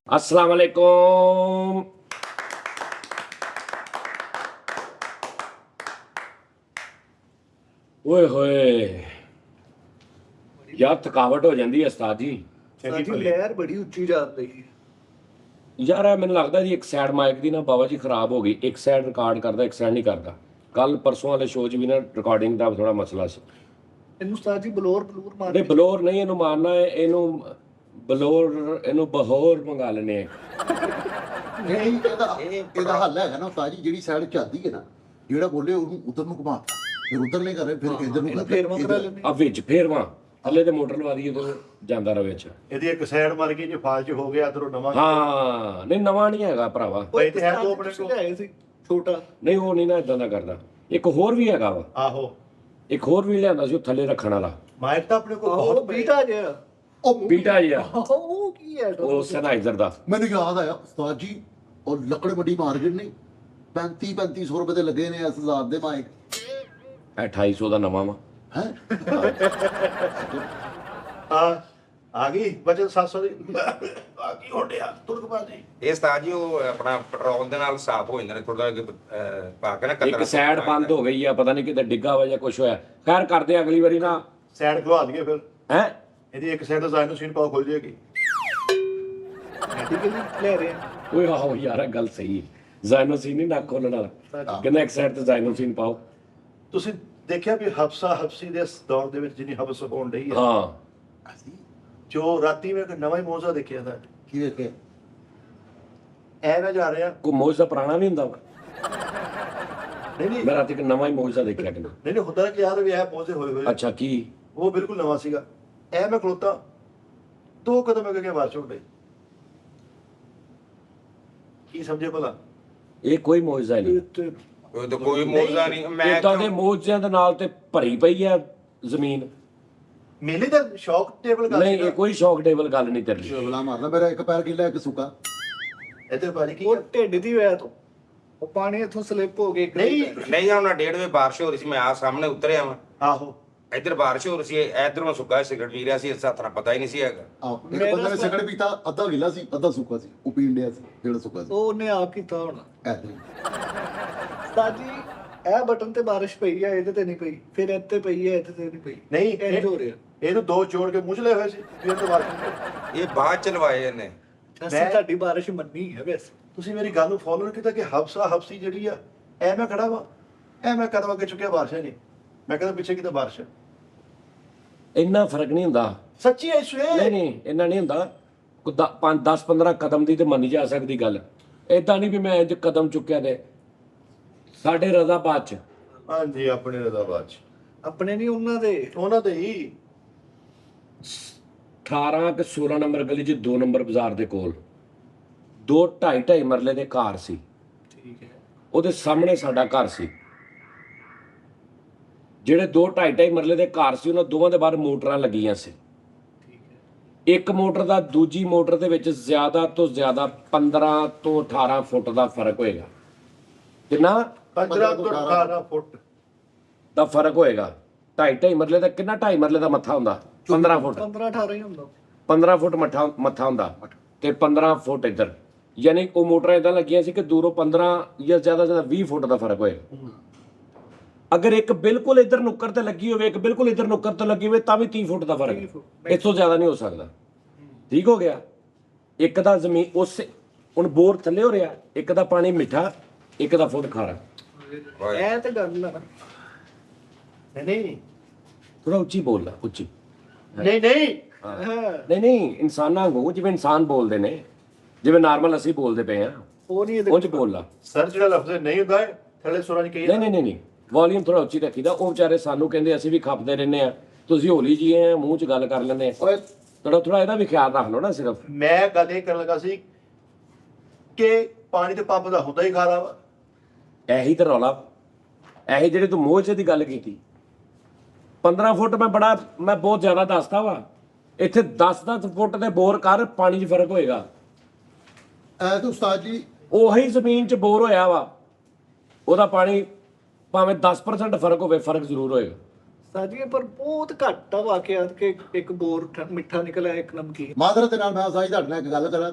अस्सलाम वालेकुम। ओए होए यार थकावट हो जाती है उस्ताद जी। ਸਾਡੀ ਲਹਿਰ ਬੜੀ ਉੱਚੀ ਚੱਲ ਰਹੀ ਹੈ। ਯਾਰ ਇਹ ਮੈਨੂੰ ਲੱਗਦਾ ਜੀ ਇੱਕ ਸਾਈਡ ਮਾਈਕ ਦੀ ਨਾ ਬਾਬਾ ਜੀ ਖਰਾਬ ਹੋ ਗਈ, ਇੱਕ ਸਾਈਡ ਰਿਕਾਰਡ ਕਰਦਾ ਇੱਕ ਸਾਈਡ ਨਹੀਂ ਕਰਦਾ। ਕੱਲ ਪਰਸੋਂ ਵਾਲੇ ਸ਼ੋਅ 'ਚ ਵੀ ਨਾ ਰਿਕਾਰਡਿੰਗ ਦਾ ਥੋੜਾ ਮਸਲਾ ਸੀ। ਇਹਨੂੰ ਉਸਤਾਦ ਜੀ ਬਲੋਰ ਮਾਰ ਨਹੀਂ ਬਲੋਰ ਨਹੀਂ ਇਹਨੂੰ ਮਾਰਨਾ ਹੈ, ਇਹਨੂੰ ਬਲੋਰ ਇਹਨੂੰ ਬਹੋਰ ਮੰਗਾ ਲੈਣੇ ਨਹੀਂ ਇਹਦਾ ਹੱਲ ਹੈਗਾ ਨਾ ਉਸਤਾਦ ਜੀ, ਜਿਹੜੀ ਸਾਈਡ ਚੱਲਦੀ ਹੈ ਨਾ, ਜਿਹੜਾ ਬੋਲੇ ਉਹਨੂੰ ਉਧਰ ਨੂੰ ਘੁਮਾ, ਫਿਰ ਉਧਰ ਨਹੀਂ ਕਰੇ, ਫਿਰ ਇੱਧਰ ਨੂੰ ਫੇਰਵਾ ਕਰਾ ਲੈਂਦੇ ਆ ਵਿੱਚ ਫੇਰਵਾ ਥੱਲੇ ਤੇ ਮੋਟਰ ਲਵਾ ਦਈਏ ਤੇ ਜਾਂਦਾ ਰਹੇ ਵਿੱਚ। ਇਹਦੀ ਇੱਕ ਸਾਈਡ ਮਰ ਗਈ ਜੇ ਫਾਲਜ ਹੋ ਗਿਆ ਇਧਰੋਂ ਨਵਾਂ ਹਾਂ ਨਹੀਂ ਨਵਾਂ ਨਹੀਂ ਹੈਗਾ ਭਰਾਵਾ, ਭਾਈ ਤੇ ਹੈ ਦੋ ਆਪਣੇ ਕੋਲ। ਲਿਆਏ ਸੀ ਛੋਟਾ। ਨਹੀਂ ਉਹ ਨਹੀਂ ਨਾ ਇਦਾਂ ਦਾ ਕਰਦਾ। ਇੱਕ ਹੋਰ ਵੀ ਹੈਗਾ ਵਾ, ਆਹੋ ਇੱਕ ਹੋਰ ਵੀ ਲਿਆਂਦਾ ਸੀ ਉਹ ਥੱਲੇ ਰੱਖਣ ਵਾਲਾ, ਮਾਈਕ ਤਾਂ ਆਪਣੇ ਕੋਲ ਉਹ ਬਹੁਤ ਬੀਟਾ ਜਿਹਾ। ਉਹ ਬੀਟਾ ਜਿਹਾ, ਉਹ ਕੀ ਹੈ ਉਹ ਸੈਨਾਈਜ਼ਰ ਦਾ। ਮੈਨੂੰ ਯਾਦ ਆਇਆ ਉਸਤਾਦ ਜੀ, ਉਹ ਲੱਕੜ ਮੰਡੀ ਮਾਰਕੀਟ ਨਹੀਂ 3500 ਰੁਪਏ ਦੇ ਲੱਗੇ ਨੇ ਇਸ ਜ਼ਾਤ ਦੇ ਮਾਈਕ। 2800 ਦਾ ਨਵਾਂ ਵਾ। ਹੈ ਆ ਗਈ ਬਚਤ 700 ਦੀ ਆ ਗਈ ਹੋੜਿਆ ਤੁਰਕਬਾਜੀ। ਇਹ ਉਸਤਾਦ ਜੀ ਉਹ ਆਪਣਾ ਪੈਟਰੋਲ ਦੇ ਨਾਲ ਸਾਫ਼ ਹੋ ਜਾਂਦੇ ਨੇ, ਥੋੜਾ ਪਾ ਕੇ ਨਾ ਇੱਕ ਸਾਈਡ ਬੰਦ ਹੋ ਗਈ ਆ, ਪਤਾ ਨਹੀਂ ਕਿਤੇ ਡਿੱਗਾ ਵਾ ਜਾਂ ਕੁਝ ਹੋਇਆ। ਖੈਰ ਕਰਦੇ ਆ ਅਗਲੀ ਵਾਰੀ ਨਾ। ਸਾਈਡ ਖਵਾ ਦਈਏ ਫਿਰ, ਹੈ ਇਹਦੀ ਇੱਕ ਸਾਈਡ ਤੋਂ ਸਾਈਡ ਨੂੰ ਸੀਨ ਪਾਓ ਖੁੱਲ ਜਾਏਗੀ। ਮੈਡੀਕਲ ਲੈ ਰਹੇ ਆ। ਓਏ ਆਹੋ ਯਾਰ ਇਹ ਗੱਲ ਸਹੀ ਹੈ, ਜ਼ਾਇਨੋਸੀਨ ਨਹੀਂ ਨੱਕ ਖੋਲਣ ਵਾਲਾ, ਕਹਿੰਦਾ ਇੱਕ ਸਾਈਡ ਤੇ ਜ਼ਾਇਨੋਸੀਨ ਪਾਓ। ਤੁਸੀਂ ਦੇਖਿਆ ਵੀ ਹਫਸਾ ਹਫਸੀ ਦੇ ਇਸ ਦੌਰ ਦੇ ਵਿੱਚ ਜਿੰਨੀ ਹਵਸ ਹੋਣ ਰਹੀ ਹੈ, ਹਾਂ ਜੋ ਰਾਤੀ ਮੈਂ ਇੱਕ ਨਵਾਂ ਹੀ ਮੌਜਾ ਦੇਖਿਆ ਤਾਂ ਕੀ ਵੇਖੇ ਐ ਮੈਂ ਜਾ ਰਿਹਾ। ਕੋਈ ਮੋਜ ਦਾ ਪੁਰਾਣਾ ਵੀ ਹੁੰਦਾ ਵਾ। ਨਹੀਂ ਨਹੀਂ ਮੈਂ ਰਾਤੀ ਇੱਕ ਨਵਾਂ ਹੀ ਮੋਜ ਦਾ ਦੇਖਿਆ ਕਿ ਨਹੀਂ ਨਹੀਂ ਹੁੰਦਾ ਕਿ ਯਾਰ ਵੀ ਇਹ ਮੌਜੇ ਹੋਏ ਹੋਏ। ਅੱਛਾ ਕੀ ਉਹ ਬਿਲਕੁਲ ਨਵਾਂ ਸੀਗਾ। ਐ ਮੈਂ ਖਲੋਤਾ 2 ਕਦਮ ਅੱਗੇ ਬਾਹਰ ਛੋੜ ਗਈ। ਕੀ ਸਮਝੇ ਭਲਾ? ਇਹ ਕੋਈ ਮੋਜਾ ਨਹੀਂ, ਉਹ ਤਾਂ ਕੋਈ ਮੋਜ਼ਾ ਨਹੀਂ। ਮੈਂ ਇਦਾਂ ਦੇ ਮੋਜਿਆਂ ਦੇ ਨਾਲ ਤੇ ਭਰੀ ਪਈ ਆ ਜ਼ਮੀਨ। ਮੇਲੇ ਦਾ ਸ਼ੌਕ ਟੇਬਲ ਗੱਲ ਨਹੀਂ ਸੀਗਾ। ਇਹ ਕੋਈ ਸ਼ੌਕ ਟੇਬਲ ਗੱਲ ਨਹੀਂ ਤੇਰੀ। ਸ਼ਗਲਾ ਮਾਰਦਾ, ਮੇਰਾ ਇੱਕ ਪੈਰ ਗਿੱਲਾ ਇੱਕ ਸੁੱਕਾ। ਇੱਧਰ ਭਾਜੀ ਕੀ ਉਹ ਢਿੱਡ ਦੀ ਵੈ ਤੋਂ ਉਹ ਪਾਣੀ ਇੱਥੋਂ ਸਲਿੱਪ ਹੋ ਕੇ ਨਹੀਂ ਨਹੀਂ ਹੁਣ 1:30 ਵਜੇ ਬਾਰਿਸ਼ ਹੋ ਰਹੀ ਸੀ, ਮੈਂ ਆ ਸਾਹਮਣੇ ਉਤਰਿਆ ਵਾਂ, ਆਹੋ ਇੱਧਰ ਬਾਰਿਸ਼ ਹੋ ਰਹੀ ਸੀ, ਇਧਰੋਂ ਸੁੱਕਾ ਸਿਗਰਟ ਪੀ ਰਿਹਾ ਸੀ, ਇਸ ਹੱਥ ਨਾਲ ਪਤਾ ਹੀ ਨਹੀਂ ਸੀ ਹੈਗਾ। ਆਹ ਇੱਕ ਬੰਦੇ ਨੇ ਸਿਗਰਟ ਪੀਤਾ, ਅੱਧਾ ਗਿੱਲਾ ਸੀ ਅੱਧਾ ਸੁੱਕਾ ਸੀ, ਉਹ ਪੀਣ ਡਿਆ ਸੀ ਜਿਹੜਾ ਸੁੱਕਾ ਸੀ। ਉਹਨੇ ਆਪ ਕੀਤਾ ਹੁਣ। ਐਦਾਂ ਹੀ। ਉਸਤਾਦ ਜੀ ਇਹ ਬਟਨ ਤੇ ਬਾਰਿਸ਼ ਪਈ ਆ, ਇਹਦੇ ਤੇ ਨਹੀਂ ਪਈ, ਫਿਰ ਇੱਥੇ ਪਈ ਆ, ਇੱਥੇ ਤੇ ਨਹੀਂ ਪਈ। ਨਹੀਂ ਇੰਜ ਹੋ ਰਿਹਾ। ਇਹਨੂੰ 2 ਜੋੜ ਕੇ ਮੁਝਲੇ ਹੋਏ ਸੀ ਫਿਰ ਤੋਂ ਬਾਅਦ ਇਹ ਬਾਅਦ ਚ ਲਵਾਏ ਇਹਨੇ। ਅਸੀਂ ਤੁਹਾਡੀ ਬਾਰਿਸ਼ ਮੰਨੀ ਹੈ ਵੈਸੇ। ਤੁਸੀਂ ਮੇਰੀ ਗੱਲ ਨੂੰ ਫੋਲੋ ਕੀਤਾ ਕਿ ਹਫਸਾ ਹਫਸੀ ਜਿਹੜੀ ਆ ਐ ਮੈਂ ਖੜਾ ਵਾ, ਐ ਮੈਂ ਕਦਮ ਅੱਗੇ ਚੁੱਕਿਆ ਬਾਰਿਸ਼ ਨਹੀਂ, ਮੈਂ ਕਹਿੰਦਾ ਪਿੱਛੇ ਕਿਤੇ ਬਾਰਿਸ਼। ਇੰਨਾ ਫਰਕ ਨਹੀਂ ਹੁੰਦਾ। ਸੱਚੀ ਐ ਸਵੇ ਨਹੀਂ ਨਹੀਂ ਇੰਨਾ ਨਹੀਂ ਹੁੰਦਾ। ਕੋਈ 10-15 ਕਦਮ ਦੀ ਤੇ ਮੰਨੀ ਜਾ ਸਕਦੀ ਗੱਲ। ਏਦਾਂ ਨਹੀਂ ਵੀ ਮੈਂ ਇੰਜ ਕਦਮ ਚੁੱਕਿਆ ਤੇ ਸਾਡੇ ਰਜ਼ਾਬਾਦ ਚ ਹਾਂਜੀ ਆਪਣੇ ਰਜ਼ਾਬਾਦ ਚ ਆਪਣੇ ਨਹੀਂ ਉਹਨਾਂ ਉਹਨਾਂ ਦੇ ਹੀ 18 ਕਿ 16 ਨੰਬਰ ਗਲੀ ਚ 2 ਨੰਬਰ ਬਾਜ਼ਾਰ ਦੇ ਕੋਲ 2-2.5 ਮਰਲੇ ਦੇ ਘਰ ਸੀ। ਠੀਕ ਹੈ। ਉਹਦੇ ਸਾਹਮਣੇ ਸਾਡਾ ਘਰ ਸੀ। ਜਿਹੜੇ 2-2.5 ਮਰਲੇ ਦੇ ਘਰ ਸੀ ਉਹਨਾਂ ਦੋਵਾਂ ਦੇ ਬਾਹਰ ਮੋਟਰਾਂ ਲੱਗੀਆਂ ਸੀ। ਇੱਕ ਮੋਟਰ ਦਾ ਦੂਜੀ ਮੋਟਰ ਦੇ ਵਿੱਚ ਜ਼ਿਆਦਾ ਤੋਂ ਜ਼ਿਆਦਾ 15 ਤੋਂ 18 ਫੁੱਟ ਦਾ ਫਰਕ ਹੋਏਗਾ। ਕਿੰਨਾ 15 ਤੋਂ 18 ਫੁੱਟ ਦਾ ਫਰਕ ਹੋਏਗਾ। 2.5 ਮਰਲੇ ਦਾ ਕਿੰਨਾ 2.5 ਮਰਲੇ ਦਾ ਮੱਥਾ ਹੁੰਦਾ 15 ਫੁੱਟ। 15-18 ਹੀ ਹੁੰਦਾ। 15 ਫੁੱਟ ਮੱਥਾ ਹੁੰਦਾ ਤੇ 15 ਫੁੱਟ ਇੱਧਰ, ਯਾਨੀ ਉਹ ਮੋਟਰਾਂ ਇਦਾਂ ਲੱਗੀਆਂ ਸੀ ਕਿ ਦੂਰੋਂ 15 ਜਾਂ ਜ਼ਿਆਦਾ 20 ਫੁੱਟ ਦਾ ਫਰਕ ਹੋਏਗਾ। ਅਗਰ ਇੱਕ ਬਿਲਕੁਲ ਇੱਧਰ ਨੁੱਕਰ ਤੇ ਲੱਗੀ ਹੋਵੇ, ਇੱਕ ਬਿਲਕੁਲ ਇੱਧਰ ਨੁੱਕਰ ਤੇ ਲੱਗੀ ਹੋਵੇ ਤਾਂ ਵੀ 30 ਫੁੱਟ ਦਾ ਫਰਕ ਹੈ। ਇਸ ਤੋਂ ਜ਼ਿਆਦਾ ਨਹੀਂ ਹੋ ਸਕਦਾ। ਠੀਕ ਹੋ ਗਿਆ। ਇੱਕ ਦਾ ਜ਼ਮੀਨ ਉਸ ਹੁਣ ਬੋਰ ਥੱਲੇ ਹੋ ਰਿਹਾ, ਇੱਕ ਦਾ ਪਾਣੀ ਮਿੱਠਾ, ਇੱਕ ਦਾ ਫੁੱਟ ਖਾਰਾ। ਇਹ ਤੇ ਗੱਲ ਆ ਨਾ। ਨਹੀਂ ਥੋੜਾ ਉੱਚੀ ਬੋਲ ਲੈ, ਉੱਚੀ। ਨਹੀਂ ਨਹੀਂ ਨਹੀਂ ਨਹੀਂ ਇਨਸਾਨਾਂ ਵਾਂਗੂ ਜਿਵੇਂ ਇਨਸਾਨ ਬੋਲਦੇ ਨੇ, ਜਿਵੇਂ ਨਾਰਮਲ ਅਸੀਂ ਬੋਲਦੇ ਪਏ ਆ ਉਹ ਨਹੀਂ ਇਹਦੇ ਉਂਝ ਬੋਲ ਲਾ। ਸਰ ਜਿਹੜਾ ਲਫ਼ਜ਼ ਨਹੀਂ ਹੁੰਦਾ ਹੈ ਥੱਲੇ ਸੁਰਾਂ ਚ ਕਹੀ ਨਹੀਂ ਵੋਲੀਅਮ ਥੋੜਾ ਉੱਚੀ ਰੱਖੀਦਾ। ਉਹ ਵਿਚਾਰੇ ਸਾਨੂੰ ਕਹਿੰਦੇ ਅਸੀਂ ਵੀ ਖਪਦੇ ਰਹਿੰਦੇ ਆ, ਤੁਸੀਂ ਹੌਲੀ ਜੀ ਐ ਮੂੰਹ 'ਚ ਗੱਲ ਕਰ ਲੈਂਦੇ ਆ। ਓਏ ਥੋੜਾ ਇਹਦਾ ਵੀ ਖਿਆਲ ਰੱਖ ਲਓ ਨਾ ਸਿਰਫ। ਮੈਂ ਗੱਲ ਇਹ ਕਰਨ ਲੱਗਾ ਸੀ ਕਿ ਪਾਣੀ ਤੇ ਪੰਪ ਦਾ ਹੁੰਦਾ ਹੀ ਖਾਰਾ ਵਾ। ਇਹੀ ਤਾਂ ਰੌਲਾ, ਇਹੀ ਜਿਹੜੇ ਤੂੰ ਮੋਹ 'ਚ ਦੀ ਗੱਲ ਕੀਤੀ। 15 ਫੁੱਟ ਮੈਂ ਬਹੁਤ ਜ਼ਿਆਦਾ ਦੱਸਦਾ ਵਾ। ਇੱਥੇ 10-10 ਫੁੱਟ ਦੇ ਬੋਰ ਕਰ, ਪਾਣੀ 'ਚ ਫਰਕ ਹੋਏਗਾ। ਐ ਤਾਂ ਉਸਤਾਦ ਜੀ ਉਹੀ ਜ਼ਮੀਨ 'ਚ ਬੋਰ ਹੋਇਆ ਵਾ, ਉਹਦਾ ਪਾਣੀ ਭਾਵੇਂ 10% ਫਰਕ ਹੋਵੇ, ਫਰਕ ਜ਼ਰੂਰ ਹੋਏਗਾ। ਸਾਜੀ ਪਰ ਬਹੁਤ ਘੱਟ ਆ ਵਾਕਿਆਤ ਕਿ ਇੱਕ ਬੋਰ ਮਿੱਠਾ ਨਿਕਲਿਆ, ਇੱਕ ਨਮਕੀਨ। ਮਾਦਰਤ ਦੇ ਨਾਲ ਮੈਂ ਸਾਜ ਤੁਹਾਡੇ ਨਾਲ ਇੱਕ ਗੱਲ ਕਰਾਂ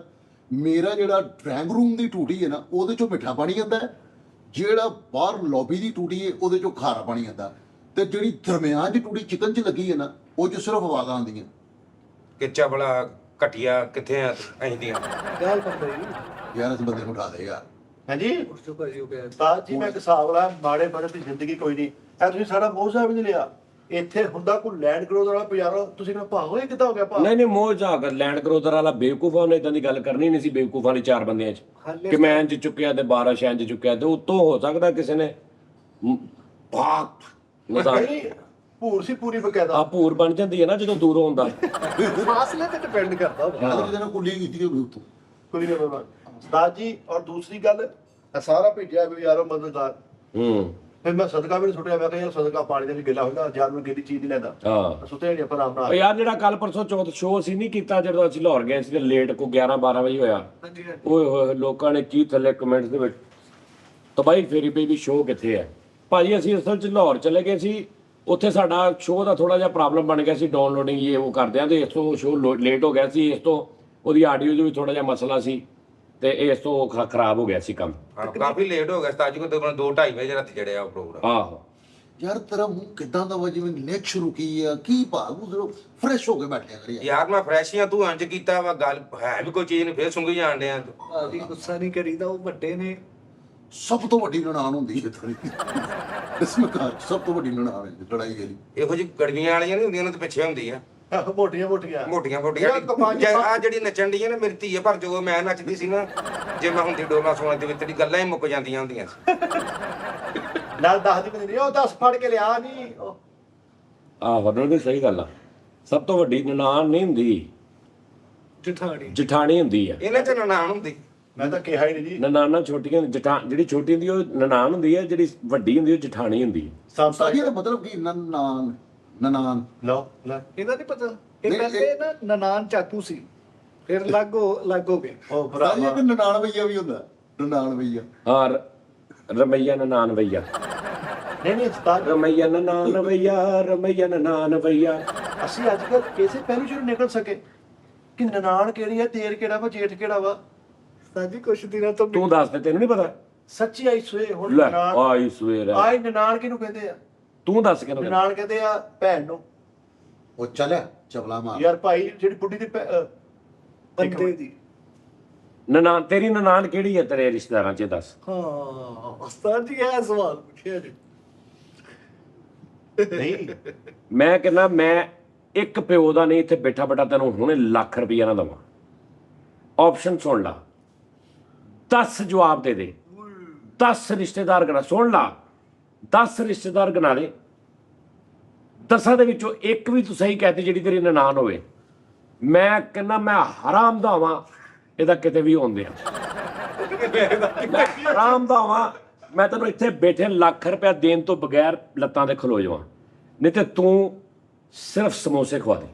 ਮੇਰਾ ਜਿਹੜਾ ਡਰਾਇੰਗ ਰੂਮ ਦੀ ਟੂਟੀ ਹੈ ਨਾ ਉਹਦੇ ਚੋਂ ਮਿੱਠਾ ਪਾਣੀ ਆਉਂਦਾ ਹੈ, ਜਿਹੜਾ ਬਾਹਰ ਲੌਬੀ ਦੀ ਟੂਟੀ ਹੈ ਉਹਦੇ ਚੋਂ ਖਾਰਾ ਪਾਣੀ ਆਉਂਦਾ, ਤੇ ਜਿਹੜੀ ਦਰਮਿਆਨ ਦੀ ਟੂਟੀ ਚਿਕਨ 'ਚ ਲੱਗੀ ਹੈ ਨਾ ਉਹ 'ਚ ਸਿਰਫ ਆਵਾਜ਼ਾਂ ਆਉਂਦੀਆਂ। ਕਿ ਚਬਲਾ ਘਟਿਆ ਕਿੱਥੇ ਆ ਅਸੀਂ ਦੀਆਂ ਗੱਲ ਬੰਦਾ ਜੀ ਯਾਰ ਇਸ ਬੰਦੇ ਨੂੰ ਉਠਾ ਦੇ ਯਾਰ। ਹਾਂਜੀ ਉਸ ਤੋਂ ਭਾਜੀ ਉਹ ਕਹਿੰਦਾ ਉਸਤਾਦ ਜੀ ਮੈਂ ਇੱਕ ਹਿਸਾਬ ਲਾ ਮਾੜੇ ਬੜੇ ਦੀ ਜ਼ਿੰਦਗੀ ਕੋਈ ਨਹੀਂ ਐ ਤੁਸੀਂ ਸਾਡਾ ਮੋਹ ਵੀ ਨਹੀਂ ਲਿਆ। ਇੱਥੇ ਹੁੰਦਾ ਕੋਈ ਲੈਂਡ ਕਰੋਜ਼ ਵਾਲਾ ਪਿਆਰਾ ਤੁਸੀਂ ਕਹਿੰਦੇ ਭਾਗੋ ਇਹ ਕਿੱਦਾਂ ਹੋ ਗਿਆ ਭਾਗ? ਨਹੀਂ ਨਹੀਂ ਮੋਹ ਜਾ ਕਰ ਲੈਂਡ ਕਰੋਦਰ ਵਾਲਾ ਬੇਵਕੂਫਾ, ਉਹਨੇ ਇਦਾਂ ਦੀ ਗੱਲ ਕਰਨੀ ਨਹੀਂ ਸੀ ਬੇਵਕੂਫਾਂ ਵਾਲੀ 4 ਬੰਦਿਆਂ 'ਚ ਹਾਲੇ ਕਿ ਮੈਂ ਇੰਜ ਚੁੱਕਿਆ ਤੇ 12 ਸ਼ੈਂਜ ਚੁੱਕਿਆ, ਤੇ ਉਤੋਂ ਹੋ ਸਕਦਾ ਕਿਸੇ ਨੇ ਭਾਗ ਮਜ਼ਾਕ ਨਹੀਂ ਭੂਰ ਸੀ ਪੂਰੀ ਬਕਾਇਦਾ। ਆ ਭੂਰ ਬਣ ਜਾਂਦੀ ਹੈ ਨਾ ਜਦੋਂ ਦੂਰੋਂ ਹੁੰਦਾ। ਫਾਸਲੇ ਤੇ ਡਿਪੈਂਡ ਕਰਦਾ ਵਾ। ਕੱਲ ਜਿਹਦੇ ਨਾਲ ਕੁੱਲੀ ਕੀਤੀ ਹੋਵੇ ਉੱਤੋਂ ਕੋਈ ਨਹੀਂ ਬਾਬਾ ਉਸਤਾਦ ਜੀ। ਔਰ ਦੂਸਰੀ ਗੱਲ ਇਹ ਸਾਰਾ ਭੇਜਿਆ ਵੀ ਯਾਰੋ ਮਦਦਗਾਰ, ਫਿਰ ਮੈਂ ਸਦਕਾ ਵੀ ਨਹੀਂ ਸੁੱਟਿਆ। ਮੈਂ ਕਿਹਾ ਯਾਰ ਸਦਕਾ ਪਾਣੀ ਦੇ ਵੀ ਗਿੱਲਾ ਹੁੰਦਾ, ਯਾਰ ਮੈਂ ਗਿੱਲੀ ਚੀਜ਼ ਨਹੀਂ ਲੈਂਦਾ। ਹਾਂ ਸੁੱਤੇ ਨਹੀਂ ਆਪਾਂ ਆਰਾਮ ਉਹ ਨਾਲ। ਯਾਰ ਜਿਹੜਾ ਕੱਲ ਪਰਸੋਂ ਚੌਥ ਸ਼ੋਅ ਅਸੀਂ ਨਹੀਂ ਕੀਤਾ ਜਦੋਂ ਅਸੀਂ ਲਾਹੌਰ ਗਏ ਸੀ ਤੇ ਲੇਟ ਕੋ 11-12 ਵਜੇ ਹੋਇਆ। ਹਾਂਜੀ ਹਾਂਜੀ ਓਏ ਹੋਏ ਲੋਕਾਂ ਨੇ ਕੀ ਥੱਲੇ ਕਮੈਂਟਸ ਦੇ ਵਿੱਚ ਤਬਾਹੀ ਫੇਰੀ ਪਈ ਵੀ ਸ਼ੋਅ ਕਿੱਥੇ ਹੈ। ਭਾਜੀ ਅਸੀਂ ਅਸਲ 'ਚ ਲਾਹੌਰ ਚਲੇ ਗਏ ਸੀ, ਉੱਥੇ ਸਾਡਾ ਸ਼ੋਅ ਦਾ ਥੋੜਾ ਜਿਹਾ ਪ੍ਰੋਬਲਮ ਬਣ ਗਿਆ ਸੀ, ਡਾਊਨਲੋਡਿੰਗ ਇਹ ਉਹ ਕਰਦਿਆਂ, ਤੇ ਇਸ ਤੋਂ ਸ਼ੋਅ ਲੇਟ ਹੋ ਗਿਆ ਸੀ। ਇਸ ਤੋਂ ਉਹਦੀ ਆਡੀਓ 'ਚ ਵੀ ਥੋੜਾ ਜਿਹਾ ਮਸਲਾ ਸੀ ਤੇ ਇਸ ਤੋਂ ਖਰਾਬ ਹੋ ਗਿਆ ਸੀ ਕੰਮ। ਹਾਂ, ਕਾਫੀ ਲੇਟ ਹੋ ਗਿਆ ਉਸਤਾਦ ਜੀ, ਕੋਈ ਤਕਰੀਬਨ 2-2:30 ਵਜੇ ਰਾਤੀ ਚੜਿਆ ਉਹ ਪ੍ਰੋਗਰਾਮ। ਆਹੋ ਯਾਰ ਤੇਰਾ ਮੂੰਹ ਕਿੱਦਾਂ ਦਾ ਵਾ ਜਿਵੇਂ ਲੈਕ ਸ਼ੁਰੂ ਕੀ ਆ ਕੀ ਭਾਗ ਉਧਰੋਂ ਫਰੈਸ਼ ਹੋ ਕੇ ਬੈਠਿਆ ਕਰੀ ਯਾਰ ਮੈਂ ਫਰੈਸ਼ ਹੀ ਆ, ਤੂੰ ਇੰਜ ਕੀਤਾ ਵਾ, ਗੱਲ ਹੈ ਵੀ ਕੋਈ ਚੀਜ਼ ਨਹੀਂ, ਫੇਰ ਸੁੰਗੀ ਜਾਣ ਡਿਆ ਤੂੰ। ਭਾਜੀ ਗੁੱਸਾ ਨਹੀਂ ਕਰੀਦਾ, ਉਹ ਵੱਡੇ ਨੇ। ਸਭ ਤੋਂ ਵੱਡੀ ਨਨਾਣ ਹੁੰਦੀ ਹੈ ਤੇਰੀ ਇਸ ਮਕਾਨ 'ਚ ਸਭ ਤੋਂ ਵੱਡੀ ਨਨਾਣ ਹੈ ਲੜਾਈ ਵਾਲੀ। ਇਹੋ ਜਿਹੀ ਗੜਵੀਆਂ ਵਾਲੀਆਂ ਨਹੀਂ ਹੁੰਦੀਆਂ ਨਾ, ਤੇ ਪਿੱਛੇ ਹੁੰਦੀ ਆ ਮੋਟੀਆਂ ਮੋਟੀਆਂ ਮੋਟੀਆਂ ਮੋਟੀਆਂ। ਆ ਜਿਹੜੀ ਨੱਚਣ ਦੀ ਹੈ ਨਾ ਮੇਰੀ ਧੀ ਹੈ, ਪਰ ਜੋ ਮੈਂ ਨੱਚਦੀ ਸੀ ਨਾ, ਜੇ ਮੈਂ ਹੁੰਦੀ ਡੋਲਾ ਸੋਨੇ ਦੇ ਵਿੱਚ ਤੇਰੀ ਗੱਲਾਂ ਹੀ ਮੁੱਕ ਜਾਂਦੀਆਂ ਹੁੰਦੀਆਂ ਸੀ। ਨਾਲ ਦੱਸਦੀ ਵੀ ਨਹੀਂ ਉਹ 10 ਫੜ ਕੇ ਲਿਆ ਨਹੀਂ ਉਹ। ਆਹੋ ਨਹੀਂ ਸਹੀ ਗੱਲ ਆ। ਸਭ ਤੋਂ ਵੱਡੀ ਨਨਾਣ ਨਹੀਂ ਹੁੰਦੀ, ਜਠਾਣੀ ਜਠਾਣੀ ਹੁੰਦੀ ਆ। ਇਹਨਾਂ ਚ ਨਨਾਣ ਹੁੰਦੀ। ਮੈਂ ਤਾਂ ਕਿਹਾ ਹੀ ਨਹੀਂ ਜੀ। ਨਨਾਣਾ ਛੋਟੀਆਂ ਜਿਹੜੀ ਛੋਟੀ ਹੁੰਦੀ ਉਹ ਨਨਾਣ ਹੁੰਦੀ ਹੈ, ਜਿਹੜੀ ਵੱਡੀ ਹੁੰਦੀ ਉਹ ਜਠਾਣੀ ਹੁੰਦੀ ਹੈ। ਸਾਡੀ ਦਾ ਮਤਲਬ ਕੀ ਨਨਾਣ ਨਨਾਣ ਲਓ ਲੈ ਇਹਦਾ ਨਹੀਂ ਪਤਾ। ਇਹ ਨਹੀਂ, ਪਹਿਲੇ ਨਾ ਨਨਾਨ ਚਾਕੂ ਸੀ, ਫਿਰ ਲੱਗੋ ਗਏ। ਉਹ ਸਾਡੀ ਭਰਾ ਇੱਕ ਨਨਾਣ ਭਈਆ ਵੀ ਹੁੰਦਾ ਨਨਾਣ ਭਈਆ। ਹਾਂ ਰਮਈਆ ਨਨਾਣ ਵਈਆ, ਨਹੀਂ ਨਹੀਂ ਉਸਤਾਦ ਰਮਈਆ ਨਨਾਣ ਵਈਆ, ਰਮਈਆ ਨਨਾਣ ਵਈਆ। ਅਸੀਂ ਅੱਜ ਕੱਲ ਕਿਸੇ ਪਹਿਲੂ ਚੋਂ ਨਿਕਲ ਸਕੇ ਕਿ ਨਨਾਣ ਕਿਹੜੀ ਹੈ, ਤੇਰ ਕਿਹੜਾ ਵਾ, ਜੇਠ ਕਿਹੜਾ ਵਾ। ਸਾਜੀ ਕੁਛ ਦਿਨਾਂ ਤੋਂ ਤੂੰ ਦੱਸ ਦੇ, ਤੈਨੂੰ ਨਹੀਂ ਪਤਾ? ਸੱਚੀ ਆਈ ਸਵੇ ਹੁਣ ਲੈ ਨਨਾਣ ਆਈ ਸਵੇਰ ਆਈ ਨਨਾਣ ਕਿਹਨੂੰ ਕਹਿੰਦੇ ਆ? ਤੂੰ ਦੱਸ ਕਿਹਨੂੰ ਕਹਿੰਦਾ? ਨਨਾਣ ਕਹਿੰਦੇ ਆ ਭੈਣ ਨੂੰ। ਉਹ ਚੱਲਿਆ ਚਪਲਾ ਮਾਰ ਯਾਰ ਭਾਈ ਜਿਹੜੀ ਬੁੱਢੀ ਦੀ ਬੰਦੇ ਦੀ। ਨਨਾਣ ਤੇਰੀ ਨਨਾਣ ਕਿਹੜੀ ਹੈ ਤੇਰੇ ਰਿਸ਼ਤੇਦਾਰਾਂ 'ਚ ਦੱਸ? ਹਾਂ ਉਸਤਾਦ ਜੀ ਇਹ ਸਵਾਲ ਪੁੱਛਿਆ ਜੀ। ਨਹੀਂ ਮੈਂ ਕਹਿੰਦਾ ਮੈਂ ਇੱਕ ਪਿਓ ਦਾ ਨਹੀਂ ਇੱਥੇ ਬੈਠਾ ਬੈਠਾ ਤੈਨੂੰ ਹੁਣੇ ਲੱਖ ਰੁਪਈਆ ਨਾ ਦਵਾਂ। ਆਪਸ਼ਨ ਸੁਣ ਲਾ, 10 ਜਵਾਬ ਦੇ ਦੇ, 10 ਰਿਸ਼ਤੇਦਾਰ ਗਣਾ, ਸੁਣ ਲਾ 10 ਰਿਸ਼ਤੇਦਾਰ ਗਣਾ ਦੇ, 10 ਦੇ ਵਿੱਚੋਂ ਇੱਕ ਵੀ ਤੂੰ ਸਹੀ ਕਹਿਤੀ ਜਿਹੜੀ ਤੇਰੀ ਨਨਾਣ ਹੋਵੇ, ਮੈਂ ਕਹਿੰਦਾ ਮੈਂ ਹਰਾਮ ਦਾ ਵਾਂ ਇਹਦਾ ਕਿਤੇ ਵੀ ਹੁੰਦੇ ਆ। ਮੈਂ ਹਰਾਮ ਦਾ ਵਾਂ, ਮੈਂ ਤੈਨੂੰ ਇੱਥੇ ਬੈਠੇ ਲੱਖ ਰੁਪਇਆ ਦੇਣ ਤੋਂ ਬਗੈਰ ਲੱਤਾਂ ਤੇ ਖਲੋ ਜਾਵਾਂ, ਨਹੀਂ ਤੇ ਤੂੰ ਸਿਰਫ ਸਮੋਸੇ ਖਵਾ ਦੇ।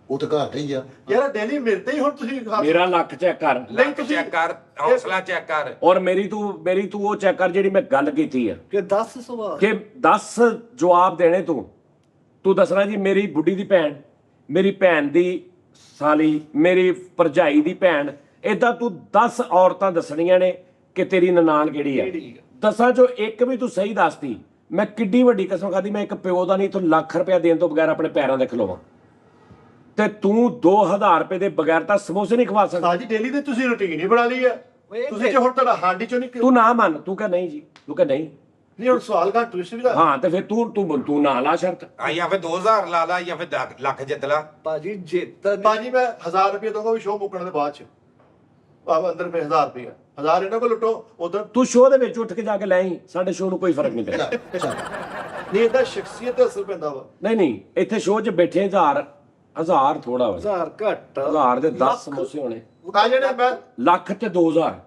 ਉਹ ਤਾਂ ਘਰ ਹੀ ਆ ਯਾਰ ਡੇਲੀ ਮਿਲਦੇ ਹੀ ਹੁਣ ਤੁਸੀਂ ਮੇਰਾ ਲੱਕ ਚੈੱਕ ਕਰ, ਨਹੀਂ ਤੁਸੀਂ ਚੈੱਕ ਕਰ, ਹੌਸਲਾ ਚੈੱਕ ਕਰ। ਔਰ ਮੇਰੀ ਤੂੰ ਉਹ ਚੈੱਕ ਕਰ ਜਿਹੜੀ ਮੈਂ ਗੱਲ ਕੀਤੀ ਆ ਕਿ 10 ਸਵਾਲ ਕਿ 10 ਜਵਾਬ ਦੇਣੇ। ਤੂੰ ਦੱਸਣਾ ਜੀ ਮੇਰੀ ਬੁੱਢੀ ਦੀ ਭੈਣ, ਮੇਰੀ ਭੈਣ ਦੀ ਸਾਲੀ, ਮੇਰੀ ਭਰਜਾਈ ਦੀ ਭੈਣ, ਏਦਾਂ ਤੂੰ 10 ਔਰਤਾਂ ਦੱਸਣੀਆਂ ਨੇ ਕਿ ਤੇਰੀ ਨਨਾਣ ਕਿਹੜੀ ਆ। 10 ਚੋਂ ਇੱਕ ਵੀ ਤੂੰ ਸਹੀ ਦੱਸਦੀ, ਮੈਂ ਕਿੱਡੀ ਵੱਡੀ ਕਸਮ ਖਾਦੀ, ਮੈਂ ਇੱਕ ਪਿਓ ਦਾ ਨਹੀਂ ਤੂੰ ਲੱਖ ਰੁਪਇਆ ਦੇਣ ਤੋਂ ਬਗੈਰ ਆਪਣੇ ਪੈਰਾਂ ਦੇ ਖਲੋਵਾਂ, ਤੇ ਤੂੰ 2000 ਰੁਪਏ ਦੇ ਬਗੈਰ ਤਾਂ ਸਮੋਸੇ ਨਹੀਂ ਖਵਾ ਸਕਦਾ। ਸਾਜੀ ਡੇਲੀ ਦੇ ਤੁਸੀਂ ਰੁਟੀਨ ਹੀ ਬਣਾ ਲਈ ਹੈ। ਤੁਸੀਂ ਜੇ ਹੁਣ ਤੁਹਾਡਾ ਹਾਂਡੀ ਚੋਂ ਨਹੀਂ ਤੂੰ ਨਾ ਮੰਨ, ਤੂੰ ਕਹ ਨਹੀਂ ਜੀ, ਤੂੰ ਕਹ ਨਹੀਂ, ਨਹੀਂ ਹੁਣ ਸਵਾਲ ਘੱਟ ਤੁਸੀਂ ਵੀ ਦਾ ਹਾਂ ਤੇ ਫਿਰ ਤੂੰ ਨਾ ਲਾ ਸ਼ਰਤ। ਆ ਜਾਂ ਫਿਰ 2000 ਲਾ ਲਾ ਜਾਂ ਫਿਰ ਲੱਖ ਜਿੱਤ ਲਾ। ਭਾਜੀ ਜਿੱਤਨ ਭਾਜੀ ਮੈਂ 1000 ਰੁਪਏ ਦਊਂਗਾ ਵੀ ਸ਼ੋਅ ਮੁੱਕਣ ਦੇ ਬਾਅਦ ਚ। ਆਹ ਅੰਦਰ ਮੇ 1000 ਰੁਪਏ 1000 ਇਹਨਾਂ ਕੋਲ ਲੁੱਟੋ ਉਧਰ। ਤੂੰ ਸ਼ੋਅ ਦੇ ਵਿੱਚ ਉੱਠ ਕੇ ਜਾ ਕੇ ਲੈ ਆਈ, ਸਾਡੇ ਸ਼ੋਅ ਨੂੰ ਕੋਈ ਫਰਕ ਨਹੀਂ ਪੈਂਦਾ। ਨਹੀਂ ਇਹਦਾ ਸ਼ਖਸੀਅਤ ਤੇ ਅਸਰ ਪੈਂਦਾ ਵਾ। ਨਹੀਂ ਇੱਥੇ ਸ਼ੋਅ 'ਚ ਬੈਠੇ 1000 ਥੋੜਾ ਵਾ, 1000 ਘੱਟ 1000 ਦੇ 10 ਸਮੋਸੇ ਹੋਣੇ, ਆ ਜਿਹੜੇ ਮੈਂ ਲੱਖ ਤੇ 2000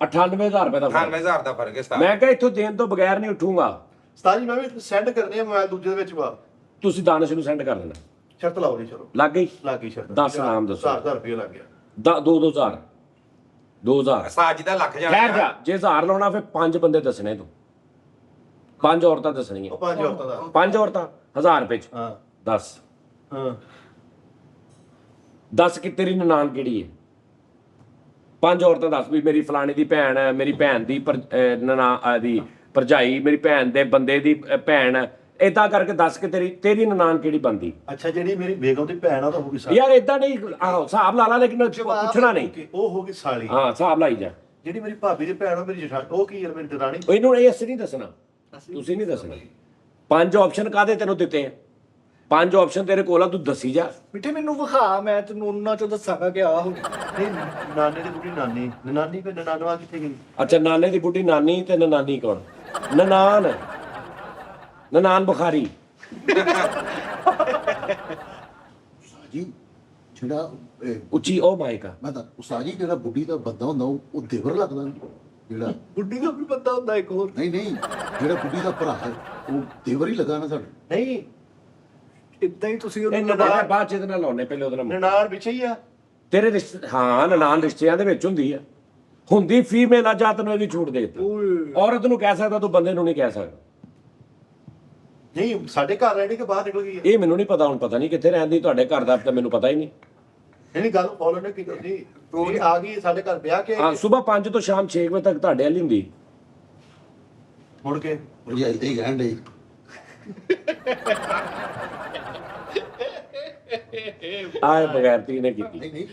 98000 ਰੁਪਏ ਦਾ ਫਰਕ। 98000 ਦਾ ਫਰਕ ਹੈ ਉਸਤਾਦ। ਮੈਂ ਕਿਹਾ ਇੱਥੋਂ ਦੇਣ ਤੋਂ ਬਗੈਰ ਨਹੀਂ ਉੱਠੂਗਾ। ਸਤਾਜੀ ਮੈਂ ਵੀ ਸੈਂਡ ਕਰਨੀ ਹੈ ਮੋਬਾਈਲ ਦੂਜੇ ਦੇ ਵਿੱਚ ਵਾ। ਤੁਸੀਂ ਦਾਨਿਸ਼ ਨੂੰ ਸੈਂਡ ਕਰ ਦੇਣਾ, ਸ਼ਰਤ ਲਾਓ ਜੀ ਚਲੋ ਲੱਗ ਗਈ। ਲੱਗ ਗਈ ਸ਼ਰਤ। 10 ਨਾਮ ਦੱਸੋ। 1000 ਰੁਪਏ ਲੱਗ ਗਿਆ। 2000 ਉਸਤਾਦ ਜੀ ਦਾ ਲੱਖ ਖੈਰ ਜਾਣਾ। ਜਾ, ਜੇ 1000 ਲਾਉਣਾ ਫਿਰ 5 ਬੰਦੇ ਦੱਸਣੇ, ਤੂੰ 5 ਔਰਤਾਂ ਦੱਸਣੀਆਂ, ਉਹ 5 ਔਰਤਾਂ ਦਾ 5 ਔਰਤਾਂ 1000 ਰੁਪਏ 'ਚ। ਹਾਂ 10 ਹਾਂ 10 ਕਿ ਤੇਰੀ ਨਨਾਣ ਕਿਹੜੀ ਹੈ? 5 ਔਰਤਾਂ ਦੱਸ ਵੀ ਮੇਰੀ ਫਲਾਣੀ ਦੀ ਭੈਣ ਹੈ, ਮੇਰੀ ਭੈਣ ਦੀ ਦੀ ਭਰਜਾਈ, ਮੇਰੀ ਭੈਣ ਦੇ ਬੰਦੇ ਦੀ ਭੈਣ, ਏਦਾਂ ਕਰਕੇ ਦੱਸ ਕੇ ਤੇਰੀ ਨਨਾਣ ਕਿਹੜੀ ਬਣਦੀ। ਅੱਛਾ ਜਿਹੜੀ ਮੇਰੀ ਬੇਗਮ ਦੀ ਭੈਣ ਆ ਤਾਂ ਹੋ ਗਈ ਸਾਲੀ। ਯਾਰ ਏਦਾਂ ਨਹੀਂ, ਆਹੋ ਹਿਸਾਬ ਲਾ ਲਾ, ਲੇਕਿਨ ਪੁੱਛਣਾ ਨਹੀਂ। ਉਹ ਹੋ ਗਈ ਸਾਲੀ। ਹਾਂ ਹਿਸਾਬ ਲਾਈ ਜਾ। ਜਿਹੜੀ ਮੇਰੀ ਭਾਬੀ ਦੀ ਭੈਣ ਉਹ ਮੇਰੀ ਜਠਾਣੀ, ਉਹ ਕੀ ਯਾਰ ਮੇਰੀ ਦਰਾਣੀ। ਇਹਨੂੰ ਇਹ ਅਸੀਂ ਨਹੀਂ ਦੱਸਣਾ, ਤੁਸੀਂ ਨਹੀਂ ਦੱਸਣਾ। 5 ਆਪਸ਼ਨ ਕਾਹਦੇ ਤੈਨੂੰ ਦਿੱਤੇ ਆ? 5 ਆਪਸ਼ਨ ਤੇਰੇ ਕੋਲ ਆ, ਤੂੰ ਦੱਸੀ ਜਾ। ਮਿੱਠੇ ਮੈਨੂੰ ਵਿਖਾ, ਮੈਂ ਤੈਨੂੰ ਉਹਨਾਂ ਚੋਂ ਦੱਸਾਂਗਾ ਕਿ ਆਹ ਨਹੀਂ ਨਾਨੇ ਦੀ ਬੁੱਢੀ ਨਾਨੀ, ਨਾਨੀ ਫਿਰ ਨਨਾਨਵਾ ਕਿੱਥੇ ਗਈ? ਅੱਛਾ ਨਾਨੇ ਦੀ ਬੁੱਢੀ ਨਾਨੀ ਤੇ ਨਨਾਨੀ ਕੌਣ? ਨਨਾਨ ਬੁਖਾਰੀ। ਉਸਤਾਦ ਜੀ ਜਿਹੜਾ ਉੱਚੀ ਉਹ ਮਾਇਕਾ। ਮੈਂ ਤਾਂ ਉਸਤਾਦ ਜੀ ਜਿਹੜਾ ਬੁੱਢੀ ਦਾ ਬੰਦਾ ਹੁੰਦਾ ਉਹ ਦੇਵਰ ਲੱਗਦਾ ਜਿਹੜਾ। ਬੁੱਢੀ ਦਾ ਵੀ ਬੰਦਾ ਹੁੰਦਾ ਇੱਕ ਹੋਰ। ਨਹੀਂ ਜਿਹੜਾ ਬੁੱਢੀ ਦਾ ਭਰਾ ਹੈ ਉਹ ਦੇਵਰ ਹੀ ਲੱਗਾ ਨਾ ਸਾਡਾ। ਨਹੀਂ ਇਦਾਂ ਹੀ ਤੁਸੀਂ ਇਹ ਉਹਨੂੰ ਨਨਾਣ ਬਾਅਦ ਚ ਇਹਦੇ ਨਾਲ ਲਾਉਣੇ, ਪਹਿਲੇ ਉਹਦੇ ਨਾਲ ਨਨਾਣ ਪਿੱਛੇ ਹੀ ਆ। ਤੇਰੇ ਰਿਸ਼ਤੇ, ਹਾਂ ਨਨਾਣ ਰਿਸ਼ਤਿਆਂ ਦੇ ਵਿੱਚ ਹੁੰਦੀ ਆ, ਹੁੰਦੀ ਫੀਮੇਲ ਆ, ਜਾਂ ਤੈਨੂੰ ਇਹਦੀ ਛੂਟ ਦੇ ਦਿੱਤੀ। ਔਰਤ ਨੂੰ ਕਹਿ ਸਕਦਾ, ਤੂੰ ਬੰਦੇ ਨੂੰ ਨਹੀਂ ਕਹਿ ਸਕਦਾ। ਨਹੀਂ ਸਾਡੇ ਘਰ ਰਹਿਣੀ ਕਿ ਬਾਹਰ ਨਿਕਲ ਗਈ ਹੈ? ਇਹ ਮੈਨੂੰ ਨਹੀਂ ਪਤਾ, ਹੁਣ ਪਤਾ ਨਹੀਂ ਕਿੱਥੇ ਰਹਿੰਦੀ, ਤੁਹਾਡੇ ਘਰ ਦਾ ਤਾਂ ਮੈਨੂੰ ਪਤਾ ਹੀ ਨਹੀਂ। ਨਹੀਂ ਗੱਲ ਫੋਲੋ ਨੇ ਕੀਤੀ ਸੀ, ਇਹ ਆ ਗਈ ਸਾਡੇ ਘਰ ਵਿਆਹ ਕੇ ਹਾਂ ਸਵੇਰ 5 ਤੋਂ ਸ਼ਾਮ 6 ਵਜੇ ਤੱਕ ਤੁਹਾਡੇ ਵਾਲੀ ਹੁੰਦੀ। ਮੁੜ ਕੇ ਭਰਜਾਈ ਤੇ ਹੀ ਕਹਿਣ ਡਈ। ਆਏ ਬਗੈਰਤੀ ਨੇ ਕੀਤੀ ਨਹੀਂ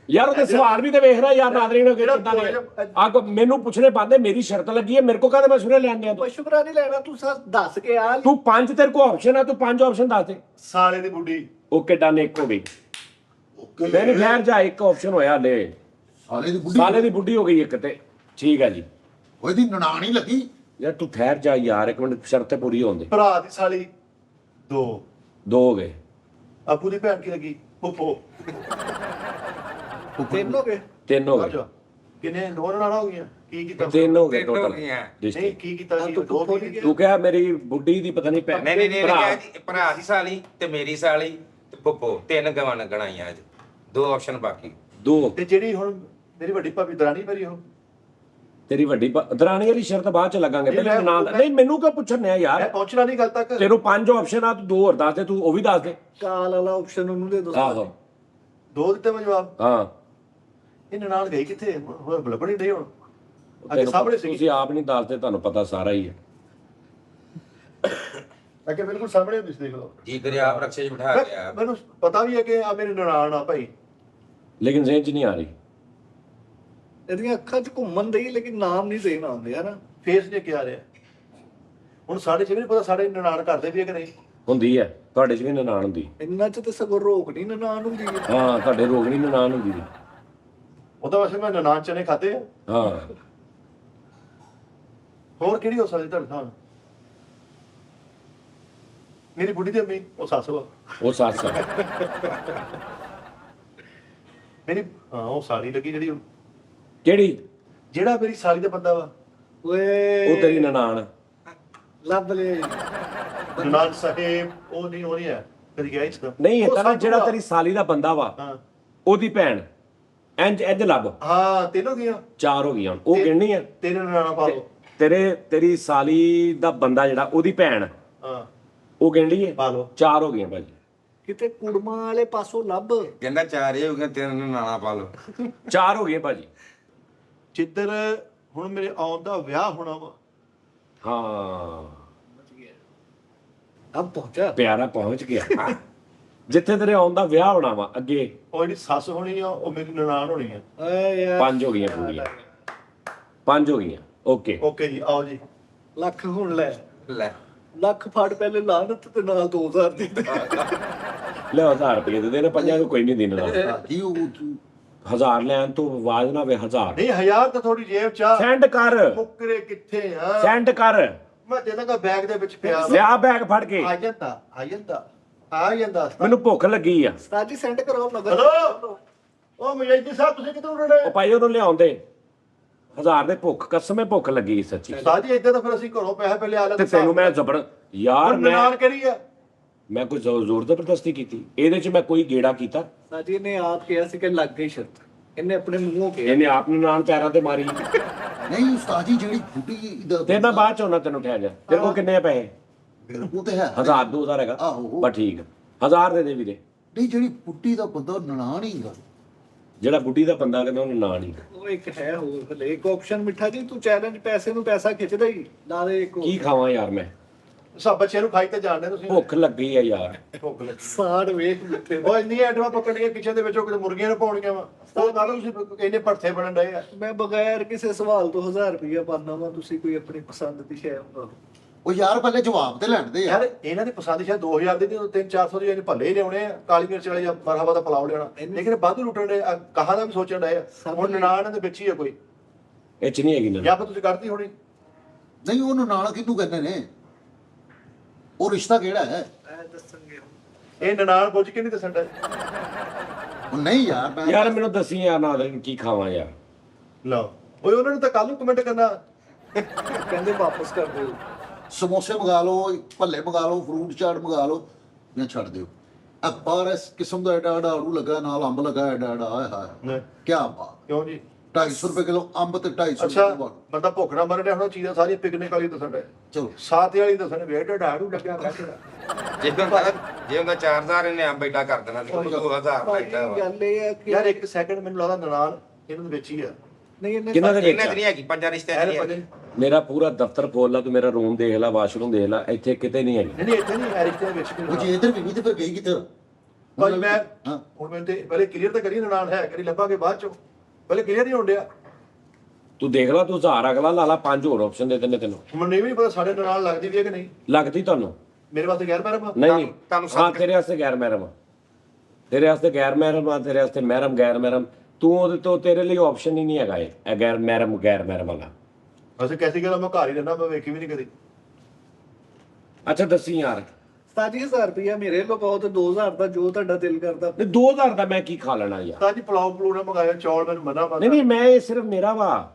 ਯਾਰ। ਉਹਦੇ ਸਵਾਲ ਵੀ ਤੇ ਵੇਖ ਰਿਹਾ ਯਾਰ, ਨਾਦਰੀ ਨੇ ਕਿਦਾਂ ਦੇ ਅੱਗ ਮੈਨੂੰ ਪੁੱਛਣੇ ਪਾਉਂਦੇ। ਮੇਰੀ ਸ਼ਰਤ ਲੱਗੀ ਹੈ, ਮੇਰੇ ਕੋ ਕਹਿੰਦੇ ਮੈਂ ਸੁਣੇ ਲੈਣ ਗਿਆ। ਸ਼ੁਕਰਾ ਨਹੀਂ ਲੈਣਾ, ਤੂੰ ਦੱਸ ਕੇ ਆ। ਤੂੰ 5 ਤੇਰੇ ਕੋ ਆਪਸ਼ਨ ਆ, ਤੂੰ 5 ਆਪਸ਼ਨ ਦੱਸ ਦੇ। ਸਾਲੇ ਦੀ ਬੁੱਢੀ ਉਹ ਕਿੱਡਾ ਨੇਕ ਹੋ ਗਈ। ਮੈਨੂੰ ਖੈਰ ਜਾ, ਇੱਕ ਆਪਸ਼ਨ ਹੋਇਆ ਲੈ, ਸਾਲੇ ਦੀ ਬੁੱਢੀ, ਸਾਲੇ ਦੀ ਬੁੱਢੀ ਹੋ ਗਈ ਇੱਕ ਤੇ। ਠੀਕ ਹੈ ਜੀ, ਉਹਦੀ ਨਨਾਣ ਹੀ ਲੱਗੀ। ਯਾਰ ਤੂੰ ਠਹਿਰ ਜਾ ਯਾਰ, ਇੱਕ ਮਿੰਟ, ਸ਼ਰਤ ਤੇ ਪੂਰੀ ਹੋਣ ਦੇ। ਭਰਾ ਦੀ ਸਾਲੀ 2 ਹੋ ਗਏ। ਆਪੂ ਦੀ ਭੈਣ ਕੀ ਲੱਗੀ? ਫੁੱਫੋ। ਤਿੰਨ ਹੋ ਗਏ। 3 ਹੋ ਗਏ। ਅੱਛਾ ਕਿੰਨੇ 2 ਨਨਾਣਾਂ ਹੋ ਗਈਆਂ? ਕੀ ਕੀਤਾ? 3 ਹੋ ਗਏ ਤਿੰਨ ਹੋ ਟੋਟਲ। ਗਈਆਂ। ਨਹੀਂ ਕੀ ਕੀਤਾ ਸੀ? ਤੂੰ 2 ਫੁੱਫੋ ਦੀ ਤੂੰ ਕਿਹਾ ਮੇਰੀ ਬੁੱਢੀ ਦੀ ਪਤਾ ਨਹੀਂ ਭੈਣ, ਨਹੀਂ ਭਰਾ। ਕਿਹਾ ਜੀ ਭਰਾ ਦੀ ਸਾਲੀ ਤੇ ਮੇਰੀ ਸਾਲੀ ਤੇ ਪੁੱਪੋ, 3 ਗਵਾਨ ਗਣਾਈਆਂ ਅੱਜ, 2 ਆਪਸ਼ਨ ਬਾਕੀ। 2 ਤੇ ਜਿਹੜੀ ਹੁਣ ਮੇਰੀ ਵੱਡੀ ਭਾਬੀ ਦਰਾਣੀ ਮੇਰੀ ਉਹ ਤੇਰੀ ਵੱਡੀ ਦਰਾਣੀ ਵਾਲੀ ਸ਼ਰਤ ਬਾਅਦ ਚ ਲੱਗਾਂਗੇ, ਪਹਿਲੇ ਨਹੀਂ, ਨਾਂ ਨਹੀਂ ਮੈਨੂੰ ਕਿਉਂ ਪੁੱਛਣ ਆ ਯਾਰ। ਮੈਂ ਪਹੁੰਚਣਾ ਨਹੀਂ ਗੱਲ ਤੱਕ। ਤੈਨੂੰ 5 ਆਪਸ਼ਨ ਆ, ਤੂੰ 2 ਹੋਰ ਦੱਸ ਦੇ, ਤੂੰ ਉਹ ਵੀ ਦੱਸ ਦੇ। ਕਾਲ ਵਾਲਾ ਆਪਸ਼ਨ ਉਹਨੂੰ ਦੇ ਦੋ। ਆਹੋ 2 ਦਿੱਤੇ ਮੈਂ ਜਵਾਬ। ਹਾਂ, ਇਹ ਨਨਾਣ ਗਈ ਕਿੱਥੇ? ਹੋਰ ਲੱਭਣੀ ਨਹੀਂ ਹੁਣ। ਅੱਗੇ ਤੈਨੂੰ ਸਾਹਮਣੇ ਸੀ, ਤੁਸੀਂ ਆਪ ਨਹੀਂ ਦੱਸਦੇ, ਤੁਹਾਨੂੰ ਪਤਾ ਸਾਰਾ ਹੀ ਹੈ। ਅੱਗੇ ਬਿਲਕੁਲ ਸਾਹਮਣੇ ਹੁੰਦੀ ਸੀ, ਦੇਖ ਲਓ। ਜੀ ਕਰਿਆ ਆਪ ਰਕਸ਼ੇ 'ਚ ਬਿਠਾ ਗਿਆ। ਮੈਨੂੰ ਪਤਾ ਵੀ ਹੈ ਕਿ ਆ ਮੇਰੀ ਨਨਾਣ ਆ ਭਾਈ। ਲੇਕਿਨ ਜ਼ਿਹਨ 'ਚ ਨਹੀਂ ਆ ਰਹੀ। ਇਹਦੀਆਂ ਅੱਖਾਂ 'ਚ ਘੁੰਮਣ ਦਈ, ਲੇਕਿਨ ਨਾਮ ਨਹੀਂ ਸਹੀ ਨਾ ਆਉਂਦੇ ਹਨਾ। ਫੇਸ ਨੇ ਕਿਹਾ ਰਿਹਾ। ਹੁਣ ਸਾਡੇ ਚ ਵੀ ਨਹੀਂ ਪਤਾ ਸਾਡੇ ਨਨਾਣ ਕਰਦੇ ਵੀ ਹੈ ਕਿ ਨਹੀਂ। ਹੁੰਦੀ ਹੈ, ਤੁਹਾਡੇ 'ਚ ਵੀ ਨਨਾਣ ਹੁੰਦੀ। ਇੰਨਾ 'ਚ ਤੇ ਸਗੋਂ ਰੋਕ ਨਹੀਂ ਨਨਾਣ ਹੁੰਦੀ ਹੈ। ਹਾਂ ਤੁਹਾਡੇ ਰੋਗਣੀ ਨਨਾਣ ਹੁੰਦੀ ਜੀ। ਉਹਦਾ ਵੈਸੇ ਮੈਂ ਨਨਾਣ ਚਨੇ ਖਾਦੇ ਆ। ਹਾਂ ਹੋਰ ਕਿਹੜੀ ਹੋ ਸਕਦੀ ਤੁਹਾਡੇ ਨਾਲ? ਮੇਰੀ ਬੁੱਢੀ ਦੀ ਅੰਮੀ ਉਹ ਸੱਸ ਵਾ। ਉਹ ਸੱਸ ਆ। ਮੇਰੀ ਹਾਂ ਉਹ ਸਾਲੀ ਲੱਗੀ ਜਿਹੜੀ ਕਿਹੜੀ? ਜਿਹੜਾ ਮੇਰੀ ਸਾਲੀ ਦਾ ਬੰਦਾ ਵਾ। ਓਏ ਉਹ ਤੇਰੀ ਨਨਾਣ। ਲੱਭ ਲੈ। ਨਨਾਣ ਸਾਹਿਬ ਉਹ ਨਹੀਂ ਹੈ। ਕਦੀ ਗਿਆ ਇਸ ਦਾ ਨਹੀਂ ਇਹ ਤਾਂ ਨਾ ਜਿਹੜਾ ਤੇਰੀ ਸਾਲੀ ਦਾ ਬੰਦਾ ਵਾ, ਹਾਂ ਉਹਦੀ ਭੈਣ। ਇੰਜ ਲੱਭ, ਹਾਂ 3 ਹੋ ਗਈਆਂ। 4 ਹੋ ਗਈਆਂ। ਉਹ ਗਿਣਨੀ ਆ। 3 ਨਨਾਣਾ ਪਾ ਲਓ। ਤੇਰੀ ਸਾਲੀ ਦਾ ਬੰਦਾ ਜਿਹੜਾ, ਉਹਦੀ ਭੈਣ, ਹਾਂ ਉਹ ਗਿਣ ਲਈਏ। ਪਾ ਲਓ। 4 ਹੋ ਗਈਆਂ ਭਾਜੀ। ਕਿਤੇ ਕੁੜਮਾਂ ਵਾਲੇ ਪਾਸੋਂ ਲੱਭ। ਕਹਿੰਦਾ 4 ਹੀ ਹੋ ਗਏ, 3 ਨਾਣਾ ਪਾ ਲਓ। 4 ਹੋ ਗਈਆਂ ਭਾਜੀ। ਜਿੱਧਰ ਹੁਣ ਮੇਰੇ ਆਉਣ ਦਾ ਵਿਆਹ ਹੋਣਾ ਵਾ। ਹਾਂ ਅਬ ਪਹੁੰਚਾ। ਪਿਆਰਾ ਪਹੁੰਚ ਗਿਆ। ਜਿੱਥੇ ਤੇਰੇ ਆਉਣ ਦਾ ਵਿਆਹ ਹੋਣਾ ਵਾ ਅੱਗੇ। ਉਹ ਜਿਹੜੀ ਸੱਸ ਹੋਣੀ ਆ ਉਹ ਮੇਰੀ ਨਨਾਣ ਹੋਣੀ ਆ। ਓਏ ਯਾਰ 5 ਹੋ ਗਈਆਂ ਪੂਰੀਆਂ। 5 ਹੋ ਗਈਆਂ। ਓਕੇ ਓਕੇ ਜੀ ਆਓ ਜੀ। ਲੱਖ ਹੁਣ ਲੈ। ਲੈ ਲੱਖ ਫੜ ਪਹਿਲੇ ਲਾਨਤ ਤੇ ਨਾਲ 2000 ਦੇ ਦੇ। ਲੈ 1000 ਰੁਪਏ ਦੇ ਦੇ, ਪੰਜਾਂ ਨੂੰ ਕੋਈ ਨਹੀਂ ਦੇਣਾ। ਜੀ ਉਹ 1000 ਲੈਣ ਤੋਂ ਆਵਾਜ਼ ਨਾ ਵੇ। 1000 ਨਹੀਂ 1000 ਤਾਂ ਥੋੜੀ ਜੇਬ ਚ ਆ। ਸੈਂਡ ਕਰ, ਮੁੱਕਰੇ ਕਿੱਥੇ ਆ? ਸੈਂਡ ਕਰ। ਮੈਂ ਦੇਣਾ ਬੈਗ ਦੇ ਵਿੱਚ ਪਿਆ ਵਾ। ਲਿਆ ਬੈਗ ਫੜ ਕੇ। ਆ ਜਾਂਦਾ। ਮੈਨੂੰ ਭੁੱਖ ਲੱਗੀ ਆ। ਸਾਜੀ ਸੈਂਡ ਕਰਾਓ ਨਗਰ। ਹਲੋ ਉਹ ਮਜੈਦੀ ਸਾਹਿਬ ਤੁਸੀਂ ਕਿੱਥੋਂ ਉੜੜੇ? ਉਹ ਭਾਈ ਉਹਨੂੰ ਲਿਆਉਂਦੇ 1000 ਦੇ। ਭੁੱਖ ਕਸਮੇ ਭੁੱਖ ਲੱਗੀ ਸੱਚੀ। ਸਾਜੀ ਇੱਦਾਂ ਤਾਂ ਫਿਰ ਅਸੀਂ ਘਰੋਂ ਪੈਸੇ ਪਹਿਲੇ ਆ ਤੇ ਲੈਂਦੇ। ਤੈਨੂੰ ਮੈਂ ਜ਼ਬਰ ਯਾਰ ਨਨਾਣ ਕਿਹੜੀ ਆ? ਮੈਂ ਕੋਈ ਜ਼ੋਰ ਜ਼ਬਰਦਸਤੀ ਕੀਤੀ ਇਹਦੇ 'ਚ? ਮੈਂ ਕੋਈ ਗੇੜਾ ਕੀਤਾ? ਸਾਜੀ ਨੇ ਆਪ ਕਿਹਾ ਸੀ ਕਿ ਲੱਗ ਗਈ ਸ਼ਰਤ। ਇਹਨੇ ਆਪਣੇ ਮੂੰਹੋਂ ਕਿਹਾ। ਇਹਨੇ ਆਪ ਨੂੰ ਨਾਲ ਪੈਰਾਂ ਤੇ ਮਾਰੀ। ਨਹੀਂ ਉਸਤਾਦ ਜੀ ਜਿਹੜੀ ਬੁੱਢੀ ਦਾ ਤੇ ਨਾ ਬਾਅਦ ਚ ਉਹਨਾਂ ਤੈਨੂੰ ਠਹਿਰ ਜਾ। ਤੇਰੇ ਕੋਲ ਕਿੰਨੇ ਆ ਪੈਸੇ? ਮੇਰੇ ਕੋਲ ਤੇ ਹੈ 1000 2000 ਹੈਗਾ। ਆਹੋ। ਬਸ ਠੀਕ 1000 ਦੇ ਦੇ ਵੀਰੇ। ਨਹੀਂ ਜਿਹੜੀ ਬੁੱਢੀ ਦਾ ਬੰਦਾ ਨਨਾਣ ਹੀ ਗਾ। ਜਿਹੜਾ ਬੁੱਢੀ ਦਾ ਬੰਦਾ ਕਹਿੰਦਾ ਉਹਨੂੰ ਨਾ ਨਹੀਂ। ਉਹ ਇੱਕ ਹੈ ਹੋਰ ਹਲੇ ਇੱਕ ਆਪਸ਼ਨ ਮਿੱਠਾ ਜੀ, ਤੂੰ ਚੈਲੰਜ ਪੈਸੇ ਨੂੰ ਪੈਸਾ ਖਿੱਚਦਾ ਹੀ ਨਾਲੇ ਇੱਕ ਕੀ ਖਾਵਾਂ ਯਾਰ ਮੈਂ? ਸਭ ਬੱਚਿਆਂ ਨੂੰ ਖਾਈ ਤੇ ਜਾਣਦੇ ਤੁਸੀਂ। ਭੁੱਖ ਲੱਗੀ ਆ ਯਾਰ। ਭੁੱਖ ਲੱਗੀ। ਸਾੜ ਵੇਖ ਮਿੱਠੇ ਉਹ ਇੰਨੀ ਐਟਮਾਂ ਪਕੜਨੀਆਂ ਕਿਚਨ ਦੇ ਵਿੱਚੋਂ, ਕਿਤੇ ਮੁਰਗੀਆਂ ਨੂੰ ਪਾਉਣੀਆਂ ਵਾ। ਉਹ ਨਾਲ ਤੁਸੀਂ ਇੰਨੇ ਭਰਥੇ ਬਣਨ ਡਏ ਆ। ਮੈਂ ਬਗੈਰ ਕਿਸੇ ਸਵਾਲ ਤੋਂ 1000 ਰੁਪਇਆ ਪਾਣਾ ਵਾ, ਤੁਸੀਂ ਕੋਈ ਆਪਣੀ ਪਸੰਦ ਦੀ ਸ਼ੈ ਮੰਗਾਓ। ਉਹ ਯਾਰ ਪਹਿਲੇ ਜਵਾਬ ਤੇ ਲੈਣਦੇ ਯਾਰ ਯਾਰ। ਇਹਨਾਂ ਦੀ ਪਸੰਦ ਸ਼ਾਇਦ 2000 ਦੀ ਨਹੀਂ, 300-400 ਦੀ ਇਹਨੇ ਭੱਲੇ ਹੀ ਲਿਆਉਣੇ ਆ, ਕਾਲੀ ਮਿਰਚ ਵਾਲੇ ਜਾਂ ਮਰਹਬਾ ਦਾ ਪਲਾਉ ਲਿਆਉਣਾ। ਲੇਕਿਨ ਵਾਧੂ ਲੁੱਟਣ ਦੇ ਕਹਾਂ ਦਾ ਵੀ ਸੋਚਣ ਡਏ ਆ। ਹੁਣ ਨਨਾਣ ਦੇ ਵਿੱਚ ਹੀ ਆ ਕੋਈ, ਇਹ ਚ ਨਹੀਂ ਹੈਗੀ ਨਾ। ਜਾਂ ਫਿਰ ਤੁਸੀਂ ਕੱਢਦੀ ਹੋਣੀ। ਨਹੀਂ ਉਹਨੂੰ ਨਾਲ ਕਿਹਨੂੰ ਕਹਿੰਦੇ ਨੇ? ਉਹ ਰਿਸ਼ਤਾ ਕਿਹੜਾ ਹੈ? ਐ ਦੱਸਣਗੇ ਇਹ ਨਨਾਣ ਪੁੱਛ ਕੇ ਨਹੀਂ ਦੱਸਣ ਡਏ। ਉਹ ਨਹੀਂ ਯਾਰ ਮੈਂ ਯਾਰ ਮੈਨੂੰ ਦੱਸੀ ਯਾਰ ਨਾਜ਼ਰੀਨ ਕੀ ਖਾਵਾਂ ਯਾਰ। ਲਓ ਓਏ ਉਹਨਾਂ ਨੂੰ ਤਾਂ ਕੱਲ ਨੂੰ ਕਮੈਂਟ ਕਰਨਾ। ਕਹਿੰਦੇ ਵਾਪਸ ਕਰ ਦਿਓ। ਸਮੋਸੇ ਮੰਗਾ ਲਓ, ਭੱਲੇ ਮੰਗਾ ਲਓ, ਫਰੂਟ ਚਾਟ ਮੰਗਾ ਲਓ, ਜਾਂ ਛੱਡ ਦਿਓ। ਆ ਬਾਹਰ ਇਸ ਕਿਸਮ ਦਾ ਐਡਾ ਐਡਾ ਆੜੂ ਲੱਗਾ, ਨਾਲ ਅੰਬ ਲੱਗਾ ਐਡਾ ਐਡਾ, ਆਏ ਹਾਏ ਕੀ ਬਾਤ। ਕਿਉਂ ਜੀ? 250 ਰੁਪਏ ਕਿਲੋ ਅੰਬ ਤੇ 250 ਅੱਛਾ, ਰੁਪਏ ਬਾਅਦ। ਬੰਦਾ ਭੁੱਖ ਨਾ ਮਰ ਰਿਹਾ ਹੁਣ, ਚੀਜ਼ਾਂ ਸਾਰੀਆਂ ਪਿਕਨਿਕ ਵਾਲੀ ਦੱਸਣ ਡਏ। ਚਲੋ ਸਾਤੇ ਵਾਲੀ ਦੱਸਣ ਵੇਟ ਢਾੜੂ ਲੱਗਿਆ ਬੈਠਾ। ਜੇ ਹੁੰਦਾ 4000 ਇਹਨੇ ਅੰਬ ਏਡਾ ਕਰ ਦੇਣਾ ਸੀ, 2000 ਭਾਜੀ ਬੈਠਾ ਵਾ। ਗੱਲ ਇਹ ਹੈ ਕਿ ਯਾਰ ਇੱਕ ਸੈਕਿੰਡ, ਮੈਨੂੰ ਲੱਗਦਾ ਨਨਾਣ ਇਹਨਾਂ ਦੇ ਵਿੱਚ ਹੀ ਆ। ਨਹੀਂ ਇਹਨੇ ਕਿਹਨਾਂ ਦੇ ਇਹਨਾਂ ਵਿੱਚ ਚ ਨਹੀਂ ਹੈਗੀ, ਪੰਜਾਂ ਰਿਸ਼ਤਿਆਂ ਦੀ ਐਲੇ ਨਹੀਂ ਪੱਲੇ ਮੇਰਾ ਪੂਰਾ ਦਫ਼ਤਰ ਖੋਲ ਲਾ, ਤੂੰ ਮੇਰਾ ਰੂਮ ਦੇਖ ਲੈ, ਵਾਸ਼ਰੂਮ ਦੇਖ ਲੈ, ਇੱਥੇ ਕਿਤੇ ਨਹੀਂ ਹੈਗੀ। ਨਹੀਂ ਇੱਥੇ ਨਹੀਂ, ਐਰਿਸ਼ਤੇ ਦੇ ਵਿੱਚ ਉਹ ਜੇ ਇਧਰ ਵੀ ਨਹੀਂ ਤੇ ਫਿਰ ਗਈ ਕਿੱਧਰ? ਭਾਈ ਮੈਂ ਹਾਂ ਹੁਣ ਮੈਂ ਤੇ ਪਹਿਲੇ ਕਲੀਅਰ ਤਾਂ ਕਰੀ ਨਨਾਣ ਹੈ ਕਰੀ ਲੱਭਾਂਗੇ ਬਾਅਦ ਚੋਂ, ਪਹਿਲੇ ਕਲੀਅਰ ਨਹੀਂ ਹੋਣ ਡਿਆ। ਤੂੰ ਦੇਖ ਲੈ, ਤੂੰ 1000 ਅਗਲਾ ਲਾ ਲਾ, 5 ਹੋਰ ਆਪਸ਼ਨ ਦੇ ਦਿੰਦੇ ਤੈਨੂੰ। ਮੈਨੂੰ ਇਹ ਵੀ ਨਹੀਂ ਪਤਾ ਸਾਡੇ ਨਨਾਣ ਲੱਗਦੀ ਵੀ ਹੈ ਕਿ ਨਹੀਂ। ਲੱਗਦੀ ਤੁਹਾਨੂੰ? ਮੇਰੇ ਵਾਸਤੇ ਗੈਰ ਮਹਿਰਮ ਆ। ਨਹੀਂ ਨਹੀਂ, ਤੁਹਾਨੂੰ ਹਾਂ ਤੇਰੇ ਵਾਸਤੇ ਗੈਰ ਮਹਿਰਮ ਆ, ਤੇਰੇ ਵਾਸਤੇ ਗੈਰ ਮਹਿਰਮ ਆ, ਤੇਰੇ ਵਾਸਤੇ ਮਹਿਰਮ ਗੈਰ ਮਹਿਰਮ। ਤੂੰ ਉਹਦੇ ਤੋਂ, ਤੇਰੇ ਲਈ ਆਪਸ਼ਨ ਹੀ ਨਹੀਂ ਹੈਗਾ ਇਹ ਗੈਰ ਮਹਿਰਮ ਵਾਲਾ। ਵੈਸੇ ਕੈਸੀ ਗੱਲ ਆ, ਮੈਂ ਘਰ ਹੀ ਰਹਿਣਾ, ਮੈਂ ਵੇਖੀ ਵੀ ਨਹੀਂ ਕਦੀ। ਅੱਛਾ ਦੱਸੀ ਯਾਰ। 27000 ਰੁਪਇਆ ਮੇਰੇ ਲੋ ਪਾਓ ਤੇ 2000 ਦਾ ਜੋ ਤੁਹਾਡਾ ਦਿਲ ਕਰਦਾ। ਤੇ 2000 ਦਾ ਮੈਂ ਕੀ ਖਾ ਲੈਣਾ ਯਾਰ? ਤਾਂ ਜੀ ਪਲਾਉ ਪਲੂ ਨਾ ਮੰਗਾਇਆ, ਚੌਲ ਮੈਨੂੰ ਮਨਾ ਨਹੀਂ ਨਹੀਂ, ਮੈਂ ਇਹ ਸਿਰਫ ਮੇਰਾ ਵਾ,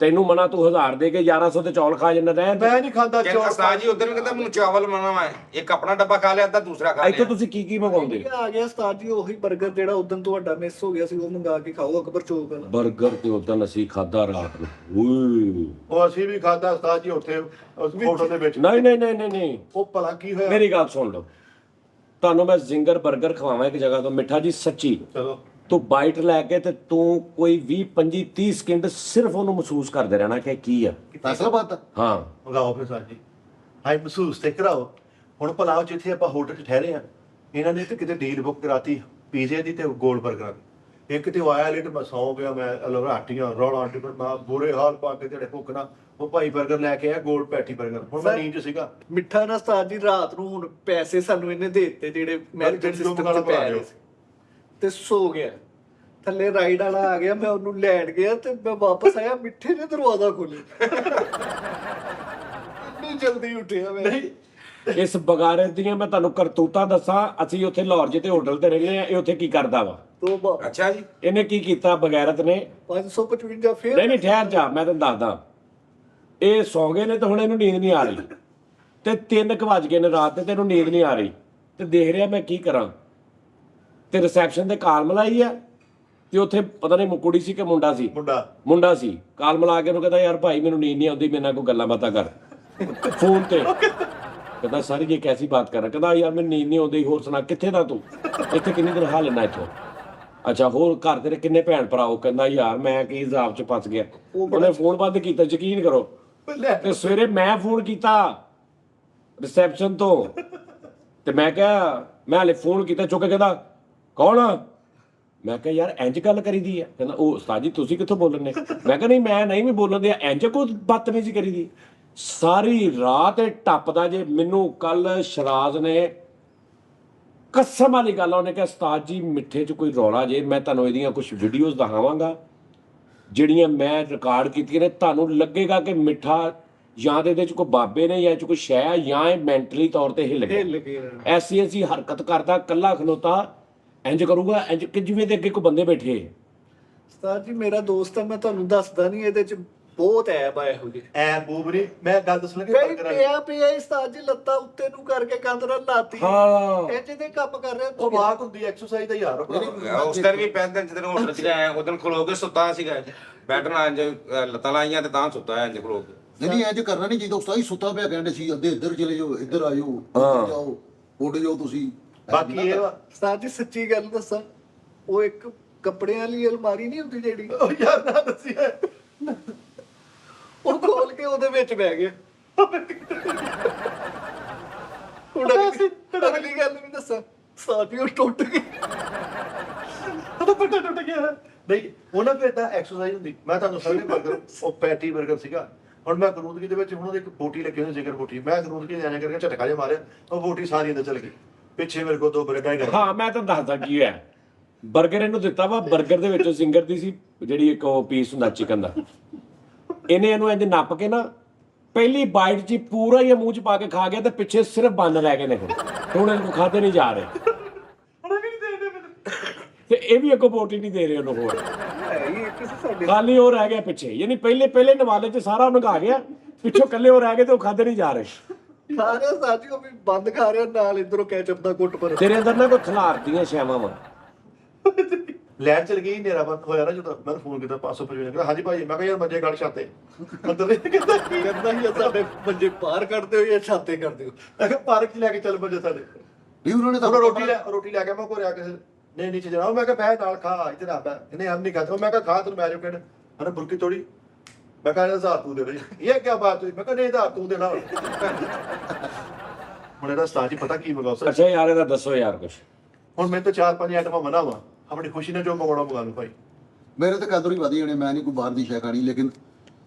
ਤੈਨੂੰ ਮਨਾ, ਤੂੰ 1000 ਦੇ ਕੇ 1100 ਤੇ ਚੌਲ ਖਾ ਜਾਂਦਾ ਰਹਿ। ਮੈਂ ਨਹੀਂ ਖਾਂਦਾ ਕਹਿੰਦਾ ਚੌਲ। ਉਸਤਾਦ ਜੀ ਉਧਰ ਨੂੰ ਕਹਿੰਦਾ ਮੈਨੂੰ ਚਾਵਲ ਬਣਾਉਣਾ ਵਾ, ਇੱਕ ਆਪਣਾ ਡੱਬਾ ਖਾ ਲਿਆ, ਅੱਧਾ ਦੂਸਰਾ ਖਾ ਇੱਥੇ ਲਿਆ। ਤੁਸੀਂ ਕੀ ਕੀ ਮੰਗਾਉਂਦੇ? ਆ ਗਿਆ ਉਸਤਾਦ ਜੀ ਉਹੀ 버ਗਰ ਜਿਹੜਾ ਉਦੋਂ ਤੁਹਾਡਾ ਮਿਸ ਹੋ ਗਿਆ ਸੀ, ਉਹ ਮੰਗਾ ਕੇ ਖਾਓ ਅਕਬਰ ਚੌਕ ਵਾਲਾ। ਬਰਗਰ ਤੇ ਉਦੋਂ ਅਸੀਂ ਖਾਦਾ ਰਾਤ ਨੂੰ। ਓਏ ਉਹ ਅਸੀਂ ਵੀ ਖਾਦਾ ਉਸਤਾਦ ਜੀ ਉੱਥੇ ਉਸ ਫੋਟੋ ਦੇ ਵਿੱਚ। ਨਹੀਂ ਨਹੀਂ ਨਹੀਂ ਨਹੀਂ ਨਹੀਂ, ਉਹ ਭਲਾ ਕੀ ਹੋਇਆ? ਮੇਰੀ ਗੱਲ ਸੁਣ ਲਓ, ਤੁਹਾਨੂੰ ਮੈਂ ਜ਼ਿੰਗਰ 버ਗਰ ਖਵਾਵਾਂ ਇੱਕ ਜਗ੍ਹਾ ਤੋਂ। ਮਿੱਠਾ ਜੀ ਸੱਚੀ, ਚਲੋ ਤੂੰ ਬਾਈਟ ਲੈ ਕੇ ਤੇ ਤੂੰ ਕੋਈ 20 25 30 ਸਕਿੰਟ ਸਿਰਫ ਉਹਨੂੰ ਮਹਿਸੂਸ ਕਰਦੇ ਰਹਿਣਾ ਕਿ ਕੀ ਆ। ਫੈਸਲਾਬਾਦ ਦਾ ਹਾਂ ਮੰਗਾਓ ਫਿਰ ਸਾਜੀ। ਹਾਈ ਮਹਿਸੂਸ ਤੇ ਕਰਾਓ। ਹੁਣ ਭਲਾ ਜਿੱਥੇ ਆਪਾਂ ਹੋਟਲ 'ਚ ਠਹਿਰੇ ਆ, ਇਹਨਾਂ ਨੇ ਤੇ ਕਿਤੇ ਡੀਲ ਬੁੱਕ ਕਰਾਤੀ ਪੀਜ਼ੇ ਦੀ ਤੇ ਗੋਲਡ 버ਗਰਾਂ ਦੀ। ਇੱਕ ਤੇ ਉਹ ਆਇਆ ਲੇਟ, ਮੈਂ ਸੌਂ ਗਿਆ, ਮੈਂ ਲਵਰਾਟੀਆਂ ਰੌਲਾ ਆਂਟੀ ਪਰ ਮੈਂ ਬੁਰੇ ਹਾਲ ਪਾ ਕੇ ਜਿਹੜੇ ਭੁੱਖ ਨਾ ਉਹ ਭਾਈ 버ਗਰ ਲੈ ਕੇ ਆਇਆ, ਗੋਲਡ ਪੈਟੀ 버ਗਰ। ਹੁਣ ਮੈਂ ਨੀਂਦ 'ਚ ਸੀਗਾ। ਮਿੱਠਾ ਨਾ ਉਸਤਾਦ ਜੀ ਰਾਤ ਨੂੰ ਹੁਣ ਪੈਸੇ ਸਾਨੂੰ ਇਹਨੇ ਦੇ ਦਿੱਤੇ ਜਿਹੜੇ ਮੈਰਿਜ ਸਿਸਟਮ ਵਾਲਾ ਚ ਪੈ ਰਹੇ ਸੀ, ਤੇ ਸੋ ਗਿਆ। ਥੱਲੇ ਰਾਈਡ ਵਾਲਾ ਆ ਗਿਆ, ਮੈਂ ਉਹਨੂੰ ਲੈਣ ਗਿਆ ਤੇ ਮੈਂ ਵਾਪਸ ਆਇਆ, ਮਿੱਠੇ ਨੇ ਦਰਵਾਜ਼ਾ ਖੋਲ੍ਹਿਆ। ਇੰਨੀ ਜਲਦੀ ਉੱਠਿਆ ਮੈਂ। ਨਹੀਂ ਇਸ ਬਗਾਰੇ ਦੀਆਂ ਮੈਂ ਤੁਹਾਨੂੰ ਕਰਤੂਤਾਂ ਦੱਸਾਂ। ਅਸੀਂ ਉੱਥੇ ਲਾਹੌਰ ਜਿੱਤੇ ਹੋਟਲ ਤੇ ਰਹਿੰਦੇ ਆ, ਇਹ ਉੱਥੇ ਕੀ ਕਰਦਾ ਵਾ? ਤੋਬਾ। ਅੱਛਾ ਜੀ, ਇਹਨੇ ਕੀ ਕੀਤਾ ਬਗੈਰਤ ਨੇ? 555 ਫੇਰ ਨਹੀਂ ਨਹੀਂ ਠਹਿਰ ਜਾ, ਮੈਂ ਤੈਨੂੰ ਦੱਸਦਾ। ਇਹ ਸੌਂ ਗਏ ਨੇ ਤੇ ਹੁਣ ਇਹਨੂੰ ਨੀਂਦ ਨਹੀਂ ਆ ਰਹੀ, ਤੇ 3 ਵਜ ਗਏ ਨੇ ਰਾਤ ਤੇ ਤੈਨੂੰ ਨੀਂਦ ਨਹੀਂ ਆ ਰਹੀ, ਤੇ ਦੇਖ ਰਿਹਾ ਮੈਂ ਕੀ ਕਰਾਂ। ਤੇ ਰਿਸੈਪਸ਼ਨ ਤੇ ਕਾਲ ਮਲਾਈ ਆ, ਤੇ ਉੱਥੇ ਪਤਾ ਨਹੀਂ ਕੁੜੀ ਸੀ ਕਿ ਮੁੰਡਾ ਸੀ। ਮੁੰਡਾ ਸੀ। ਕਾਲ ਮਿਲਾ ਕੇ ਉਹਨੂੰ ਕਹਿੰਦਾ ਯਾਰ ਭਾਈ ਮੈਨੂੰ ਨੀਂਦ ਨਹੀਂ ਆਉਂਦੀ, ਮੇਰੇ ਨਾਲ ਕੋਈ ਗੱਲਾਂ ਬਾਤਾਂ ਕਰ ਫੋਨ ਤੇ। ਕਹਿੰਦਾ ਸਰ ਇਹ ਕੈਸੀ ਬਾਤ ਕਰ ਰਿਹਾ? ਕਹਿੰਦਾ ਯਾਰ ਮੈਨੂੰ ਨੀਂਦ ਨਹੀਂ ਆਉਂਦੀ, ਹੋਰ ਸੁਣਾ ਕਿੱਥੇ ਦਾ ਤੂੰ? ਇੱਥੇ ਕਿੰਨੀ ਦਿਨ ਹਾਲ ਲੈਣਾ ਇੱਥੋਂ? ਅੱਛਾ ਹੋਰ ਘਰ ਤੇਰੇ ਕਿੰਨੇ ਭੈਣ ਭਰਾ? ਉਹ ਕਹਿੰਦਾ ਯਾਰ ਮੈਂ ਕੀ ਹਿਸਾਬ 'ਚ ਫਸ ਗਿਆ। ਉਹਨੇ ਫੋਨ ਬੰਦ ਕੀਤਾ, ਯਕੀਨ ਕਰੋ। ਤੇ ਸਵੇਰੇ ਮੈਂ ਫੋਨ ਕੀਤਾ ਰਿਸੈਪਸ਼ਨ ਤੋਂ, ਤੇ ਮੈਂ ਕਿਹਾ ਮੈਂ ਹਲੇ ਫੋਨ ਕੀਤਾ, ਚੁੱਕ ਕੇ ਕਹਿੰਦਾ ਕੌਣ ਆ? ਮੈਂ ਕਿਹਾ ਯਾਰ ਇੰਜ ਗੱਲ ਕਰੀਦੀ ਆ? ਕਹਿੰਦਾ ਉਹ ਉਸਤਾਦ ਜੀ ਤੁਸੀਂ ਕਿੱਥੋਂ ਬੋਲਣ ਨੇ? ਮੈਂ ਕਿਹਾ ਨਹੀਂ ਮੈਂ ਨਹੀਂ ਵੀ ਬੋਲਣ ਦੇ, ਇੰਜ ਕੋਈ ਬਦਤਮੀਜ਼ੀ ਕਰੀਦੀ? ਸਾਰੀ ਰਾਤ ਇਹ ਟੱਪਦਾ ਜੇ ਮੈਨੂੰ। ਕੱਲ ਸ਼ਰਾਜ਼ ਨੇ ਕਸਮ ਵਾਲੀ ਗੱਲ, ਉਹਨੇ ਕਿਹਾ ਉਸਤਾਦ ਜੀ ਮਿੱਠੇ 'ਚ ਕੋਈ ਰੌਲਾ ਜੇ, ਮੈਂ ਤੁਹਾਨੂੰ ਇਹਦੀਆਂ ਕੁਝ ਵੀਡੀਓਜ਼ ਦਿਖਾਵਾਂਗਾ ਜਿਹੜੀਆਂ ਮੈਂ ਰਿਕਾਰਡ ਕੀਤੀਆਂ ਨੇ। ਤੁਹਾਨੂੰ ਲੱਗੇਗਾ ਕਿ ਮਿੱਠਾ ਜਾਂ ਤੇ ਇਹਦੇ 'ਚ ਕੋਈ ਬਾਬੇ ਨੇ ਜਾਂ 'ਚ ਕੋਈ ਸ਼ੈ ਆ, ਜਾਂ ਇਹ ਮੈਂਟਲੀ ਤੌਰ ਤੇ ਹਿੱਲ ਗਿਆ। ਐਸੀ ਐਸੀ ਹਰਕਤ ਕਰਦਾ, ਕੱਲਾ ਖਲੋਤਾ ਇੰਜ ਕਰੂਗਾ, ਇੰਜ ਕਿ ਜਿਵੇਂ ਦੇ ਅੱਗੇ ਕੋਈ ਬੰਦੇ ਬੈਠੇ। ਉਸਤਾਦ ਜੀ ਮੇਰਾ ਦੋਸਤ ਹੈ, ਮੈਂ ਤੁਹਾਨੂੰ ਦੱਸਦਾ ਨਹੀਂ, ਇਹਦੇ ਚ ਬਹੁਤ ਐਬ ਆ ਇਹੋ ਜਿਹੇ। ਐ ਬੂਬਰੀ ਮੈਂ ਗੱਲ ਦੱਸਣ ਲੱਗੇ ਕਈ ਪਿਆ ਉਸਤਾਦ ਜੀ ਲੱਤਾਂ ਉੱਤੇ ਨੂੰ ਕਰਕੇ ਕੰਧ ਨਾਲ ਲਾਤੀ। ਹਾਂ ਇੰਜ ਦੇ ਕੰਮ ਕਰ ਰਹੇ ਉਹ ਵਾਕ ਹੁੰਦੀ ਐਕਸਰਸਾਈਜ਼ ਦਾ ਯਾਰ। ਉਸ ਦਿਨ ਵੀ ਪਹਿਲੇ ਦਿਨ ਜਦੋਂ ਹੋਟਲ 'ਚ ਆਇਆ ਉਦੋਂ ਖਲੋ ਕੇ ਸੁੱਤਾ ਸੀਗਾ, ਬੈੱਡ ਨਾਲ ਇੰਜ ਲੱਤਾਂ ਲਾਈਆਂ ਤੇ ਤਾਂ ਸੁੱਤਾ ਇੰਜ ਖਲੋ ਕੇ। ਨਹੀਂ ਇੰਜ ਕਰਨਾ ਨਹੀਂ ਚਾਹੀਦਾ। ਉਸਤਾਦ ਹੀ ਸੁੱਤਾ ਪਿਆ ਕਹਿੰਦੇ ਸੀ ਅੱਧੇ ਇੱਧਰ ਚਲੇ ਜਾਓ, ਇੱਧਰ ਆ ਜਾਓ, ਇੱਧਰ ਜਾਓ, ਉੱਡ ਜਾਓ ਤੁਸੀਂ। ਬਾਕੀ ਇਹ ਵਾ ਉਸਤਾਦ ਜੀ ਸੱਚੀ ਗੱਲ ਦੱਸਾਂ, ਉਹ ਇੱਕ ਕੱਪੜਿਆਂ ਵਾਲੀ ਅਲਮਾਰੀ ਨਹੀਂ ਹੁੰਦੀ ਜਿਹੜੀ, ਉਹ ਯਾਰ ਨਾ ਦੱਸਿਆ ਉਹ ਖੋਲ ਕੇ ਉਹਦੇ ਵਿੱਚ ਬਹਿ ਗਿਆ। ਹੁਣ ਅਗਲੀ ਗੱਲ ਵੀ ਦੱਸਾਂ, ਸਾਡੀ ਉਹ ਟੁੱਟ ਗਈ। ਉਹਦਾ ਪੱਟਾ ਟੁੱਟ ਗਿਆ। ਨਹੀਂ ਉਹਨਾਂ ਫਿਰ ਤਾਂ ਐਕਸਰਸਾਈਜ਼ ਹੁੰਦੀ। ਮੈਂ ਤੁਹਾਨੂੰ ਸਾਰੇ 버ਗਰ, ਉਹ ਪੈਟੀ 버ਗਰ ਸੀਗਾ। ਹੁਣ ਮੈਂ ਗਰੂਦਗੀ ਦੇ ਵਿੱਚ ਉਹਨਾਂ ਦੇ ਇੱਕ ਬੋਟੀ ਲੱਗੀ ਹੋਈ ਜ਼ਿਕਰ ਬੋਟੀ, ਮੈਂ ਗਰੂਦਗੀ ਜਾਣੇ ਕਰਕੇ ਝਟਕਾ ਜਿਹਾ ਮਾਰਿਆ, ਉਹ ਬੋਟੀ ਸਾਰੀ ਅੰਦਰ ਚਲ ਗਈ। ਪਿੱਛੇ ਮੇਰੇ ਕੋਲ 2 ਬ੍ਰੈਡਾਂ ਹੀ ਹਾਂ ਮੈਂ ਤੁਹਾਨੂੰ ਦੱਸਦਾ ਕੀ ਹੋਇਆ। 버ਗਰ ਇਹਨੂੰ ਦਿੱਤਾ ਵਾ, 버ਗਰ ਦੇ ਵਿੱਚੋਂ ਸਿੰਗਰ ਦੀ ਸੀ ਜਿਹੜੀ ਇੱਕ ਉਹ ਪੀਸ ਹੁੰਦਾ ਚਿਕਨ ਦਾ, ਇਹਨੂੰ ਇੰਜ ਨੱਪ ਕੇ ਨਾ ਪਹਿਲੀ ਬਾਈਟ 'ਚ ਪੂਰਾ ਹੀ ਮੂੰਹ 'ਚ ਪਾ ਕੇ ਖਾ ਗਿਆ ਤੇ ਪਿੱਛੇ ਸਿਰਫ ਬੰਨ ਰਹਿ ਗਏ ਨੇ। ਹੁਣ ਇਹਨੂੰ ਖਾਦੇ ਨਹੀਂ ਜਾ ਰਹੇ ਤੇ ਇਹ ਵੀ ਅੱਗੋਂ ਬੋਟੀ ਨਹੀਂ ਦੇ ਰਹੇ ਉਹਨੂੰ ਹੋਰ, ਖਾਲੀ ਉਹ ਰਹਿ ਗਿਆ ਪਿੱਛੇ। ਯਾਨੀ ਪਹਿਲੇ ਨਵਾਲੇ 'ਚ ਸਾਰਾ ਉਹਨੂੰ ਖਾ ਗਿਆ, ਪਿੱਛੋਂ ਕੱਲੇ ਉਹ ਰਹਿ ਗਏ ਤੇ ਉਹ ਖਾਦੇ ਨਹੀਂ ਜਾ ਰਹੇ। ਖਾ ਰਿਹਾ ਸਾਜੀ, ਉਹ ਵੀ ਬੰਦ ਖਾ ਰਿਹਾ, ਨਾਲ ਇਧਰੋਂ ਕੈਚਅਪ ਦਾ ਘੁੱਟ ਪਰ। ਤੇਰੇ ਅੰਦਰ ਨਾ ਕੋਈ ਖਿਲਾਰਤੀਆਂ ਸ਼ੈਵਾਂ ਵਾ। ਲੈਟ ਚਲ ਗਈ, ਹਨੇਰਾ ਬੰਦ ਹੋਇਆ ਨਾ ਜਦੋਂ, ਮੈਂ ਫੋਨ ਕੀਤਾ 555 ਕਹਿੰਦਾ ਹਾਂਜੀ ਭਾਈ। ਮੈਂ ਕਿਹਾ ਯਾਰ ਮੰਜੇ ਗੜ ਛਾਤੇ ਅੰਦਰ ਕਹਿੰਦਾ ਕੀ ਕਹਿੰਦਾ ਹੀ ਸਾਡੇ ਮੰਜੇ ਬਾਹਰ ਕੱਢਦੇ ਹੋ ਜਾਂ ਛਾਤੇ ਕਰਦੇ ਹੋ। ਮੈਂ ਕਿਹਾ ਪਾਰਕ 'ਚ ਲੈ ਕੇ ਚੱਲ ਮੰਜੇ ਸਾਡੇ। ਵੀ ਉਹਨਾਂ ਨੇ ਤਾਂ ਉਹਨਾਂ ਰੋਟੀ ਲੈ ਕੇ ਮੈਂ ਕੋਲ ਆ ਕੇ ਨਹੀਂ ਨੀਚੇ ਜਾਣਾ। ਮੈਂ ਕਿਹਾ ਬਹਿ ਨਾਲ ਖਾ, ਇੱਧਰ ਆ ਬੈ। ਇਹਨੇ ਹਮ ਨਹੀਂ ਖਾਤਾ। ਮੈਂ ਕਿਹਾ ਖਾ ਤੈਨੂੰ ਮੈਂ ਜੋ ਕਹਿਣਾ। ਹਨਾ ਬੁਰਕੀ ਤੋੜੀ। ਮੈਂ ਕਿਹਾ 1000 ਤੂੰ ਦੇ ਦੇ। ਇਹ ਕੀ ਬਾਤ ਹੋਈ? ਮੈਂ ਕਿਹਾ ਨਹੀਂ 1000 ਤੂੰ ਦੇਣਾ। ਹੁਣ ਇਹਦਾ ਸਟਾਰ ਜੀ ਪਤਾ ਕੀ ਮੰਗਾਓ ਸਰ। ਅੱਛਾ ਯਾਰ ਇਹਦਾ ਦੱਸੋ ਯਾਰ ਕੁਛ। ਹੁਣ ਮੈਂ ਤਾਂ 4-5 ਆਈਟਮਾਂ ਮਨਾ ਵਾ, ਆਪਣੀ ਖੁਸ਼ੀ ਨਾਲ ਜੋ ਮੰਗਾਉਣਾ ਮੰਗਾ ਲਓ ਭਾਈ। ਮੇਰੇ ਤਾਂ ਕਦਰ ਹੀ ਵਧੀ ਹੋਣੇ, ਮੈਂ ਨਹੀਂ ਕੋਈ ਬਾਹਰ ਦੀ ਸ਼ੈ ਖਾਣੀ, ਲੇਕਿਨ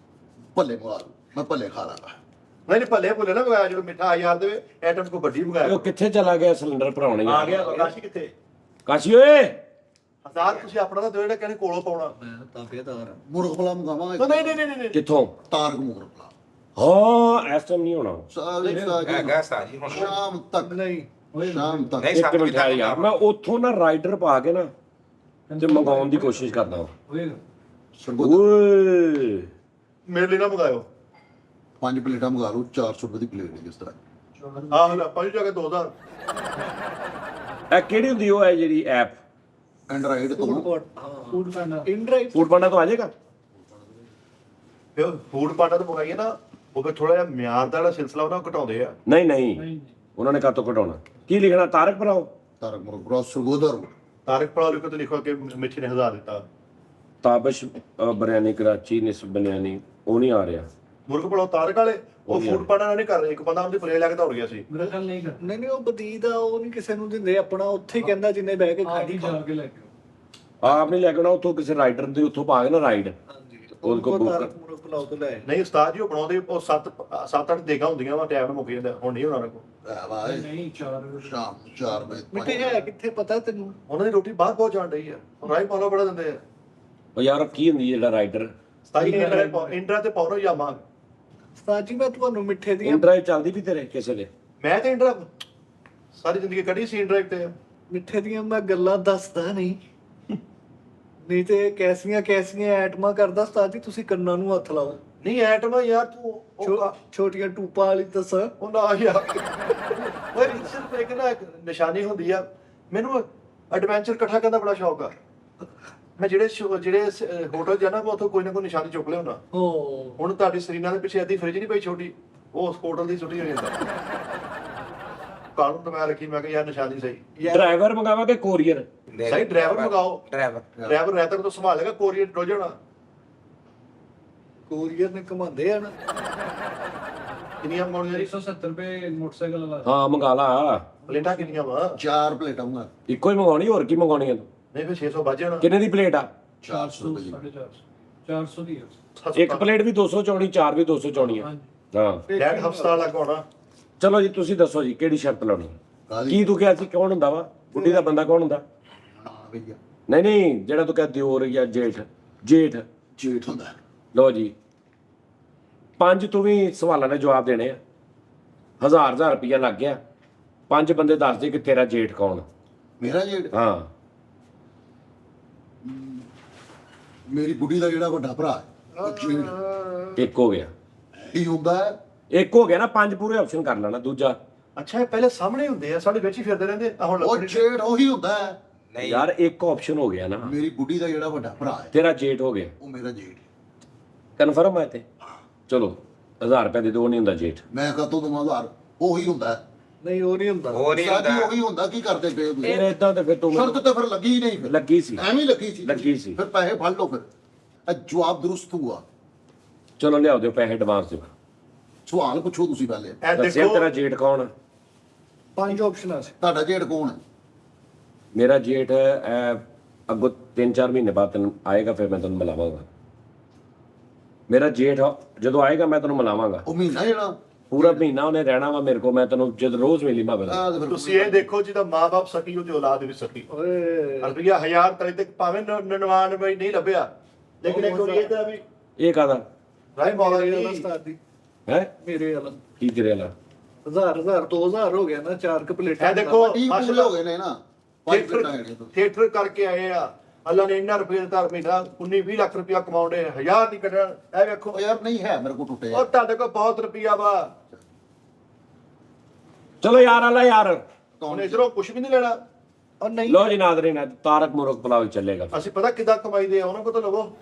ਭੱਲੇ ਮੰਗਾ ਲਓ, ਮੈਂ ਭੱਲੇ ਖਾ ਲਾਂਗਾ। ਨਹੀਂ ਭੱਲੇ ਭੁੱਲੇ ਨਾ ਮੰਗਾਇਆ, ਜਦੋਂ ਮਿੱਠਾ 1000 ਦੇਵੇ ਆਈਟਮ ਕੋ ਵੱਡੀ ਮੰਗਾਇਆ। ਉਹ ਕਿੱਥੇ ਚਲਾ ਗਿਆ ਸਿਲੰਡਰ ਭਰਾਉਣੇ? ਆ ਗਿਆ ਕਾਸ਼ੀ ਕਿੱਥੇ? ਕਾਸ਼ੀ ਓਏ 1000 ਤੁਸੀਂ ਆਪਣਾ ਤਾਂ ਦਿਓ, ਜਿਹੜਾ ਕਹਿੰਦੇ ਕੋਲੋਂ ਪਾਉਣਾ। ਮੈਂ ਤਾਂ ਬੇਦਾਰ ਮੁਰਗ ਪਲਾ ਮੰਗਾਵਾਂਗਾ। ਨਹੀਂ ਕਿੱਥੋਂ? ਤਾਰਕ ਮੁਰਗ ਪਲਾ ਹਾਂ ਇਸ ਟਾਈਮ ਨਹੀਂ ਹੋਣਾ। ਹੈਗਾ ਸਾਜੀ ਹੁਣ ਸ਼ਾਮ ਤੱਕ, ਨਹੀਂ ਸ਼ਾਮ ਤੱਕ। ਨਹੀਂ ਇੱਕ ਸੱਤ ਮਿੰਟ ਯਾਰ, ਮੈਂ ਉੱਥੋਂ ਨਾ ਰਾਈਡਰ ਪਾ ਕੇ ਨਾ ਤੇ ਮੰਗਾਉਣ ਦੀ ਕੋਸ਼ਿਸ਼ ਕਰਦਾ ਹਾਂ। ਓਏ ਮੇਰੇ ਲਈ ਨਾ ਮੰਗਾਇਓ। 5 ਪਲੇਟਾਂ ਮੰਗਾ ਲਓ, 400 ਰੁਪਏ ਦੀ ਪਲੇਟ ਹੈ ਜਿਸ ਤਰ੍ਹਾਂ। ਆਹ ਲੈ 5 ਜਾ ਕੇ 2000। ਇਹ ਕਿਹੜੀ ਹੁੰਦੀ ਉਹ ਹੈ ਜਿਹੜੀ ਐਪ? ਐਂਡਰਾਇਡ ਤੋਂ ਫੂਡ ਪੈਂਡਾ ਇਨਡਰਾਈਵ ਫੂਡ ਪਾਂਡਾ ਤੋਂ ਆ ਜਾਏਗਾ? ਫਿਰ ਫੂਡ ਪਾਟਾ ਤੋਂ ਮੰਗਾਈਏ ਨਾ, ਉਹ ਫਿਰ ਥੋੜਾ ਜਿਹਾ ਮਿਆਰ ਦਾ ਜਿਹੜਾ ਸਿਲਸਿਲਾ ਉਹਨਾਂ ਘਟਾਉਂਦੇ ਆ। ਨਹੀਂ ਉਹਨਾਂ ਨੇ ਕਾਤੋਂ ਘਟਾਉਣਾ? ਕੀ ਲਿਖਣਾ? ਤਾਰਕ ਭਰਾਓ। ਤਾਰਕ ਮੁਰਗ ਪਲਾ ਸਰਗੋਦਾ ਰੋਡ। ਤਾਰਕ ਪੜਾ ਲਿਖੋ ਤੇ ਲਿਖੋ ਕਿ ਮਿੱਠੀ ਨੇ 1000 ਦਿੱਤਾ। ਤਾਬਸ਼ ਬਿਰਿਆਨੀ ਕਰਾਚੀ ਨਿਸ ਬਿਰਿਆਨੀ ਉਹ ਨਹੀਂ ਆ ਰਿਹਾ। ਮੁਰਗ ਪੜਾਓ ਤਾਰਕ ਵਾਲੇ ਉਹ ਫੂਡ ਪਾਟਾ ਨਾਲ ਨਹੀਂ ਕਰ ਰਹੇ। ਇੱਕ ਬੰਦਾ ਉਹਦੀ ਪਲੇਟ ਲੈ ਕੇ ਦੌੜ ਗਿਆ ਸੀ। ਨਹੀਂ ਉਹ ਬਦੀਦ ਆ, ਉਹ ਨਹੀਂ ਕਿਸੇ ਨੂੰ ਦਿੰਦੇ, ਆਪਣਾ ਉੱਥੇ ਹੀ ਕਹਿੰਦਾ ਜਿੰਨੇ ਬਹਿ ਕੇ ਖਾਣੀ ਖਾ ਕੇ ਲੈ ਕੇ ਆਪ ਨਹੀਂ ਲੈ ਕੇ ਆਉਣਾ, ਉੱਥੋਂ ਕਿਸੇ ਰਾਈਡਰ ਦੇ ਉੱਥੋਂ ਪਾ ਕੇ ਨਾ ਰਾਈਡ ਉਹਦੇ ਕੋਲ ਬੁੱਕ ਕਰ। ਮੁਰਗ ਪਲਾਉ ਤੋਂ ਲੈ ਨਹੀਂ ਉਸਤਾਦ ਜੀ ਉਹ ਬਣਾਉਂਦੇ, ਉਹ 7-8 ਦੇਗਾ ਹੁੰਦੀਆਂ ਵਾ, ਟਾਈਮ ਮੁੱਕ ਜਾਂਦਾ। ਹੁਣ ਨਹੀਂ ਹੋਣਾ ਕੋ। ਨਹੀਂ 4 ਸ਼ਾਮ 4 ਵਜੇ। ਮਿੱਠੇ ਹੈ ਕਿੱਥੇ ਪਤਾ ਤੈਨੂੰ? ਉਹਨਾਂ ਦੀ ਰੋਟੀ ਬਾਹਰ ਬਹੁਤ ਜਾਣ ਰਹੀ ਆ। ਰਾਈ ਪਾਉਣਾ ਬੜਾ ਦਿੰਦੇ ਆ। ਉਹ ਯਾਰ ਕੀ ਹੁੰਦੀ ਜਿਹੜਾ ਰਾਈਡਰ? 27 ਇੰਟਰਾ ਤੇ ਪਾਉਣਾ ਜਾਮਾ। ਸਾਜੀ ਮੈਂ ਤੁਹਾਨੂੰ ਮਿੱਠੇ ਦੀਆਂ ਇੰਟਰਾਈਵ ਚੱਲਦੀ ਵੀ ਤੇਰੇ ਕਿਸੇ ਦੇ? ਮੈਂ ਤੇ ਇੰਟਰਾ ਸਾਰੀ ਜ਼ਿੰਦਗੀ ਕੱਢੀ ਸੀ ਇੰਟਰਾਈਵ ਤੇ। ਮਿੱਠੇ ਦੀਆਂ ਮੈਂ ਗੱਲਾਂ ਦੱਸਦਾ ਨਹੀਂ ਤੇ ਕੈਸੀਆਂ ਐਟਮਾਂ ਕਰਦਾ ਉਸਤਾਦ ਜੀ, ਤੁਸੀਂ ਕੰਨਾਂ ਨੂੰ ਹੱਥ ਲਾਓ। ਨਹੀਂ ਐਟਮ ਯਾਰ ਤੂੰ ਛੋਟੀਆਂ ਟੂਪਾਂ ਵਾਲੀ ਦੱਸਾਂ? ਉਹ ਨਾ ਯਾਰ ਓਏ ਸਿਰਫ ਇੱਕ ਨਾ ਇੱਕ ਨਿਸ਼ਾਨੀ ਹੁੰਦੀ ਆ। ਮੈਨੂੰ ਐਡਵੈਂਚਰ ਇਕੱਠਾ ਕਰਨ ਦਾ ਬੜਾ ਸ਼ੌਕ ਆ। ਮੈਂ ਜਿਹੜੇ ਹੋਟਲ ਜਾਣਾ ਮੈਂ ਉੱਥੋਂ ਕੋਈ ਨਾ ਕੋਈ ਨਿਸ਼ਾਨੀ ਚੁੱਕ ਲਿਆਉਣਾ। ਹੁਣ ਤੁਹਾਡੀ ਸਰੀਨਾ ਦੇ ਪਿੱਛੇ ਅੱਧੀ ਫ੍ਰਿਜ ਨਹੀਂ ਪਈ ਛੋਟੀ, ਉਹ ਉਸ ਹੋਟਲ ਦੀ ਛੁੱਟੀ ਹੋ ਜਾਂਦਾ। ਕਾਨੂੰਨ ਤਾਂ ਮੈਂ ਰੱਖੀ, ਮੈਂ ਕਿਹਾ ਯਾਰ ਨਿਸ਼ਾਨੀ ਸਹੀ। ਡਰਾਈਵਰ ਮੰਗਾਵਾਂਗੇ ਕੋਰੀਅਰ? ਸਹੀ ਡਰਾਈਵਰ ਮੰਗਾਓ। ਡਰਾਈਵਰ ਰਹਿਤਾ ਤੋਂ ਸੰਭਾਲੇਗਾ, ਕੋਰੀਅਰ ਡੁੱਲ ਜਾਣਾ। ਕੋਰੀਅਰ ਨੇ ਘਮਾਉਂਦੇ ਆ ਨਾ। ਕਿੰਨੀਆਂ ਮੰਗਾਉਣੀਆਂ ਜੀ? 170 ਰੁਪਏ ਮੋਟਰਸਾਈਕਲ ਵਾਲਾ। ਹਾਂ ਮੰਗਾ ਲਾ। ਪਲੇਟਾਂ ਕਿੰਨੀਆਂ ਵਾ? 4 ਪਲੇਟਾਂ ਮੰਗਾ। ਇੱਕੋ ਹੀ ਮੰਗਾਉਣੀ, ਹੋਰ ਕੀ ਮੰਗਾਉਣੀ ਹੈ? ਨਹੀਂ ਫਿਰ 600 ਵੱਜ ਜਾਣਾ। ਕਿੰਨੇ ਦੀ ਪਲੇਟ ਆ? 400 ਰੁਪਏ ਦੀ। 450 ਦੀ ਹੈ। ਇੱਕ ਪਲੇਟ ਵੀ 240, 4 ਵੀ 240 ਆ। ਹਾਂ ਡੈਡ ਹਸਪਤਾਲ ਲਗਾਉਣਾ। ਚਲੋ ਜੀ ਤੁਸੀਂ ਦੱਸੋ ਜੀ ਕਿਹੜੀ ਸ਼ਰਤ ਲਾਉਣੀ? ਕੀ ਤੂੰ ਕਿਹਾ ਸੀ ਕੌਣ ਹੁੰਦਾ ਵਾ? ਬੁੱਢੀ ਦਾ ਬੰਦਾ ਕੌਣ ਹੁੰਦਾ? ਹਾਂ ਭਈਆ ਨਹੀਂ ਜਿਹੜਾ ਤੂੰ ਕਹਿ ਦਿਓਰ ਜਾਂ ਜੇਠ ਜੇਠ ਹੁੰਦਾ। ਲਓ ਜੀ 5 ਤੂੰ ਵੀ ਸਵਾਲਾਂ ਦੇ ਜਵਾਬ ਦੇਣੇ ਆ। 1000 ਰੁਪਇਆ ਲੱਗ ਗਿਆ। 5 ਬੰਦੇ ਦੱਸ ਦੇ ਕਿ ਤੇਰਾ ਜੇਠ ਕੌਣ? ਮੇਰਾ ਜੇਠ? ਹਾਂ ਮੇਰੀ ਬੁੱਢੀ ਦਾ ਜਿਹੜਾ ਵੱਡਾ ਭਰਾ ਹੈ ਉਹ ਜੇਠ ਇੱਕ ਹੋ ਗਿਆ। ਹੀ ਹੁੰਦਾ ਹੈ। ਇੱਕ ਹੋ ਗਿਆ ਨਾ, 5 ਪੂਰੇ ਆਪਸ਼ਨ ਕਰ ਲੈਣਾ। ਦੂਜਾ ਅੱਛਾ ਇਹ ਪਹਿਲੇ ਸਾਹਮਣੇ ਹੁੰਦੇ ਆ, ਸਾਡੇ ਵਿੱਚ ਹੀ ਫਿਰਦੇ ਰਹਿੰਦੇ ਆ। ਹੁਣ ਉਹ ਜੇਠ ਉਹੀ ਹੁੰਦਾ ਹੈ। ਨਹੀਂ ਯਾਰ ਇੱਕ ਆਪਸ਼ਨ ਹੋ ਗਿਆ ਨਾ। ਮੇਰੀ ਬੁੱਢੀ ਦਾ ਜਿਹੜਾ ਵੱਡਾ ਭਰਾ ਹੈ ਤੇਰਾ ਜੇਠ ਹੋ ਗਿਆ। ਉਹ ਮੇਰਾ ਜੇਠ। ਕਨਫਰਮ ਹੈ ਤੇ ਚਲੋ 1000 ਰੁਪਏ ਦੇ ਦੋ, ਨਹੀਂ ਹੁੰਦਾ ਜੇਠ। ਮੈਂ ਕਹਤੋਂ ਦਵਾਂ 1000 ਉਹੀ ਹੁੰਦਾ ਹੈ। ਨਹੀਂ ਉਹ ਨਹੀਂ ਹੁੰਦਾ। ਉਹ ਨਹੀਂ ਸਾਡੀ ਹੁੰਦਾ। ਉਹੀ ਹੁੰਦਾ ਕੀ ਕਰਦੇ ਪਏ ਹੋ ਫਿਰ ਇਦਾਂ ਤੇ ਫਿਰ ਤੂੰ ਸ਼ਰਤ ਤੇ ਫਿਰ ਲੱਗੀ ਹੀ ਨਹੀਂ ਫਿਰ ਲੱਗੀ ਸੀ। ਐਵੇਂ ਹੀ ਲੱਗੀ ਸੀ ਲੱਗੀ ਸੀ। ਫਿਰ ਪੈਸੇ ਫੜ ਲਓ ਫਿਰ ਇਹ ਜਵਾਬ ਦਰੁਸਤ ਹੁਆ ਚਲੋ ਲਿਆਓ ਦਿਓ ਪੈਸੇ ਐਡਵਾਂਸ ਦਿਓ। ਸਵਾਲ ਪੁੱਛੋ ਤੁਸੀਂ ਪਹਿਲੇ ਇਹ ਦੱਸਿਆ ਤੇਰਾ ਦੇਖੋ ਜੇਠ ਕੌਣ ਆ? 5 ਆਪਸ਼ਨਾਂ ਸੀ। ਤੁਹਾਡਾ ਜੇਠ ਕੌਣ ਹੈ ਮੇਰਾ ਜੇਠ ਅੱਗੋਂ 3-4 ਮਹੀਨੇ ਬਾਅਦ ਤੈਨੂੰ ਆਏਗਾ, ਫਿਰ ਮੈਂ ਤੈਨੂੰ ਮਿਲਾਵਾਂਗਾ। ਮੇਰਾ ਜੇਠ ਜਦੋਂ ਆਏਗਾ ਮੈਂ ਤੈਨੂੰ ਮਿਲਾਵਾਂਗਾ। ਉਹ ਮਹੀਨਾ ਜਿਹੜਾ ਪੂਰਾ ਮਹੀਨਾ ਉਹਨੇ ਰਹਿਣਾ ਵਾ ਮੇਰੇ ਕੋਲ, ਮੈਂ ਤੈਨੂੰ ਜਦ ਰੋਜ਼ ਮਿਲੀ ਮੈਂ ਮਿਲਾਂ। ਆਹ ਤੇ ਫਿਰ ਤੁਸੀਂ ਇਹ ਦੇਖੋ ਜਿਹਦਾ ਮਾਂ-ਬਾਪ ਸਕੀ ਉਹਦੀ ਔਲਾਦ ਵੀ ਸਕੀ। ਓਏ ਰੁਪਈਆ 1000 ਤਲੇ ਤੱਕ ਭਾਵੇਂ 99 ਨਹੀਂ ਲੱਭਿਆ, ਲੇਕਿਨ ਇੱਕ ਵਾਰੀ ਇਹ ਤਾਂ ਵੀ ਇਹ ਕਾਹਦਾ ਰਾਈ ਮੌਲਾ ਮੇਰੇ ਵਾਲਾ ਜੀ ਉਸਤਾਦ ਦੀ, ਹੈ? ਮੇਰੇ ਵਾਲਾ ਕੀ ਤੇਰੇ ਵਾਲਾ? 1000 2000 ਹੋ ਗਿਆ ਨਾ, 4 ਕ ਪਲੇਟਾਂ। ਇਹ ਦੇਖੋ ਟੀਮ ਪੂਰੇ ਹੋ ਗਏ ਨੇ ਨਾ ਪੰਜ ਪਲੇਟਾਂ ਹੈਗੀਆਂ ਤੋਂ। ਥੀਏਟਰ ਕਰਕੇ ਆਏ ਆ, ਅੱਲਾ ਨੇ ਇੰਨਾ ਰੁਪਏ ਦਾ ਮਹੀਨਾ 19-20 ਲੱਖ ਰੁਪਇਆ ਕਮਾਉਂਦੇ 1000 ਨਹੀਂ ਕੱਢਣ। ਇਹ ਵੇਖੋ ਉਹ ਯਾਰ ਨਹੀਂ ਹੈ ਮੇਰੇ ਕੋਲ ਟੁੱਟੇ ਉਹ ਤੁਹਾਡੇ ਕੋਲ ਬਹੁਤ ਰੁਪਈਆ ਵਾ, ਚਲੋ ਯਾਰ ਆਲਾ ਯਾਰ, ਹੁਣ ਇਧਰੋਂ ਕੁਝ ਵੀ ਨਹੀਂ ਲੈਣਾ। ਉਹ ਨਹੀਂ ਲੋ ਜੀ ਨਾਜ਼ਰੀਨ, ਤਾਰਕ ਮੁਰਗ ਪਲਾਵ ਚੱਲੇਗਾ। ਅਸੀਂ ਪਤਾ ਕਿੱਦਾਂ ਕਮਾਈਦੇ ਆ, ਉਹਨਾਂ ਕੋਲ ਤਾਂ ਲਵੋ।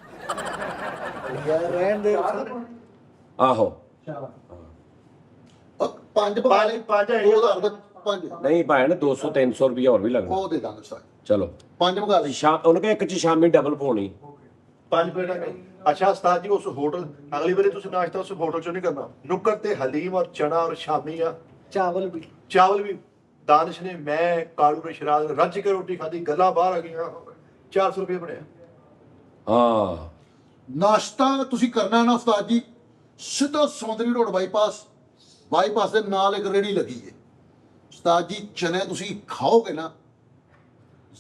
ਯਾਰ ਰਹਿਣ ਦੇ ਸਰ। ਆਹੋ ਪੰਜ ਪਕਾ ਲੈ ਪੰਜ ਹੈਗੇ। 2000 ਦੇ ਪੰਜ ਨਹੀਂ ਭੈਣ, 200-300 ਰੁਪਇਆ ਹੋਰ ਵੀ ਲੱਗਣਾ। ਉਹ ਦੇ ਦਾਂਗੇ ਸਾਜ ਚਲੋ ਪੰਜ ਮੰਗਾ ਲਈ ਸ਼ਾਮ ਉਹਨੇ ਕਿਹਾ ਇੱਕ ਚ ਸ਼ਾਮੀ ਡਬਲ ਪਾਉਣੀ। 5 ਪਲੇਟਾਂ ਨਹੀਂ। ਅੱਛਾ ਉਸਤਾਦ ਜੀ, ਉਸ ਹੋਟਲ ਅਗਲੀ ਵਾਰੀ ਤੁਸੀਂ ਨਾਸ਼ਤਾ ਉਸ ਹੋਟਲ ਚੋਂ ਨਹੀਂ ਕਰਨਾ। ਨੁੱਕਰ ਤੇ ਹਲੀਮ ਔਰ ਚਨਾ ਔਰ ਸ਼ਾਮੀ ਆ ਚਾਵਲ ਵੀ। ਚਾਵਲ ਵੀ। ਦਾਨਿਸ਼ ਨੇ, ਮੈਂ, ਕਾਲੂ ਨੇ ਸ਼ਰਾਬ ਰੱਜ ਕੇ ਰੋਟੀ ਖਾਧੀ, ਗੱਲਾਂ ਬਾਹਰ ਆ ਗਈਆਂ। 400 ਰੁਪਏ ਬਣਿਆ। ਹਾਂ ਨਾਸ਼ਤਾ ਤੁਸੀਂ ਕਰਨਾ ਨਾ ਉਸਤਾਦ ਜੀ, ਸਿੱਧਾ ਸਮੁੰਦਰੀ ਰੋਡ ਬਾਈਪਾਸ ਦੇ ਨਾਲ ਇੱਕ ਰੇੜੀ ਲੱਗੀ ਹੈ ਉਸਤਾਦ ਜੀ। ਚਨੇ ਤੁਸੀਂ ਖਾਓਗੇ ਨਾ,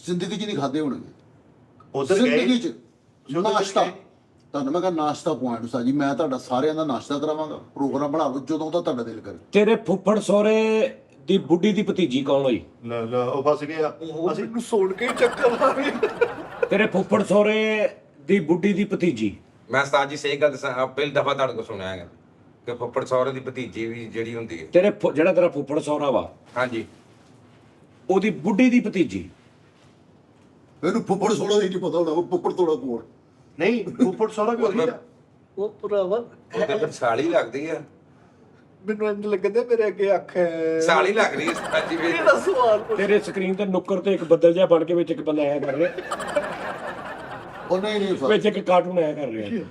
ਜ਼ਿੰਦਗੀ 'ਚ ਨਹੀਂ ਖਾਦੇ ਹੋਣਗੇ ਉਧਰ ਜ਼ਿੰਦਗੀ ਗਏ 'ਚ। ਉਧਰ ਨਾਸ਼ਤਾ ਗਏ। ਤੁਹਾਨੂੰ ਮੈਂ ਕਿਹਾ ਨਾਸ਼ਤਾ ਪੁਆਇੰਟ ਉਸਤਾਦ ਜੀ, ਮੈਂ ਤੁਹਾਡਾ ਸਾਰਿਆਂ ਦਾ ਨਾਸ਼ਤਾ ਕਰਾਵਾਂਗਾ। ਪ੍ਰੋਗਰਾਮ ਬਣਾ ਲਓ ਜਦੋਂ ਦਾ ਤੁਹਾਡਾ ਦਿਲ ਕਰੇ। ਤੇਰੇ ਫੁੱਫੜ ਸੋਹਰੇ ਦੀ ਬੁੱਢੀ ਦੀ ਭਤੀਜੀ ਕੌਣ ਹੋਈ? ਲੈ ਉਹ ਫਸ ਗਿਆ। ਉਹ ਅਸੀਂ ਮੈਨੂੰ ਸੁਣ ਕੇ ਹੀ ਚੱਕਰ ਆ ਗਿਆ। ਤੇਰੇ ਫੁੱਫੜ ਸੋਹਰੇ ਦੀ ਬੁੱਢੀ ਦੀ ਭਤੀਜੀ। ਮੈਂ ਉਸਤਾਦ ਜੀ ਸਹੀ ਗੱਲ ਦੱਸਾਂ, ਪਹਿਲੀ ਦਫਾ ਤੁਹਾਡੇ ਕੋਲ ਸੁਣਿਆ ਹੈਗਾ ਕਿ ਫੁੱਫੜ ਸਹੁਰੇ ਦੀ ਭਤੀਜੀ ਵੀ ਜਿਹੜੀ ਹੁੰਦੀ ਹੈ। ਤੇਰੇ ਜਿਹੜਾ ਤੇਰਾ ਫੁੱਫੜ ਸੋਹਰਾ ਵਾ, ਹਾਂਜੀ ਉਹਦੀ ਬੁੱਢੀ ਦੀ ਭਤੀਜੀ। ਇਹਨੂੰ ਫੁੱਫੜ ਸੋੜਾ ਦੀ ਨਹੀਂ ਪਤਾ ਹੋਣਾ, ਉਹ ਫੁੱਫੜ ਤੋੜਾ ਕੋਲ ਨਹੀਂ ਉੱਪਰ ਸੋਹਰਾ ਵੀ ਹੋਈ ਆ। ਉਹ ਭਰਾਵਾ ਉਹ ਤੇ ਫਿਰ ਸਾਲੀ ਲੱਗਦੀ ਆ, ਮੈਨੂੰ ਇੰਜ ਲੱਗਦਾ ਮੇਰੇ ਅੱਗੇ ਅੱਖ ਹੈ। ਸਾਲੀ ਲੱਗ ਰਹੀ ਹੈ ਉਸਤਾਦ ਜੀ ਵੀ। ਕਿਹੜਾ ਸਵਾਲ ਪੁੱਛ। ਤੇਰੇ ਸਕਰੀਨ ਤੇ ਨੁੱਕਰ ਤੇ ਇੱਕ ਬੱਦਲ ਜਿਹਾ ਬਣ ਕੇ ਵਿੱਚ ਇੱਕ ਬੰਦਾ ਆਇਆ ਕਰ ਰਿਹਾ, ਉਹ ਨਹੀਂ ਵਿੱਚ ਇੱਕ ਕਾਰਟੂਨ ਆਇਆ ਕਰ ਰਿਹਾ।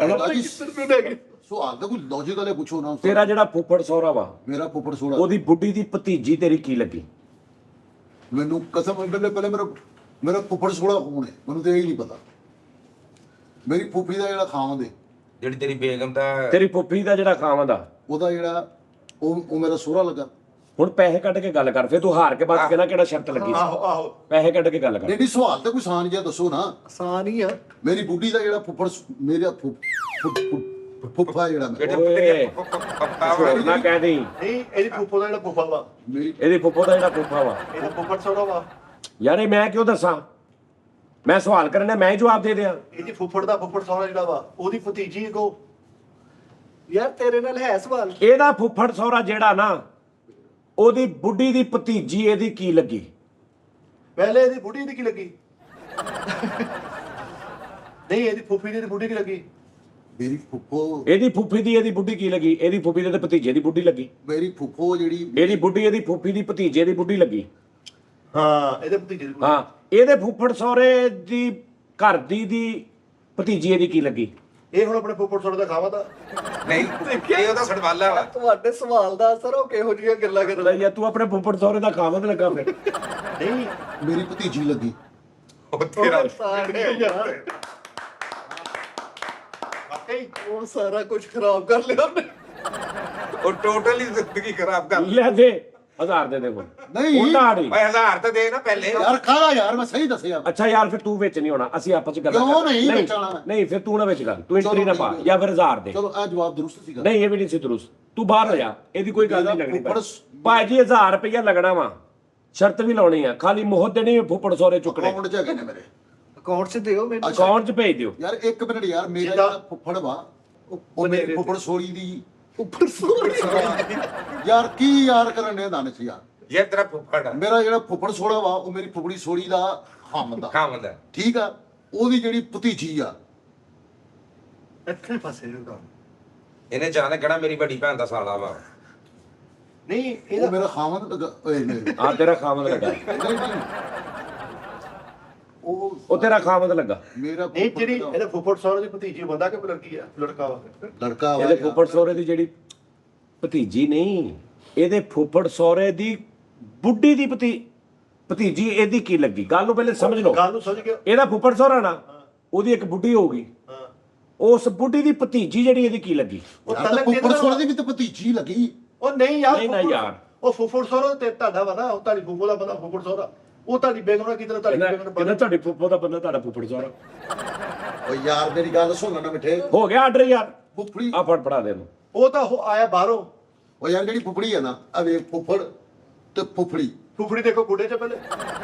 ਉਸਤਾਦ ਜੀ, ਕਿੱਧਰ ਨੂੰ ਲੈ ਗਏ? ਸਵਾਲ ਤਾਂ ਕੋਈ ਲੌਜੀਕਲ ਹੈ, ਪੁੱਛੋ ਨਾ ਉਸਤਾਦ। ਤੇਰਾ ਜਿਹੜਾ ਫੁੱਫੜ ਸੋਹਰਾ ਵਾ, ਮੇਰਾ ਫੁੱਫੜ ਸੋੜਾ ਉਹਦੀ ਬੁੱਢੀ ਦੀ ਭਤੀਜੀ ਤੇਰੀ ਕੀ ਲੱਗੀ? ਮੈਨੂੰ ਕਸਮ ਹੈ, ਪਹਿਲੇ ਮੇਰਾ ਫੁੱਫੜ ਸੋੜਾ ਕੌਣ ਹੈ ਮੈਨੂੰ ਤੇ ਇਹ ਹੀ ਨਹੀਂ ਪਤਾ। ਮੇਰੀ ਫੁੱਫੀ ਦਾ ਜਿਹੜਾ ਖਾਵੰਦ ਹੈ, ਜਿਹੜੀ ਤੇਰੀ ਬੇਗਮ ਦਾ ਤੇਰੀ ਫੁੱਫੀ ਦਾ ਜਿਹੜਾ ਖਾਵੰਦ ਆ, ਉਹਦਾ ਜਿਹੜਾ ਉਹ ਮੇਰਾ ਸੋਹਰਾ ਲੱਗਾ। ਹੁਣ ਪੈਸੇ ਕੱਢ ਕੇ ਗੱਲ ਕਰ। ਫਿਰ ਤੂੰ ਹਾਰ ਕੇ ਬਾਅਦ ਕਹਿਣਾ ਕਿਹੜਾ ਸ਼ਰਤ ਲੱਗੀ ਸੀ। ਆਹੋ ਆਹੋ ਪੈਸੇ ਕੱਢ ਕੇ ਗੱਲ ਕਰ। ਨਹੀਂ ਸਵਾਲ ਤਾਂ ਕੋਈ ਆਸਾਨ ਜਿਹਾ ਦੱਸੋ ਨਾ। ਆਸਾਨ ਹੀ ਆ। ਮੇਰੀ ਬੁੱਢੀ ਦਾ ਜਿਹੜਾ ਫੁੱਫੜ ਮੇਰਾ ਫੁੱਫਾ ਜਿਹੜਾ ਬੇਟੇ ਓਏ, ਪੱਪਾ ਹੋਰ ਨਾ ਕਹਿ ਦੇਈਂ। ਨਹੀਂ, ਇਹਦੀ ਫੁੱਫੋ ਦਾ ਜਿਹੜਾ ਫੁੱਫਾ ਵਾ, ਮੇਰੀ ਇਹਦੀ ਫੁੱਫੋ ਦਾ ਜਿਹੜਾ ਫੁੱਫਾ ਵਾ। ਇਹਦਾ ਫੁੱਫੜ ਸੋਹਰਾ ਵਾ। ਯਾਰ ਇਹ ਮੈਂ ਕਿਉਂ ਦੱਸਾਂ? ਮੈਂ ਸਵਾਲ ਕਰਨਾ, ਮੈਂ ਹੀ ਜਵਾਬ ਦੇ ਦਿਆਂ। ਇਹਦੀ ਫੁੱਫੜ ਦਾ ਫੁੱਫੜ ਸੋਹਰਾ ਜਿਹੜਾ ਵਾ, ਉਹਦੀ ਭਤੀਜੀ ਕੋ। ਯਾਰ ਤੇਰੇ ਨਾਲ ਹੈ ਸਵਾਲ। ਇਹਦਾ ਫੁੱਫੜ ਸਹੁਰਾ ਜਿਹੜਾ ਨਾ, ਉਹਦੀ ਬੁੱਢੀ ਦੀ ਭਤੀਜੀ ਇਹਦੀ ਕੀ ਲੱਗੀ? ਪਹਿਲੇ ਇਹਦੀ ਬੁੱਢੀ ਦੀ ਕੀ ਲੱਗੀ? ਨਹੀਂ, ਇਹਦੀ ਫੁੱਫੀ ਦੀ ਬੁੱਢੀ ਕੀ ਲੱਗੀ? ਮੇਰੀ ਫੁੱਫੋ ਇਹਦੀ ਫੁੱਫੀ ਦੀ ਇਹਦੀ ਬੁੱਢੀ ਕੀ ਲੱਗੀ? ਇਹਦੀ ਫੁੱਫੀ ਦੇ ਤੇ ਭਤੀਜੇ ਦੀ ਬੁੱਢੀ ਲੱਗੀ। ਮੇਰੀ ਫੁੱਫੋ ਜਿਹੜੀ ਇਹਦੀ ਬੁੱਢੀ ਇਹਦੀ ਫੁੱਫੀ ਦੀ ਭਤੀਜੇ ਦੀ ਬੁੱਢੀ ਲੱਗੀ। ਹਾਂ, ਇਹਦੇ ਭਤੀਜੇ ਦੀ ਬੁੱਢੀ। ਹਾਂ, ਇਹਦੇ ਫੁੱਫੜ ਸਹੁਰੇ ਦੀ ਘਰ ਦੀ ਭਤੀਜੀ ਇਹਦੀ ਕੀ ਲੱਗੀ? ਇਹ ਹੁਣ ਆਪਣੇ ਫੁੱਫੜ ਸੋਹਰੇ ਦਾ ਖਾਵਾ ਦਾ। ਨਹੀਂ, ਇਹ ਉਹਦਾ ਸੜਵਾਲਾ ਵਾ। ਤੁਹਾਡੇ ਸਵਾਲ ਦਾ ਅਸਰ ਉਹ ਕਿਹੋ ਜਿਹੀਆਂ ਗੱਲਾਂ ਲੈ ਕਰਦਾ। ਯਾਰ, ਤੂੰ ਆਪਣੇ ਫੁੱਫੜ ਸਹੁਰੇ ਦਾ ਖਾਵੰਦ ਲੱਗਾ ਫਿਰ। ਨਹੀਂ, ਮੇਰੀ ਭਤੀਜੀ ਲੱਗੀ। ਉਹ ਤੇਰਾ ਯਾਰ ਵਾਕਈ ਉਹ ਸਾਰਾ ਕੁਝ ਖਰਾਬ ਕਰ ਲਿਆ ਉਹਨੇ। ਉਹ ਟੋਟਲੀ ਜ਼ਿੰਦਗੀ ਖਰਾਬ ਕਰ ਲਈ। ਲੈ ਦੇ 1000 ਦੇ ਦੇ ਕੋਲ। ਨਹੀਂ ਉਹਨਾਂ ਆੜੀ। ਓਏ 1000 ਤਾਂ ਦੇ ਨਾ ਪਹਿਲੇ। ਯਾਰ ਖਾਣਾ ਯਾਰ, ਮੈਂ ਸਹੀ ਦੱਸਿਆ। ਅੱਛਾ ਯਾਰ, ਫਿਰ ਤੂੰ ਵਿੱਚ ਨਹੀਂ ਹੋਣਾ, ਅਸੀਂ ਆਪਸ ਚ ਗੱਲ ਕਿਉਂ ਨਹੀਂ ਵਿੱਚ ਆਉਣਾ? ਨਹੀਂ, ਫਿਰ ਤੂੰ ਨਾ ਵਿੱਚ ਗੱਲ, ਤੂੰ ਐਂਟਰੀ ਨਾ ਪਾ, ਜਾਂ ਫਿਰ 1000 ਦੇ। ਚਲੋ ਇਹ ਜਵਾਬ ਦਰੁਸਤ ਸੀਗਾ। ਨਹੀਂ, ਇਹ ਵੀ ਨਹੀਂ ਸੀ ਦਰੁਸਤ। ਤੂੰ ਬਾਹਰ ਹੋ ਜਾ, ਇਹਦੀ ਕੋਈ ਗੱਲ ਨਹੀਂ ਲੱਗਣੀ। ਫੁੱਫੜ- ਭਾਜੀ 1000 ਰੁਪਇਆ ਲੱਗਣਾ ਵਾ, ਸ਼ਰਤ ਵੀ ਲਾਉਣੀ ਆ, ਖਾਲੀ ਮੋਹਰ ਦੇਣੀ, ਫੁੱਫੜ ਸਹੁਰੇ ਚੁੱਕਣੇ। ਅਕਾਊਂਟ 'ਚ ਹੈਗੇ ਨੇ ਮੇਰੇ। ਅਕਾਊਂਟ 'ਚ ਦਿਓ ਮੈਨੂੰ। ਅਕਾਊਂਟ 'ਚ ਭੇਜ ਦਿਓ। ਯਾਰ ਇੱਕ ਮਿੰਟ ਯਾਰ, ਮੇਰਾ ਜਿੱਦਾਂ- ਜਿਹੜਾ ਫੁੱਫੜ ਵਾ ਉਹ ਮੇਰੀ ਫੁੱਫੜ ਸੋੜੀ ਦੀ ਉੱਪਰ ਸੋਰੀ। ਯਾਰ ਕੀ ਯਾਰ ਕਰਨ ਨੇ ਦਾਨਿਸ਼ ਯਾਰ। ਇਹ ਤੇਰਾ ਫੁੱਫੜ ਆ, ਮੇਰਾ ਜਿਹੜਾ ਫੁੱਫੜ ਸੋੜਾ ਵਾ ਉਹ ਮੇਰੀ ਫੁੱਫੜੀ ਸੋੜੀ ਦਾ ਹਮਦ ਆ। ਖਾਵੰਦਾ। ਠੀਕ ਆ, ਉਹਦੀ ਜਿਹੜੀ ਭਤੀਜੀ ਆ ਇੱਥੇ ਫਸੇ ਜੋ ਕੰਮ। ਇਹਨੇ ਚਾਹਨੇ ਕਿਹੜਾ ਮੇਰੀ ਵੱਡੀ ਭੈਣ ਦਾ ਸਾਲਾ ਵਾ। ਨਹੀਂ ਉਹ ਇਹਦਾ ਮੇਰਾ ਖਾਵੰਦ ਲੱਗਾ ਓਏ ਨਹੀਂ ਆ ਤੇਰਾ ਖਾਮਦ ਲੱਗਾ, ਨਹੀਂ ਉਹ ਤੇਰਾ ਖਾਮਦ ਲੱਗਾ। ਮੇਰਾ ਨਹੀਂ ਜਿਹੜੀ ਇਹਦਾ ਫੁੱਫੜ ਸਹੁਰੇ ਦੀ ਭਤੀਜੀ ਬੰਦਾ ਕਿ ਲੜਕੀ ਆ ਲੜਕਾ ਵਾ ਲੜਕਾ ਵਾ ਇਹਦੇ ਫੁੱਫੜ ਸਹੁਰੇ ਦੀ ਜਿਹੜੀ ਭਤੀਜੀ ਨਹੀਂ, ਇਹਦੇ ਫੁੱਫੜ ਸਹੁਰੇ ਦੀ ਬੁੱਢੀ ਦੀ ਭਤੀਜੀ ਇਹਦੀ ਕੀ ਲੱਗੀ? ਗੱਲ ਨੂੰ ਪਹਿਲੇ ਸਮਝ ਲਓ। ਗੱਲ ਨੂੰ ਸਮਝ ਕੇ ਇਹਦਾ ਫੁੱਫੜ ਸਹੁਰਾ ਨਾ, ਉਹਦੀ ਇੱਕ ਬੁੱਢੀ ਹੋਊਗੀ, ਹਾਂ ਉਸ ਬੁੱਢੀ ਦੀ ਭਤੀਜੀ ਜਿਹੜੀ ਇਹਦੀ ਕੀ ਲੱਗੀ? ਉਹ ਯਾਰ ਤਲਕ ਫੁੱਫੜ ਸੋਹਣੇ ਦੀ ਵੀ ਤਾਂ ਭਤੀਜੀ ਲੱਗੀ। ਉਹ ਨਹੀਂ ਯਾਰ ਨਹੀਂ ਨਾ ਫੁੱਫੜ- ਯਾਰ। ਉਹ ਫੁੱਫੜ ਸਹੁਰਾ ਤੇ ਤੁਹਾਡਾ ਵਾ ਨਾ, ਉਹ ਤੁਹਾਡੀ ਫੁੱਫੜ ਦਾ ਬੰਦਾ ਫੁੱਫੜ ਸਹੁਰਾ, ਉਹ ਤੁਹਾਡੀ ਬੇਗਮ ਨਾਲ ਕਿਤੇ ਤੁਹਾਡੀ ਬੇਗਮ ਕਹਿੰਦਾ ਨਾਲ ਤੁਹਾਡੀ ਫੁੱਫੜ ਦਾ ਬੰਦਾ ਤੁਹਾਡਾ ਫੁੱਫੜ ਸਹੁਰਾ। ਓ ਯਾਰ ਮੇਰੀ ਗੱਲ ਸੁਣ ਨਾ ਮਿੱਠੇ, ਹੋ ਗਿਆ ਆਰਡਰ ਯਾਰ, ਫੁੱਫੜੀ ਆ ਫੜ ਫੜਾ ਦੇ ਇਹਨੂੰ। ਉਹ ਤਾਂ ਉਹ ਆਇਆ ਬਾਹਰੋਂ। ਓ ਯਾਰ ਜਿਹੜੀ ਫੁੱਫੜੀ ਆ ਨਾ, ਆ ਵੇ ਫੁੱਫੜ ਤੇ ਫੁੱਫੜੀ ਫੁੱਫੜੀ ਦੇਖੋ ਗੁੱਡੇ ਚ ਪਹਿਲੇ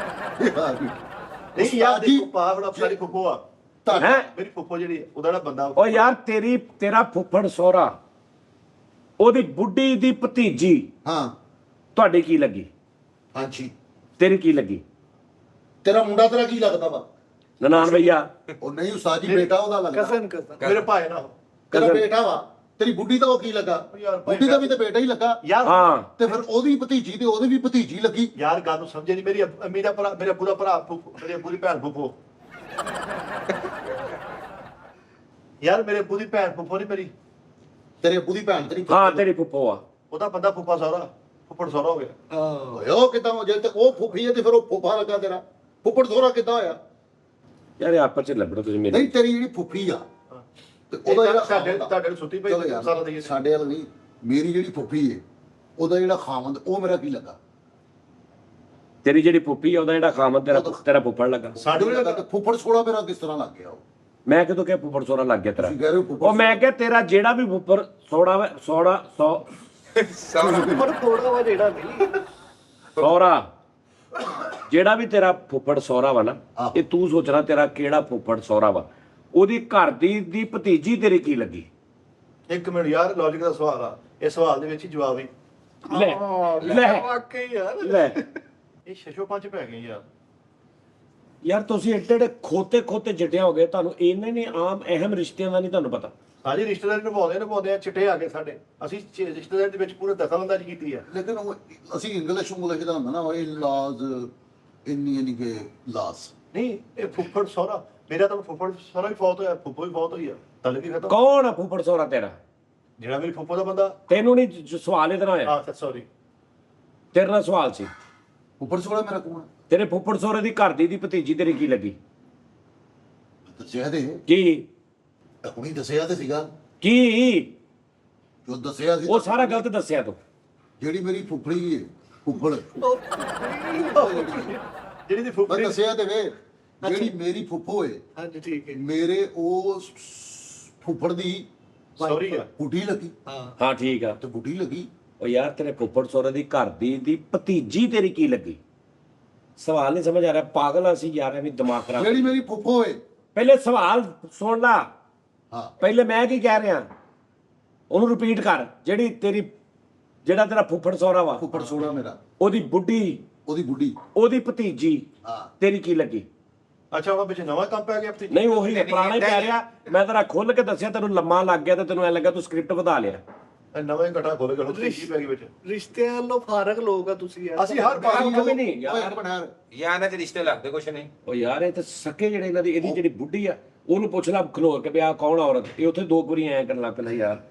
ਯਾਰ ਨਹੀਂ ਯਾਰ ਦੇਖੋ ਪਾ ਬੜਾ ਸਾਰੀ ਫੁੱਫੋ ਆ ਹੈਂ? ਮੇਰੀ ਫੁੱਫੋ ਜਿਹੜੀ ਆ, ਉਹਦਾ ਜਿਹੜਾ ਬੰਦਾ ਓ ਯਾਰ ਤੇਰਾ ਫੁੱਫੜ ਸਹੁਰਾ, ਉਹਦੀ ਬੁੱਢੀ ਦੀ ਭਤੀਜੀ ਹਾਂ ਤੁਹਾਡੀ ਕੀ ਲੱਗੀ? ਹਾਂਜੀ ਤੇਰੀ ਕੀ ਲੱਗੀ? ਤੇਰਾ ਮੁੰਡਾ ਤੇਰਾ ਕੀ ਲੱਗਦਾ ਵਾ? ਨਨਾਣ ਭਈਆ, ਉਹ ਨਹੀਂ ਉਸਤਾਦ ਜੀ ਬੇਟਾ ਉਹਦਾ ਲੱਗਦਾ। ਕਜ਼ਨ ਮੇਰੇ ਭਾਈ ਨਾ ਤੇਰਾ cousin। ਬੇਟਾ ਵਾ, ਤੇਰੀ ਬੁੱਢੀ ਦਾ ਉਹ ਕੀ ਲੱਗਾ? ਯਾਰ ਭਾਈ ਬੁੱਢੀ ਦਾ ਵੀ ਤਾਂ ਬੇਟਾ ਹੀ ਲੱਗਾ। ਯਾਰ ਹਾਂ ਤੇ ਫਿਰ ਉਹਦੀ ਭਤੀਜੀ ਤੇ ਉਹਦੀ ਵੀ ਭਤੀਜੀ ਲੱਗੀ। ਯਾਰ ਗੱਲ ਨੂੰ ਸਮਝੇ ਨਹੀਂ, ਮੇਰੀ ਅੰਮੀ ਦਾ ਭਰਾ, ਮੇਰੇ ਪੂਰਾ ਭਰਾ ਫੁੱਫੋ, ਮੇਰੇ ਪੂਰੀ ਭੈਣ ਫੁੱਫੋ ਯਾਰ ਮੇਰੇ ਪੂਰੀ ਭੈਣ ਫੁੱਫੋ ਨਹੀਂ ਮੇਰੀ, ਤੇਰੇ ਬੁੱਢੀ ਭੈਣ ਤੇਰੀ ਹਾਂ ਤੇਰੀ ਫੁੱਫੋ ਆ। ਉਹਦਾ ਬੰਦਾ ਫੁੱਫਾ ਸਹੁਰਾ ਫੁੱਫੜ ਸਹੁਰਾ ਹੋ ਗਿਆ। ਹਾਂ ਓਏ ਉਹ ਕਿਦਾਂ ਜੇ ਤੇ ਉਹ ਫੁੱਫੀ ਹੈ ਤੇ ਫਿਰ ਉਹ ਫੁੱਫਾ ਲੱਗਾ ਤੇਰਾ। ਫੁੱਫੜ ਸੋਹਰਾ ਕਿੱਦਾਂ ਹੋਇਆ? ਯਾਰ ਆਪਸ ਚ ਲੱਭੜੋ ਤੁਸੀਂ ਮੇਰੇ। ਨਹੀਂ ਤੇਰੀ ਜਿਹੜੀ ਫੁੱਫੀ ਆ ਤੇ ਉਹਦਾ ਜਿਹੜਾ ਤੁਹਾਡੇ ਨੂੰ ਸੁੱਤੀ ਪਈ ਚਲੋ ਯਾਰ, ਸਾਰਾ ਦਈਏ ਸਾਡੇ ਵਾਲ ਨਹੀਂ, ਮੇਰੀ ਜਿਹੜੀ ਫੁੱਫੀ ਹੈ ਉਹਦਾ ਜਿਹੜਾ ਖਾਵੰਦ ਉਹ ਮੇਰਾ ਕੀ ਲੱਗਾ? ਤੇਰੀ ਜਿਹੜੀ ਫੁੱਫੀ ਆ ਉਹਦਾ ਜਿਹੜਾ ਖਾਮਦ ਤੇਰਾ ਫੁੱਫੜ ਲੱਗਾ। ਸਾਡੇ ਨੂੰ ਲੱਗਾ ਤੇ ਫੁੱਫੜ ਸੋਹਰਾ ਮੇਰਾ ਕਿਸ ਤਰ੍ਹਾਂ ਲੱਗ ਗਿਆ? ਉਹ ਮੈਂ ਕਿਦੋਂ ਕਿਹਾ ਫੁੱਫੜ ਸਹੁਰਾ ਲੱਗ ਗਿਆ ਤੇਰਾ? ਤੁਸੀਂ ਕਹਿ ਰਹੇ ਹੋ ਫੁੱਫੜ ਉਹ ਮੈਂ ਕਿਹਾ ਤੇਰਾ ਜਿਹੜਾ ਵੀ ਫੁੱਫੜ ਸਹੁਰਾ ਪਰ ਥੋੜਾ ਵਾ ਜਿਹੜਾ ਨਹੀਂ ਸਹੁਰਾ ਜਿਹੜਾ ਵੀ ਤੇਰਾ ਫੁੱਫੜ ਸਹੁਰਾ ਵਾ ਨਾ, ਆਹੋ। ਇਹ ਤੂੰ ਸੋਚਣਾ ਤੇਰਾ ਕਿਹੜਾ ਫੁੱਫੜ ਸਹੁਰਾ ਵਾ। ਉਹਦੀ ਘਰ ਦੀ ਭਤੀਜੀ ਤੇਰੀ ਕੀ ਲੱਗੀ? ਇੱਕ ਮਿੰਟ ਯਾਰ, ਲੌਜੀਕ ਦਾ ਸਵਾਲ ਆ, ਇਸ ਸਵਾਲ ਦੇ ਵਿੱਚ ਹੀ ਜਵਾਬ ਹੀ ਲੈ ਵਾਕਈ ਯਾਰ ਲੈ ਇਹ ਛੇਸ਼ੋ ਪੰਜ ਪੈ ਗਏ ਯਾਰ। ਯਾਰ ਤੁਸੀਂ ਏਡੇ ਖੋਤੇ ਜੱਟਿਆਂ ਹੋ ਗਏ, ਤੁਹਾਨੂੰ ਇਹਨਾਂ ਨੇ ਆਮ ਅਹਿਮ ਰਿਸ਼ਤਿਆਂ ਦਾ ਨਹੀਂ ਤੁਹਾਨੂੰ ਪਤਾ। ਸਾਡੀ ਰਿਸ਼ਤੇਦਾਰੀ ਨਿਭਾਉਂਦੇ ਆ, ਚਿੱਟੇ ਆ ਗਏ ਸਾਡੇ, ਅਸੀਂ ਰਿਸ਼ਤੇਦਾਰੀ ਦੇ ਵਿੱਚ ਪੂਰੇ ਦਖਲਅੰਦਾਜ਼ੀ ਕੀਤੀ ਆ। ਲੇਕਿਨ ਉਹ ਅਸੀਂ ਇੰਗਲਿਸ਼ ਦਾ ਹੁੰਦਾ ਨਾ, ਉਹ ਲਾਜ਼ ਇੰਨੀ ਕੇ ਲਾਜ਼। ਨਹੀਂ ਇਹ ਫੁੱਫੜ ਸਹੁਰਾ, ਮੇਰਾ ਤਾਂ ਫੁੱਫੜ ਸਹੁਰਾ ਵੀ ਫੌਤ ਹੋਇਆ, ਫੁੱਫੋ ਵੀ ਫੌਤ ਹੋਈ ਆ, ਤਲੇ ਵੀ ਖਤਮ। ਕੌਣ ਆ ਫੁੱਫੜ ਸਹੁਰਾ ਤੇਰਾ? ਜਿਹੜਾ ਮੇਰੀ ਫੁੱਫੋ ਦਾ ਬੰਦਾ, ਤੈਨੂੰ ਨਹੀਂ ਸਵਾਲ ਇਹਦਾ ਹੋਇਆ, ਹਾਂ ਸੌਰੀ, ਤੇਰੇ ਨਾਲ ਸਵਾਲ ਸੀ। ਫੁੱਫੜ ਸੋਹਰਾ ਮੇਰਾ ਕੌਣ? ਤੇਰੇ ਫੁੱਫੜ ਸਹੁਰੇ ਦੀ ਘਰ ਦੀ ਭਤੀਜੀ ਤੇਰੀ ਕੀ ਲੱਗੀ? ਦੱਸਿਆ ਤੇ ਕੀ ਹੁਣੀ ਦੱਸਿਆ ਤੇ ਸੀਗਾ, ਕੀ ਜੋ ਦੱਸਿਆ ਸੀ ਉਹ ਸਾਰਾ ਗਲਤ ਦੱਸਿਆ ਤੂੰ। ਜਿਹੜੀ ਮੇਰੀ ਫੁੱਫੜੀ ਹੈ ਫੁੱਫੜ, ਜਿਹੜੀ ਦੀ ਮੈਂ ਫੁੱਫੜੀ ਦੱਸਿਆ ਤੇ ਵੇ, ਜਿਹੜੀ ਮੇਰੀ ਫੁੱਫੋ ਹੈ ਹਾਂਜੀ ਠੀਕ ਹੈ ਮੇਰੇ ਉਹ ਫੁੱਫੜ ਦੀ ਸੌਰੀ ਆ। ਬੁੱਢੀ ਲੱਗੀ ਹਾਂ ਹਾਂ ਠੀਕ ਆ। ਤੇ ਬੁੱਢੀ ਲੱਗੀ। ਉਹ ਯਾਰ ਤੇਰੇ ਫੁੱਫੜ ਸਹੁਰੇ ਦੀ ਘਰ ਦੀ ਭਤੀਜੀ ਤੇਰੀ ਕੀ ਲੱਗੀ? ਸਵਾਲ ਨਹੀਂ ਸਮਝ ਆ ਰਿਹਾ, ਪਾਗਲ ਆ ਸੀ ਯਾਰ, ਐਵੇਂ ਦਿਮਾਗ ਖਰਾਬ। ਜਿਹੜੀ ਮੇਰੀ ਫੁੱਫੋ ਹੈ, ਪਹਿਲੇ ਸਵਾਲ ਸੁਣ ਲਾ, ਹਾਂ ਪਹਿਲੇ ਮੈਂ ਕੀ ਕਹਿ ਰਿਹਾ ਉਹਨੂੰ ਰਿਪੀਟ ਕਰ। ਜਿਹੜਾ ਤੇਰਾ ਫੁੱਫੜ ਸਹੁਰਾ ਵਾ, ਫੁੱਫੜ ਸੋਹਰਾ ਮੇਰਾ, ਉਹਦੀ ਬੁੱਢੀ, ਉਹਦੀ ਬੁੱਢੀ, ਉਹਦੀ ਭਤੀਜੀ ਹਾਂ ਤੇਰੀ ਕੀ ਲੱਗੀ? ਅੱਛਾ ਹੁਣ ਵਿੱਚ ਨਵਾਂ ਕੰਮ ਪੈ ਗਿਆ ਆਪਣੀ। ਨਹੀਂ ਉਹੀ ਹੈ, ਪੁਰਾਣਾ ਹੀ ਕਹਿ ਰਿਹਾ। ਮੈਂ ਤੇਰਾ ਖੁੱਲ ਕੇ ਦੱਸਿਆ, ਤੈਨੂੰ ਲੰਮਾ ਲੱਗ ਗਿਆ ਤੇ ਤੈਨੂੰ ਐ ਲੱਗਾ ਤੂੰ ਸਕ੍ਰਿਪਟ ਵਧਾ ਲਿਆ। ਨਵਾਂ ਹੀ ਘਟਾ ਖੋਲ ਕੇ ਕੀ ਪੈ ਗਈ ਵਿੱਚ। ਰਿਸ਼ਤਿਆਂ ਵੱਲੋਂ ਫਾਰਕ ਲੋਕ ਆ ਤੁਸੀਂ ਯਾਰ ਅਸੀਂ ਹਰ ਬਾਰ ਉਹ ਵੀ ਨਹੀਂ ਓਏ ਯਾਰ। ਬਣਾਰ ਯਾਰ ਇਹਨਾਂ ਚ ਰਿਸ਼ਤੇ ਲੱਗਦੇ ਕੁਛ ਨਹੀਂ। ਉਹ ਯਾਰ ਇਹ ਤਾਂ ਸਕੇ ਜਿਹੜੇ ਇਹਨਾਂ ਦੀ, ਇਹਦੀ ਜਿਹੜੀ ਬੁੱਢੀ ਆ ਉਹਨੂੰ ਪੁੱਛ ਲੈ ਖਲੋਰ ਕੇ ਵੀ ਆਹ ਕੌਣ ਔਰਤ? ਇਹ ਉੱਥੇ ਦੋ ਕੁੜੀ ਐਂ ਕਰਨ ਲੱਗ ਪੈਣਾ ਯਾਰ,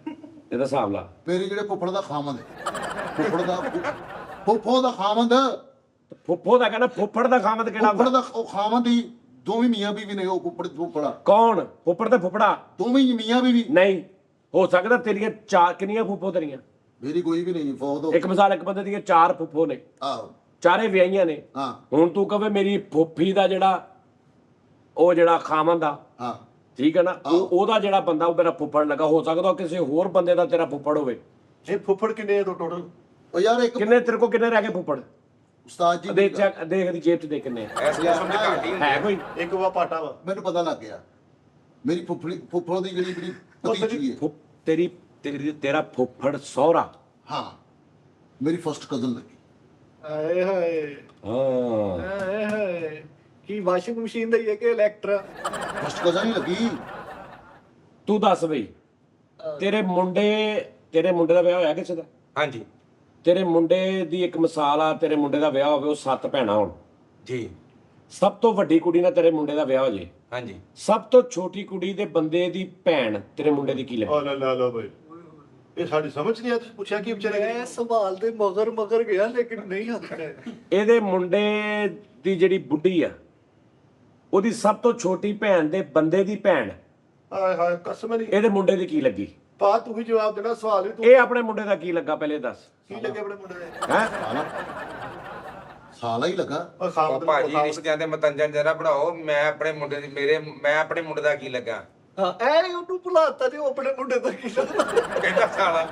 ਇਹਦਾ ਹਿਸਾਬ ਲਾ। ਮੇਰੇ ਜਿਹੜੇ ਫੁੱਫੜ ਦਾ ਖਾਮੰਦ ਹੈ, ਫੁੱਫੋ ਦਾ ਖਾਮੰਦ, ਫੁੱਫੋ ਦਾ ਕਹਿੰਦਾ ਫੁੱਫੜ ਦਾ ਖਾਮਦ ਕਿਹੜਾ ਫੁੱਫੜ ਹੁੰਦਾ? ਦਾ ਉਹ ਖਾਮੰਦ ਹੀ ਦੋਵੇਂ ਮੀਆਂ ਬੀਵੀ ਨੇ। ਉਹ ਫੁੱਫੜਾ ਕੌਣ? ਫੁੱਫੜ ਤੇ ਫੁੱਫੜਾ ਦੋਵੇਂ ਹੀ ਮੀਆਂ ਬੀਵੀ। ਨਹੀਂ ਹੋ ਸਕਦਾ। ਤੇਰੀਆਂ ਚਾਰ ਕਿੰਨੀਆਂ ਫੁੱਫੋ ਤੇਰੀਆਂ? ਮੇਰੀ ਕੋਈ ਵੀ ਨਹੀਂ ਫੌਤ ਹੋ। ਇੱਕ ਮਿਸਾਲ, ਇੱਕ ਬੰਦੇ ਦੀਆਂ ਚਾਰ ਫੁੱਫੋ ਨੇ, ਆਹੋ ਚਾਰੇ ਵਿਆਹੀਆਂ ਨੇ। ਹਾਂ ਹੁਣ ਤੂੰ ਕਹਵੇਂ ਮੇਰੀ ਫੁੱਫੀ ਦਾ ਜਿਹੜਾ ਖਾਮਦ ਆ, ਹਾਂ ਠੀਕ ਹੈ ਨਾ, ਉਹਦਾ ਜਿਹੜਾ ਬੰਦਾ ਉਹ ਮੇਰਾ ਫੁੱਫੜ ਲੱਗਾ। ਹੋ ਸਕਦਾ ਉਹ ਕਿਸੇ ਹੋਰ ਬੰਦੇ ਦਾ ਤੇਰਾ ਫੁੱਫੜ ਹੋਵੇ। ਇਹ ਫੁੱਫੜ ਕਿੰਨੇ ਆ ਟੋਟਲ? ਉਹ ਯਾਰ ਇੱਕ ਕਿੰਨੇ ਤੇਰੇ ਕੋਲ ਕਿੰਨੇ ਰਹਿ ਗਏ ਫੁੱਫੜ? ਉਸਤਾਦ ਜੀ ਦੇਖ ਦੇਖ ਦੀ ਜੇਬ 'ਚ ਦੇ ਕਿੰਨੇ ਆ। ਐਸ ਮੌਸਮ ਦੇ ਘੱਟ ਹੀ ਹੁੰਦੇ ਹੈ ਕੋਈ? ਇੱਕ ਵਾ ਪਾਟਾ ਵਾ। ਮੈਨੂੰ ਪਤਾ ਲੱਗ ਗਿਆ, ਮੇਰੀ ਫੁੱਫੜ ਦੀ ਜਿਹੜੀ ਭਤੀਜੀ ਹੈ, ਤੇਰਾ ਫੁੱਫੜ ਸਹੁਰਾ? ਹਾਂ ਮੇਰੀ ਫਸਟ ਕਜ਼ਨ ਲੱਗੀ। ਆਏ ਹਾਏ ਹਾਂ ਆਏ ਹਾਏ, ਕੀ ਵਾਸ਼ਿੰਗ ਮਸ਼ੀਨ ਦਾ ਹੀ ਹੈ ਕਿ ਇਲੈਕਟ੍ਰਾ? ਫਸਟ ਕਜ਼ਨ ਹੀ ਲੱਗੀ। ਤੂੰ ਦੱਸ ਬਈ, ਤੇਰੇ ਮੁੰਡੇ ਦਾ ਵਿਆਹ ਹੋਇਆ ਕਿਸੇ ਦਾ? ਹਾਂਜੀ ਤੇਰੇ ਮੁੰਡੇ ਦੀ ਇੱਕ ਮਿਸਾਲ ਆ, ਤੇਰੇ ਮੁੰਡੇ ਦਾ ਵਿਆਹ ਹੋਵੇ, ਉਹ 7 ਭੈਣਾਂ ਹੋਣ, ਜੀ ਸਭ ਤੋਂ ਵੱਡੀ ਕੁੜੀ ਨਾਲ ਤੇਰੇ ਮੁੰਡੇ ਦਾ ਵਿਆਹ ਹੋ ਜੇ, ਹਾਂਜੀ ਸਭ ਤੋਂ ਛੋਟੀ ਕੁੜੀ ਦੇ ਬੰਦੇ ਦੀ ਭੈਣ ਤੇਰੇ ਮੁੰਡੇ ਦੀ ਕੀ ਲੱਗੇ? ਓ ਲਾ ਲਾ ਬਈ, ਇਹ ਸਾਡੀ ਸਮਝ ਨਹੀਂ ਆ। ਤੁਸੀਂ ਪੁੱਛਿਆ ਕੀ ਵਿਚਾਰੇ ਮੈਂ ਸਵਾਲ ਦੇ ਮਗਰ ਗਿਆ ਲੇਕਿਨ ਨਹੀਂ ਹੱਥ ਹੈ। ਇਹਦੇ ਮੁੰਡੇ ਦੀ ਜਿਹੜੀ ਬੁੱਢੀ ਆ, ਉਹਦੀ ਸਭ ਤੋਂ ਛੋਟੀ ਭੈਣ ਦੇ ਬੰਦੇ ਦੀ ਭੈਣ ਹਾਏ ਹਾਏ ਕਸਮ ਨਹੀਂ। ਇਹਦੇ ਮੁੰਡੇ ਦੀ ਕੀ ਲੱਗੀ? ਪਾ ਤੂੰ ਹੀ ਜਵਾਬ ਦੇਣਾ ਸਵਾਲ ਵੀ ਤੂੰ। ਇਹ ਆਪਣੇ ਮੁੰਡੇ ਦਾ ਕੀ ਲੱਗਾ ਪਹਿਲੇ ਦੱਸ ਕੀ ਲੱਗੇ ਆਪਣੇ ਮੁੰਡੇ ਦੇ? ਹੈ? ਸਾਲਾ ਹੀ ਲੱਗਾ। ਉਹ ਖਾਮਦ ਭਾਜੀ ਰਿਸ਼ਤਿਆਂ ਦੇ ਮਤੰਜਨ ਜਰਾ ਬਣਾਓ। ਮੈਂ ਆਪਣੇ ਮੁੰਡੇ ਦੀ ਮੈਂ ਆਪਣੇ ਮੁੰਡੇ ਦਾ ਕੀ ਲੱਗਾ? ਹਾਂ ਐ ਉਹਨੂੰ ਭੁਲਾਤਾ ਤੇ ਉਹ ਆਪਣੇ ਮੁੰਡੇ ਦਾ ਕੀ ਲੱਗਦਾ। ਕਹਿੰਦਾ ਸਾਲਾ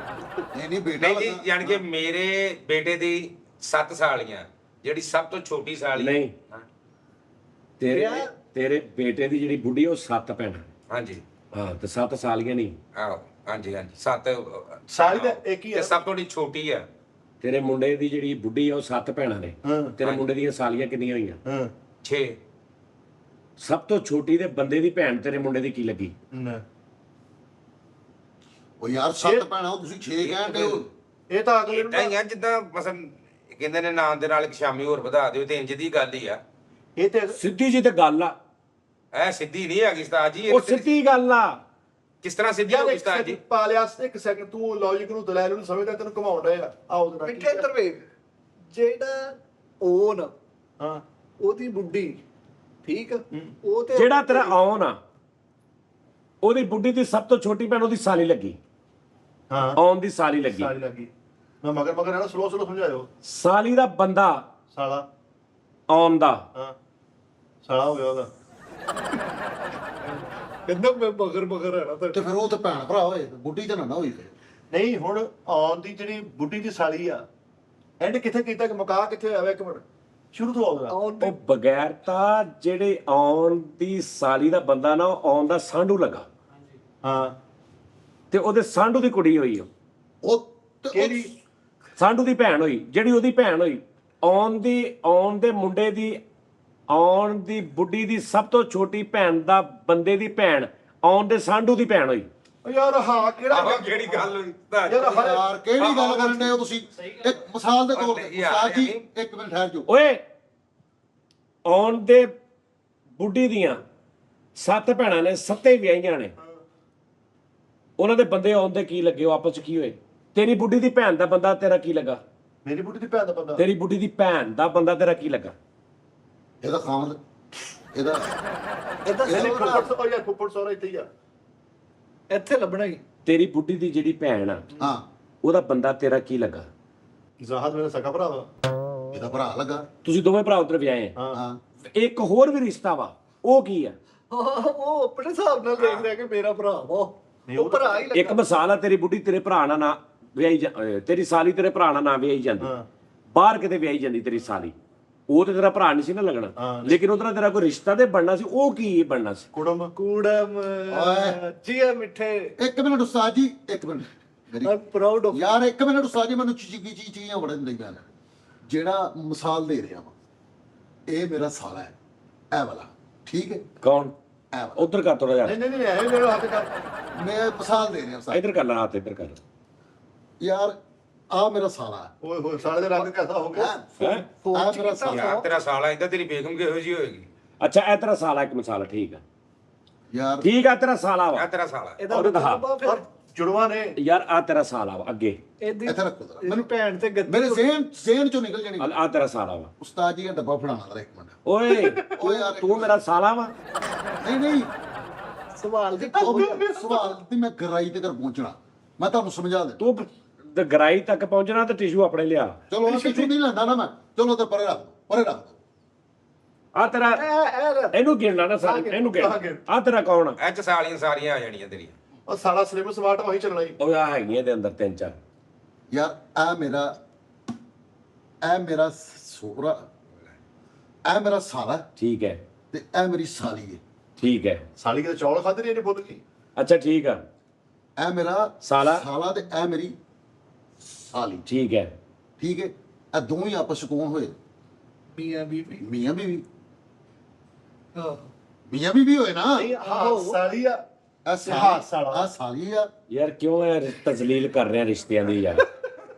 ਨਹੀਂ ਬੇਟਾ ਨਹੀਂ ਜੀ, ਲੱਗਾ। ਯਾਨੀ ਕਿ ਮੇਰੇ ਬੇਟੇ ਦੀ 7 ਸਾਲੀਆਂ, ਜਿਹੜੀ ਸਭ ਤੋਂ ਛੋਟੀ ਸਾਲੀ ਨਹੀਂ। ਹਾਂ, ਤੇਰੇ ਬੇਟੇ ਦੀ ਜਿਹੜੀ ਬੁੱਢੀ ਆ, ਉਹ 7 ਭੈਣਾਂ। ਹਾਂਜੀ ਹਾਂ, ਤੇ 7 ਸਾਲੀਆਂ ਨਹੀਂ। ਆਹੋ ਹਾਂਜੀ 7 ਸਾਲੀ ਦਾ ਇੱਕ ਹੀ ਤੇ ਆ। ਸਭ ਤੋਂ ਜਿਹੜੀ ਛੋਟੀ ਆ ਤੇਰੇ ਮੁੰਡੇ ਦੀ ਜਿਹੜੀ ਬੁੱਢੀ ਆ, ਉਹ 7 ਭੈਣਾਂ ਨੇ। ਹਾਂ ਤੇਰੇ ਮੁੰਡੇ ਦੀਆਂ ਸਾਲੀਆਂ ਕਿੰਨੀਆਂ ਹੋਈਆਂ? ਹਾਂ 6 ਸਭ ਤੋਂ ਛੋਟੀ ਦੇ ਬੰਦੇ ਦੀ ਭੈਣ ਤੇਰੇ ਮੁੰਡੇ ਦੀ ਕੀ ਲੱਗੀ? ਨਾ ਉਹ ਯਾਰ 7 ਭੈਣਾਂ, ਉਹ ਤੁਸੀਂ 6 ਕਹਿੰਦੇ ਹੋ। ਇਹ ਤਾਂ ਅਗਲੇ ਨੂੰ ਇਦਾਂ ਹੀ ਆ ਜਿੱਦਾਂ ਮਸਲ ਕਹਿੰਦੇ ਨੇ ਨਾਮ ਦੇ ਨਾਲ ਇੱਕ ਸ਼ਾਮੀ ਹੋਰ ਵਧਾ ਦਿਓ, ਤੇ ਇੰਜ ਦੀ ਗੱਲ ਹੀ ਆ। ਇਹ ਤੇ ਸਿੱਧੀ ਜੀ ਤੇ ਗੱਲ ਆ, ਐ ਸਿੱਧੀ ਨਹੀਂ ਹੈਗੀ ਉਸਤਾਦ ਜੀ। ਉਹ ਸਿੱਧੀ ਗੱਲ ਆ। ਕਿਸ ਤਰ੍ਹਾਂ ਸਿੱਧੀ ਹੋ ਯਾਰ ਗਈ ਇੱਕ ਉਸਤਾਦ ਜੀ? ਸੈਕਿੰਡ ਪਾ ਲਿਆ, ਇੱਕ ਸੈਕਿੰਡ ਤੂੰ ਲੌਜੀਕ ਨੂੰ ਦਲਾਇਲ ਨੂੰ ਸਮਝਦਾ, ਤੈਨੂੰ ਘਮਾਉਣ ਰਿਹਾ ਆ ਉਹਦੇ ਨਾਲ ਮਿੱਠੇ ਦਰਵੇਗ ਜਿਹੜਾ ਉਹ ਨਾ ਹਾਂ ਉਹਦੀ ਬੁੱਢੀ ਠੀਕ ਆ, ਉਹ ਤੇ ਜਿਹੜਾ ਤੇਰਾ ਆਉਣ ਆ, ਉਹਦੀ ਬੁੱਢੀ ਦੀ ਸਭ ਤੋਂ ਛੋਟੀ ਭੈਣ ਉਹਦੀ ਸਾਲੀ ਲੱਗੀ, ਹਾਂ ਆਉਣ ਦੀ ਸਾਲੀ ਲੱਗੀ। ਸਾਲੀ ਲੱਗੀ। ਮੈਂ ਮਗਰ ਨਾ ਸਲੋ ਸਮਝਾਇਓ। ਸਾਲੀ ਦਾ ਬੰਦਾ ਸਾਲਾ ਆਉਣ ਦਾ, ਹਾਂ ਸਾਲਾ ਹੋ ਗਿਆ ਉਹਦਾ। ਕਹਿੰਦਾ ਮੈਂ ਮਗਰ ਆਣਾ ਤਾਂ ਤੇ ਫਿਰ ਉਹ ਤਾਂ ਭੈਣ ਭਰਾ ਹੋਏ, ਬੁੱਢੀ ਤਾਂ ਨਾ ਹੋਈ ਫਿਰ। ਨਹੀਂ ਹੁਣ ਆਉਣ ਦੀ ਜਿਹੜੀ ਬੁੱਢੀ ਦੀ ਸਾਲੀ ਆ, ਐਂਡ ਕਿੱਥੇ ਕੀਤਾ ਕਿ ਮੁਕਾ ਕਿੱਥੇ ਹੋਇਆ ਵਾ? ਇੱਕ ਮਿੰਟ ਸ਼ੁਰੂ ਤੋਂ ਆਉਂਦਾ। ਆਉਣ ਉਹ ਬਗੈਰ ਤਾਂ ਜਿਹੜੇ ਆਉਣ ਦੀ ਸਾਲੀ ਦਾ ਬੰਦਾ ਨਾ, ਉਹ ਆਉਣ ਦਾ ਸਾਂਢੂ ਲੱਗਾ, ਹਾਂ ਤੇ ਉਹਦੇ ਸਾਂਢੂ ਦੀ ਕੁੜੀ ਹੋਈ, ਉਹ ਤੇ ਕਿਹੜੀ? ਸਾਂਢੂ ਦੀ ਭੈਣ ਹੋਈ, ਜਿਹੜੀ ਉਹਦੀ ਭੈਣ ਹੋਈ। ਆਉਣ ਦੇ ਮੁੰਡੇ ਦੀ, ਆਉਣ ਦੀ ਬੁੱਢੀ ਦੀ ਸਭ ਤੋਂ ਛੋਟੀ ਭੈਣ ਦਾ ਬੰਦੇ ਦੀ ਭੈਣ, ਆਉਣ ਦੇ ਸਾਂਢੂ ਦੀ ਭੈਣ ਹੋਈ। ਓ ਯਾਰ ਹਾਂ ਕਿਹੜਾ ਆਹ ਕਿਹੜੀ ਗੱਲ ਹੋਈ ਉਸਤਾਦ ਜੀ? ਯਾਰ ਹਰ ਯਾਰ ਕਿਹੜੀ ਗੱਲ ਕਰਨ ਦੇ ਹੋ ਤੁਸੀਂ? ਇੱਕ ਮਿਸਾਲ ਦੇ ਤੌਰ ਤੇ ਯਾਰ, ਉਸਤਾਦ ਜੀ ਇੱਕ ਮਿੰਟ ਠਹਿਰ ਜਾਓ। ਓਏ, ਆਉਣ ਦੇ ਬੁੱਢੀ ਦੀਆਂ 7 ਭੈਣਾਂ ਨੇ, 7 ਵਿਆਹੀਆਂ ਨੇ। ਉਹਨਾਂ ਦੇ ਬੰਦੇ ਆਉਣ ਦੇ ਕੀ ਲੱਗੇ? ਉਹ ਆਪਸ ਚ ਕੀ ਹੋਏ? ਤੇਰੀ ਬੁੱਢੀ ਦੀ ਭੈਣ ਦਾ ਬੰਦਾ ਤੇਰਾ ਕੀ ਲੱਗਾ? ਮੇਰੀ ਬੁੱਢੀ ਦੀ ਭੈਣ ਦਾ ਬੰਦਾ। ਤੇਰੀ ਬੁੱਢੀ ਦੀ ਭੈਣ ਦਾ ਬੰਦਾ ਤੇਰਾ ਕੀ ਲੱਗਾ? ਇਹਦਾ ਖਾਮਦ, ਇਹਦਾ ਇਹਦਾ ਇਹਨੇ ਸਹੁਰਾ ਫੁੱਫੜ ਯਾਰ ਫੁੱਫੜ ਸੋਰਾ ਇੱਥੇ ਹੀ ਆ। ਇੱਥੇ ਲੱਭਣਾ ਹੀ। ਤੇਰੀ ਬੁੱਢੀ ਦੀ ਜਿਹੜੀ ਭੈਣ ਆ, ਹਾਂ ਉਹਦਾ ਬੰਦਾ ਤੇਰਾ ਕੀ ਲੱਗਾ? ਜ਼ਾਹਦ ਮੇਰਾ ਸਕਾ ਭਰਾ ਵਾ। ਇਹਦਾ ਭਰਾ ਲੱਗਾ। ਤੁਸੀਂ ਦੋਵੇਂ ਭਰਾ ਉਧਰ ਵਿਆਹੇ ਆ। ਹਾਂ ਹਾਂ ਇੱਕ ਹੋਰ ਵੀ ਰਿਸ਼ਤਾ ਵਾ, ਉਹ ਕੀ ਆ? ਉਹ ਆਪਣੇ ਹਿਸਾਬ ਨਾਲ ਦੇਖ ਰਿਹਾ ਕਿ ਮੇਰਾ ਭਰਾ ਵਾ, ਨਹੀਂ, ਉਹ ਉਹ ਤਾਂ ਭਰਾ ਹੀ ਇੱਕ ਲੱਗਾ। ਮਿਸਾਲ ਆ, ਤੇਰੀ ਬੁੱਢੀ ਤੇਰੇ ਭਰਾ ਨਾਲ ਨਾ ਵਿਆਹੀ ਤੇਰੀ ਸਾਲੀ ਤੇਰੇ ਭਰਾ ਨਾਲ ਨਾ ਵਿਆਹੀ ਜਾਂਦੀ, ਹਾਂ। ਬਾਹਰ ਕਿਤੇ ਵਿਆਹੀ ਜਾਂਦੀ ਤੇਰੀ ਸਾਲੀ, ਉਹ ਤੇ ਤੇਰਾ ਭਰਾ ਨਹੀਂ ਸੀ ਨਾ ਲੱਗਣਾ, ਹਾਂ। ਲੇਕਿਨ ਉਹਦਾ ਤੇਰਾ ਕੋਈ ਰਿਸ਼ਤਾ ਤੇ ਬਣਨਾ ਸੀ। ਉਹ ਕੀ ਬਣਨਾ ਸੀ? ਕੁੜਮ ਕੂੜਮ ਓਏ। ਜੀਆ ਮਿੱਠੇ। ਇੱਕ ਮਿੰਟ ਉਸਤਾਦ ਜੀ, ਇੱਕ ਮਿੰਟ ਆਮ ਪ੍ਰਾਊਡ ਆਫ ਯਾਰ ਇੱਕ ਮਿੰਟ ਉਸਤਾਦ ਜੀ, ਮੈਨੂੰ ਚੀਜ਼ਾਂ ਬੜਨ ਨਹੀਂ ਪੈਣਾ। ਜਿਹੜਾ ਮਿਸਾਲ ਦੇ ਰਿਹਾ ਵਾ, ਇਹ ਮੇਰਾ ਸਾਲਾ ਹੈ, ਇਹ ਵਾਲਾ, ਠੀਕ ਹੈ? ਕੌਣ? ਇਹ ਵਾਲਾ ਉਧਰ ਕਰ ਥੋੜਾ ਜਿਹਾ, ਨਹੀਂ ਇਹ ਮੇਰਾ ਹੱਥ ਕਰ। ਮੈਂ ਮਿਸਾਲ ਦੇ ਰਿਹਾ ਉਸਤਾਦ। ਇਧਰ ਕਰ ਲਾ ਹੱਥ, ਇਧਰ ਕਰ। ਯਾਰ ਆ ਮੇਰਾ ਸਾਲਾ ਹੈ, ਓਏ ਹੋਏ ਸਾਲੇ ਦਾ ਰੰਗ ਕੈਸਾ ਹੋ ਗਿਆ? ਹੈਂ? ਆ ਮੇਰਾ ਸਾਲਾ। ਯਾਰ ਤੇਰਾ ਸਾਲਾ ਇਦਾਂ, ਤੇਰੀ ਬੇਗਮ ਕਿਹੋ ਜਿਹੀ ਹੋਏਗੀ? ਅੱਛਾ, ਇਹ ਤੇਰਾ ਸਾਲਾ, ਇੱਕ ਮਿਸਾਲ ਆ, ਠੀਕ ਆ, ਯਾਰ ਠੀਕ ਆ, ਤੇਰਾ ਸਾਲਾ ਆ ਵਾ। ਤੇਰਾ ਸਾਲਾ। ਇਹਦਾ ਉਹਦੇ ਦਾ ਮਤਲਬ ਆ ਫਿਰ ਔਰ ਜੁੜਵਾ ਨੇ ਯਾਰ ਆ ਤੇਰਾ ਸਾਲਾ ਵਾ, ਅੱਗੇ ਇਹਦੀ ਇੱਥੇ ਰੱਖੋ ਜ਼ਰਾ। ਮੈਨੂੰ ਭੈਣ ਤੇ ਗੱਦੀ ਮੇਰੇ ਜ਼ੇਨ ਚੋਂ ਨਿਕਲ ਜਾਣੀ। ਆ ਤੇਰਾ ਸਾਲਾ ਵਾ। ਉਸਤਾਦ ਜੀ ਇਹ ਡੱਬਾ ਫੜਾਉਣਾ ਜ਼ਰਾ ਇੱਕ ਮਿੰਟ। ਓਏ, ਓਏ ਯਾਰ ਤੂੰ ਮੇਰਾ ਸਾਲਾ ਵਾ? ਨਹੀਂ ਸਵਾਲ ਦੀ ਸਵਾਲ ਦੀ ਮੈਂ ਗਹਿਰਾਈ ਤੇ ਕਰ ਪਹੁੰਚਣਾ, ਮੈਂ ਤੁਹਾਨੂੰ ਸਮਝਾ ਦੇ। ਤੂੰ ਤੇ ਗਰਾਈ ਤੱਕ ਪਹੁੰਚਣਾ ਤੇ ਟਿਸ਼ੂ ਆਪਣੇ ਲਿਆ। ਚਲੋ ਉਹ ਟਿਸ਼ੂ ਨਹੀਂ ਲੈਂਦਾ ਨਾ ਮੈਂ, ਚਲੋ ਤੇ ਪਰੇ ਰੱਖ ਦਿਓ, ਪਰੇ ਰੱਖ ਦਿਓ। ਆ ਤੇਰਾ, ਇਹਨੂੰ ਗਿਣਨਾ ਨਾ ਸਾਰੇ, ਇਹਨੂੰ ਗਿਣ। ਆ ਤੇਰਾ ਕੌਣ ਆ? ਇਹ ਚ ਸਾਲੀਆਂ ਸਾਰੀਆਂ ਆ ਜਾਣੀਆਂ ਤੇਰੀਆਂ। ਉਹ ਸਾਲਾ ਸਲਿਮ ਸਮਾਰਟ ਉਹੀ ਚੱਲਣਾ ਹੀ। ਉਹ ਆ ਹੈਗੀਆਂ ਦੇ ਅੰਦਰ 3-4। ਯਾਰ ਇਹ ਮੇਰਾ ਸੋਹਰਾ, ਇਹ ਮੇਰਾ ਸਾਲਾ ਠੀਕ ਹੈ, ਤੇ ਇਹ ਮੇਰੀ ਸਾਲੀ ਹੈ। ਠੀਕ ਹੈ, ਸਾਲੀ ਕਿਤੇ ਚੌਲ ਖਾਦੇ ਨਹੀਂ ਇਹਨੇ ਬੋਲ ਗਈ। ਅੱਛਾ ਠੀਕ ਆ, ਇਹ ਮੇਰਾ ਸਾਲਾ। ਤੇ ਇਹ ਮੇਰੀ ਸਾਲੀ, ਠੀਕ ਹੈ। ਠੀਕ ਹੈ? ਇਹ ਦੋਵੇਂ ਹੀ ਆਪਸ ਚ ਕੌਣ ਹੋਏ? ਮੀਆਂ ਬੀਬੀ। ਮੀਆਂ ਬੀਵੀ। ਹਾਂ ਮੀਆਂ ਬੀਵੀ ਹੋਏ ਨਾ। ਨਹੀਂ ਹਾਂ ਸਾਲੀ ਆ। ਇਹ ਸਾਲਾ। ਆ ਸਾਲੀ ਆ। ਯਾਰ ਕਿਉਂ ਇਹ ਤਜ਼ਲੀਲ ਕਰ ਰਿਹਾ ਰਿਸ਼ਤਿਆਂ ਦੀ ਯਾਰ?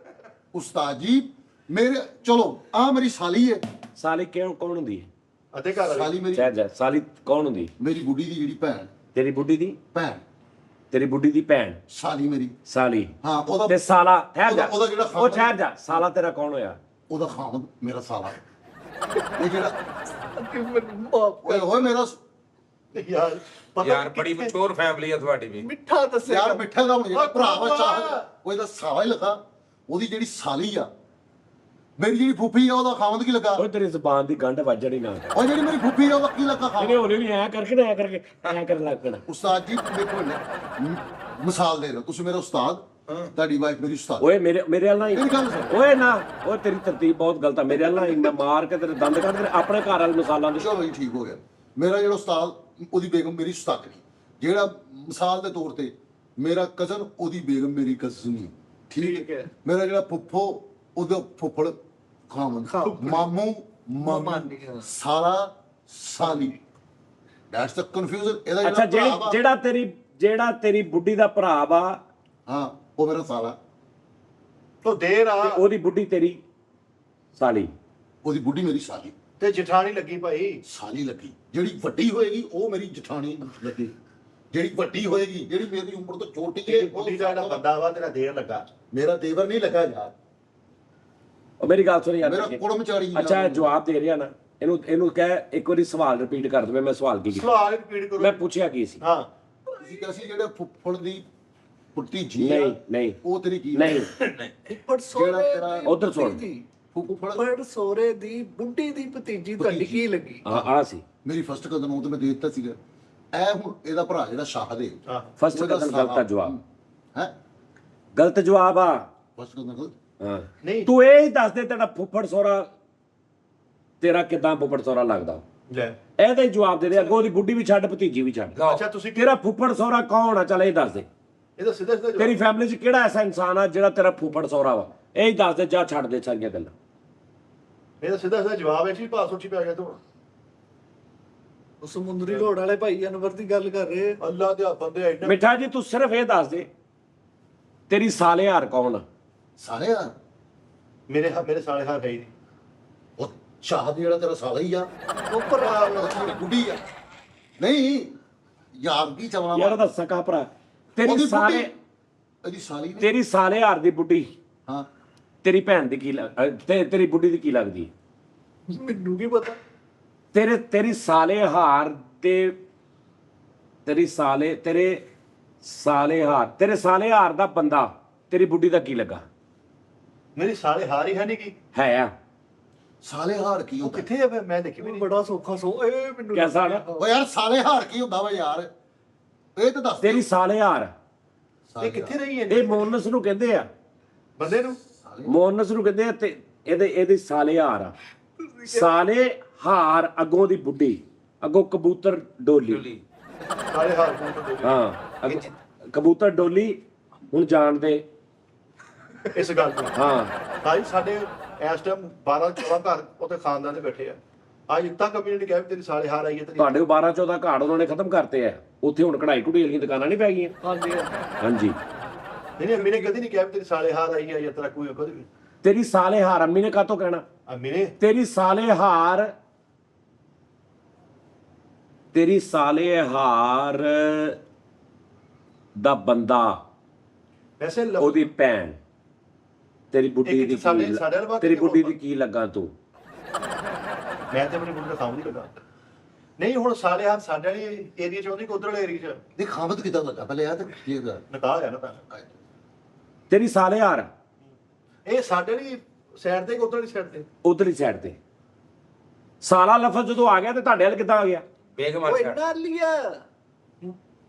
ਉਸਤਾਦ ਜੀ ਮੇਰੇ ਚਲੋ ਆ ਮੇਰੀ ਸਾਲੀ ਹੈ। ਸਾਲੀ ਕਿਉਂ ਕੌਣ ਹੁੰਦੀ ਹੈ? ਅਤੇ ਘਰ ਵਾਲੀ ਸਾਲੀ ਮੇਰੀ ਸਹਿਜ ਸਾਲੀ ਕੌਣ ਹੁੰਦੀ? ਮੇਰੀ ਬੁੱਢੀ ਦੀ ਜਿਹੜੀ ਭੈਣ ਤੇਰੀ ਬੁੱਢੀ ਦੀ ਭੈਣ ਤੇਰੀ ਬੁੱਢੀ ਦੀ ਭੈਣ ਸਾਲੀ ਮੇਰੀ ਸਾਲੀ ਹਾਂ ਉਹਦਾ ਤੇ ਸਾਲਾ ਠਹਿਰ ਜਾ ਉਹਦਾ ਜਿਹੜਾ ਉਹ ਠਹਿਰ ਜਾ ਸਾਲਾ ਤੇਰਾ ਕੌਣ ਹੋਇਆ? ਉਹਦਾ ਖਾਮਦ ਮੇਰਾ ਸਾਲਾ ਇਹ ਜਿਹੜਾ ਕਿ ਮੈਨੂੰ ਮਾਫ ਓਏ ਹੋਏ ਮੇਰਾ ਯਾਰ ਪਤਾ ਯਾਰ ਬੜੀ ਮਚੋਰ ਫੈਮਿਲੀ ਆ ਤੁਹਾਡੀ ਵੀ। ਮਿੱਠਾ ਦੱਸਿਆ ਯਾਰ ਮਿੱਠਾ ਦਾ ਹੁਣ ਜਿਹੜਾ ਓਏ ਭਰਾ ਵਾ ਭਰਾਵਾ। ਚਾਹ ਉਹ ਇਹਦਾ ਸਾਲਾ ਹੀ ਲੱਗਾ। ਉਹਦੀ ਜਿਹੜੀ ਸਾਲੀ ਆ ਮੇਰੀ ਜਿਹੜੀ ਫੁੱਫੀ ਆ ਉਹਦਾ ਖਾਮਦ ਕੀ ਲੱਗਾ। ਓਏ ਤੇਰੀ ਜ਼ਬਾਨ ਦੀ ਗੰਢ ਵੱਜਣੀ ਨਾ ਉਹ ਜਿਹੜੀ ਮੇਰੀ ਫੁੱਫੀ ਆ ਉਹਦਾ ਕੀ ਲੱਗਾ ਇਹਨੇ ਖਾਮਦ। ਹੋਰੇ ਵੀ ਐ ਕਰਕੇ ਨਾ ਐ ਕਰਕੇ ਐ ਕਰਨ ਲੱਗ ਪੈਣਾ। ਉਸਤਾਦ ਜੀ ਦੇਖੋ ਮਿਸਾਲ ਦੇ ਰਹੇ ਹੋ ਤੁਸੀਂ ਮੇਰਾ ਉਸਤਾਦ ਤੁਹਾਡੀ ਵਾਈਫ ਮੇਰੀ ਉਸਤਾਦ। ਓਏ ਮੇਰੇ ਵੱਲ ਨਾ ਹੀ- ਮੇਰੀ ਗੱਲ ਸੁਣ। ਓਏ ਨਾ ਓਏ ਤੇਰੀ ਤਰਤੀਬ ਬਹੁਤ ਗਲਤ ਆ। ਮੇਰੇ ਵੱਲ ਨਾ ਹੀ, ਮੈਂ ਮਾਰ ਕੇ ਤੇਰੇ ਦੰਦ ਕੱਢ ਤੇਰੇ ਆਪਣੇ ਘਰ ਵਾਲੇ ਮਿਸਾਲਾਂ ਦੇ। ਚਲੋ ਜੀ ਠੀਕ ਹੋ ਗਿਆ। ਮੇਰਾ ਜਿਹੜਾ ਉਸਤਾਦ ਉਹਦੀ ਬੇਗਮ ਮੇਰੀ ਉਸਤਾਦ ਨਹੀਂ। ਜਿਹੜਾ ਮਿਸਾਲ ਦੇ ਤੌਰ ਤੇ ਮੇਰਾ ਕਜ਼ਨ ਉਹਦੀ ਬੇਗਮ ਮੇਰੀ ਕਜ਼ਨ ਠੀਕ ਹੈ। ਮੇਰਾ ਜਿਹੜਾ ਫੁੱਫੋ ਉਹਦਾ ਫੁੱਫੜ ਖਾਮਨ ਮਾਮੂ ਮਾਮੀ ਸਾਰਾ ਸਾਲੀ ਦੈਟਸ ਦ ਕਨਫਿਊਜ਼ਨ। ਇਹਦਾ ਅੱਛਾ ਜਿਹੜਾ ਭਰਾ ਵਾ- ਜਿਹੜਾ ਤੇਰੀ ਬੁੱਢੀ ਦਾ ਭਰਾ ਵਾ ਹਾਂ ਉਹ ਮੇਰਾ ਸਾਲਾ। ਤੋ ਦੇਰ ਆ ਤੇ ਉਹਦੀ ਬੁੱਢੀ ਤੇਰੀ ਸਾਲੀ। ਉਹਦੀ ਬੁੱਢੀ ਮੇਰੀ ਸਾਲੀ ਤੇ ਜਠਾਣੀ ਲੱਗੀ ਭਾਈ। ਸਾਲੀ ਲੱਗੀ। ਜਿਹੜੀ ਵੱਡੀ ਹੋਏਗੀ ਉਹ ਮੇਰੀ ਜਠਾਣੀ ਲੱਗੀ। ਜਿਹੜੀ ਵੱਡੀ ਹੋਏਗੀ ਜਿਹੜੀ ਮੇਰੀ ਉਮਰ ਤੋਂ ਛੋਟੀ ਹੈ ਤੇਰੀ ਬੁੱਢੀ ਦਾ ਜਿਹੜਾ ਬੰਦਾ ਵਾ ਤੇਰਾ ਦੇਰ ਲੱਗਾ। ਮੇਰਾ ਦੇਵਰ ਨਹੀਂ ਲੱਗਾ ਯਾਰ। ਉਹ ਮੇਰੀ ਗੱਲ ਸੁਣ ਯਾਰ। ਮੇਰਾ ਕੁੜਮਚਾਰੀ ਅੱਛਾ ਇਹ ਜਵਾਬ ਦੇ ਰਿਹਾ ਨਾ ਇਹਨੂੰ ਕਹਿ ਇੱਕ ਵਾਰੀ ਸਵਾਲ ਰਿਪੀਟ ਕਰ ਦਵੇ। ਮੈਂ ਸਵਾਲ ਕੀ ਕੀਤਾ? ਸਵਾਲ ਰਿਪੀਟ ਕਰੋ। ਮੈਂ ਪੁੱਛਿਆ ਕੀ ਸੀ? ਹਾਂ ਤੁਸੀਂ ਕਿਹਾ ਸੀ ਜਿਹੜੇ ਫੁੱਫੜ ਦੀ ਪੁੱਤੀ ਜੀ ਨਹੀਂ ਨਹੀਂ ਉਹ ਤੇਰੀ ਕੀ ਨਹੀਂ ਫੁੱਫੜ ਸੋਰੇ ਤੇਰਾ- ਦੀ ਉੱਧਰ ਸੁਣ। ਭਤੀਜੀ। ਫੁੱਫੜ ਫੁੱਫੜ ਸੋਰੇ ਦੀ ਬੁੱਢੀ ਦੀ ਭਤੀਜੀ ਤੁਹਾਡੀ ਕੀ ਲੱਗੀ? ਆ ਸੀ ਮੇਰੀ ਫਸਟ ਕਜ਼ਨ ਉਹ ਤੇ ਮੈਂ ਦੇ ਦਿੱਤਾ ਸੀਗਾ। ਇਹ ਹੁਣ ਇਹਦਾ ਭਰਾ ਜਿਹੜਾ ਸ਼ਾਹਦੇ ਹਾਂ ਫਸਟ ਕਦਮ ਗਲਤ ਆ ਜਵਾਬ। ਹੈ ਗਲਤ ਜਵਾਬ ਆ। ਫਸਟ ਕਜ਼ਨ ਹਾਂ ਨਹੀਂ ਤੂੰ ਇਹ ਹੀ ਦੱਸ ਦੇ ਤੇਰਾ ਫੁੱਫੜ ਸੋਰਾ ਤੇਰਾ ਕਿਦਾਂ ਫੁੱਫੜ ਸੋਰਾ ਲੱਗਦਾ? ਲੈ ਇਹਦਾ ਹੀ ਜਵਾਬ ਦੇ ਦੇ। ਅੱਗੋਂ ਉਹਦੀ ਬੁੱਢੀ ਵੀ ਛੱਡ ਭਤੀਜੀ ਵੀ ਛੱਡ। ਅੱਛਾ ਤੁਸੀਂ ਤੇਰਾ ਫੁੱਫੜ ਸੋਰਾ ਕੌਣ ਆ? ਚੱਲ ਇਹ ਦੱਸ ਦੇ। ਇਹਦਾ ਸਿੱਧਾ ਸਿੱਧਾ ਤੇਰੀ ਫੈਮਿਲੀ 'ਚ ਕਿਹੜਾ ਐਸਾ ਇਨਸਾਨ ਆ ਜਿਹੜਾ ਤੇਰਾ ਫੁੱਫੜ ਸੋਰਾ ਵਾ? ਇਹ ਹੀ ਦੱਸ ਦੇ। ਜਾ ਛੱਡ ਦੇ ਸਾਰੀਆਂ ਗੱਲਾਂ। ਇਹਦਾ ਸਿੱਧਾ ਸਿੱਧਾ ਜਵਾਬ ਹੈ ਜੀ ਭਾਸੋ ਚ ਪੈ ਗਿਆ ਤੂੰ। ਉਹ ਸਮੁੰਦਰੀ ਰੋਡ ਵਾਲੇ ਭਾਈ ਅਨਵਰ ਦੀ ਗੱਲ ਕਰ ਰਹੇ। ਅੱਲਾ ਦੇ ਬੰਦੇ ਐਡਾ ਮਿੱਠਾ ਜੀ ਤੂੰ ਸਿਰਫ ਇਹ ਦੱਸ ਦੇ ਤੇਰੀ ਸਾਲੇਹਾਰ ਕੌਣ ਆ? ਸਾਰੇ ਆ ਮੇਰੇ ਸਾਲੇ ਹਾਰ ਹੈ ਹੀ ਨਹੀਂ। ਉਹ ਸ਼ਾਹਦ ਜਿਹੜਾ ਤੇਰਾ ਸਾਲਾ ਹੀ ਆ। ਉਹ ਭਰਾ ਉਹ ਥੋੜੀ ਬੁੱਢੀ ਆ। ਨਹੀਂ ਯਾਰ ਕੀ ਚਵਣਾ ਯਾਰ ਉਹਦਾ ਸਕਾ ਭਰਾ ਤੇਰੀ ਉਹਦੀ ਸਾਲੇ ਬੁੱਢੀ ਇਹਦੀ ਸਾਲੀ ਨੇ ਤੇਰੀ ਸਾਲੇਹਾਰ ਦੀ ਬੁੱਢੀ ਹਾਂ ਤੇਰੀ ਭੈਣ ਦੀ ਕੀ ਤੇਰੀ ਬੁੱਢੀ ਦੀ ਕੀ ਲੱਗਦੀ ਹੈ? ਮੈਨੂੰ ਕੀ ਪਤਾ। ਤੇਰੀ ਸਾਲੇਹਾਰ ਦੇ ਤੇਰੇ ਸਾਲੇਹਾਰ ਦਾ ਬੰਦਾ ਤੇਰੀ ਬੁੱਢੀ ਦਾ ਕੀ ਲੱਗਾ? ਮੇਰੀ ਸਾਲੇ ਹਾਰ ਹੀ ਹੈ ਨਹੀਂ ਕੀ। ਹੈ ਆ ਸਾਲੇ ਹਾਰ ਕੀ ਉਹ ਹੁੰਦਾ? ਕਿੱਥੇ ਹੈ ਫਿਰ ਮੈਂ ਦੇਖੀ ਵੀ ਉਹ ਨਹੀਂ। ਬੜਾ ਸੌਖਾ ਸੋ ਇਹ ਮੈਨੂੰ ਕੈਸਾ ਨਾ? ਓ ਯਾਰ ਸਾਲੇ ਹਾਰ ਕੀ ਹੁੰਦਾ ਵਾ ਯਾਰ? ਇਹ ਤਾਂ ਦੱਸ ਤੇਰੀ ਸਾਲੇਹਾਰ ਇਹ ਕਿੱਥੇ ਰਹੀ ਹੈ ਇਹ ਮੋਨਸ ਨੂੰ ਕਹਿੰਦੇ ਆ। ਬੰਦੇ ਨੂੰ? ਮੋਨਸ ਨੂੰ ਕਹਿੰਦੇ ਆ ਤੇ ਇਹਦੀ ਸਾਲੇਹਾਰ ਆ। ਸਾਲੇਹਾਰ ਅੱਗੋਂ ਦੀ ਬੁੱਢੀ ਅੱਗੋਂ ਕਬੂਤਰ ਡੋਲੀ। ਸਾਲੇ ਹਾਰ ਕੋਲ ਤੋਂ ਹਾਂ ਕਬੂਤਰ ਡੋਲੀ ਹੁਣ ਜਾਣਦੇ ਇਸ ਗੱਲ ਤੋਂ। ਹਾਂ ਭਾਈ ਸਾਡੇ ਇਸ ਟਾਈਮ 12-14 ਘਰ ਉੱਥੇ ਖਾਨਦਾਨ ਦੇ ਬੈਠੇ ਆ। ਅੱਜ ਇੱਦਾਂ ਕਮਿਊਨਿਟੀ ਕਹਿ ਵੀ ਤੇਰੀ ਸਾਲੇ ਹਾਰ ਆਈ ਹੈ ਤੇਰੀ। ਤੁਹਾਡੇ 12-14 ਘਾੜ ਉਹਨਾਂ ਨੇ ਖਤਮ ਕਰਤੇ ਆ। ਉੱਥੇ ਹੁਣ ਕਢਾਈ ਕੁੜੀ ਵਾਲੀਆਂ ਦੁਕਾਨਾਂ ਨਹੀਂ ਪੈ ਗਈਆਂ। ਹਾਂਜੀ ਹਾਂਜੀ ਨਹੀਂ ਅੰਮੀ ਨੇ ਕਦੀ ਨਹੀਂ ਕਿਹਾ ਵੀ ਤੇਰੀ ਸਾਲੇ ਹਾਰ ਆਈ ਹੈ ਜਾਂ ਤੇਰਾ ਕੋਈ ਕਦੇ ਵੀ। ਤੇਰੀ ਸਾਲੇਹਾਰ ਅੰਮੀ ਨੇ ਕਾਹਤੋਂ ਕਹਿਣਾ? ਅੰਮੀ ਨੇ ਤੇਰੀ ਸਾਲੇਹਾਰ ਦਾ ਬੰਦਾ ਵੈਸੇ ਉਹਦੀ ਭੈਣ ਤੇਰੀ ਬੁੱਢੀ ਇੱਕ ਦੀ ਸਾਡੇ ਕੀ ਵਾਲੇ ਬਾਤ ਤੇਰੀ ਨਹੀਂ ਬੁੱਢੀ ਬੋਲ ਦੀ ਕੀ ਲੱਗਾ ਤੂੰ? ਮੈਂ ਤੇ ਆਪਣੀ ਬੁੱਢੀ ਦਾ ਕੰਮ ਨਹੀਂ ਲੱਗਾ। ਨਹੀਂ ਹੁਣ ਸਾਲੇ ਹਾਰ ਸਾਡੇ ਵਾਲੀ ਏਰੀਆ ਚ ਆਉਂਦੀ ਕਿ ਉਧਰ ਵਾਲੇ ਏਰੀਆ ਚ ਇਹ ਖਾਮਦ ਕਿਦਾਂ ਲੱਗਾ ਪਹਿਲੇ ਆ ਤੇ ਕੀ ਦਾ ਨਿਕਾਹ ਹੈ ਨਾ ਤਾਂ। ਤੇਰੀ ਸਾਲੇਹਾਰ ਇਹ ਸਾਡੇ ਵਾਲੀ ਸਾਈਡ ਤੇ ਕਿ ਉਧਰ ਵਾਲੀ ਸਾਈਡ ਤੇ? ਉਧਰਲੀ ਸਾਈਡ ਤੇ। ਸਾਲਾ ਲਫ਼ਜ਼ ਜਦੋਂ ਆ ਗਿਆ ਤੇ ਤੁਹਾਡੇ ਵੱਲ ਕਿੱਦਾਂ ਆ ਗਿਆ? ਬੇਗਮ ਉਹ ਛੱਡ। ਇੰਨਾ ਲਿਆ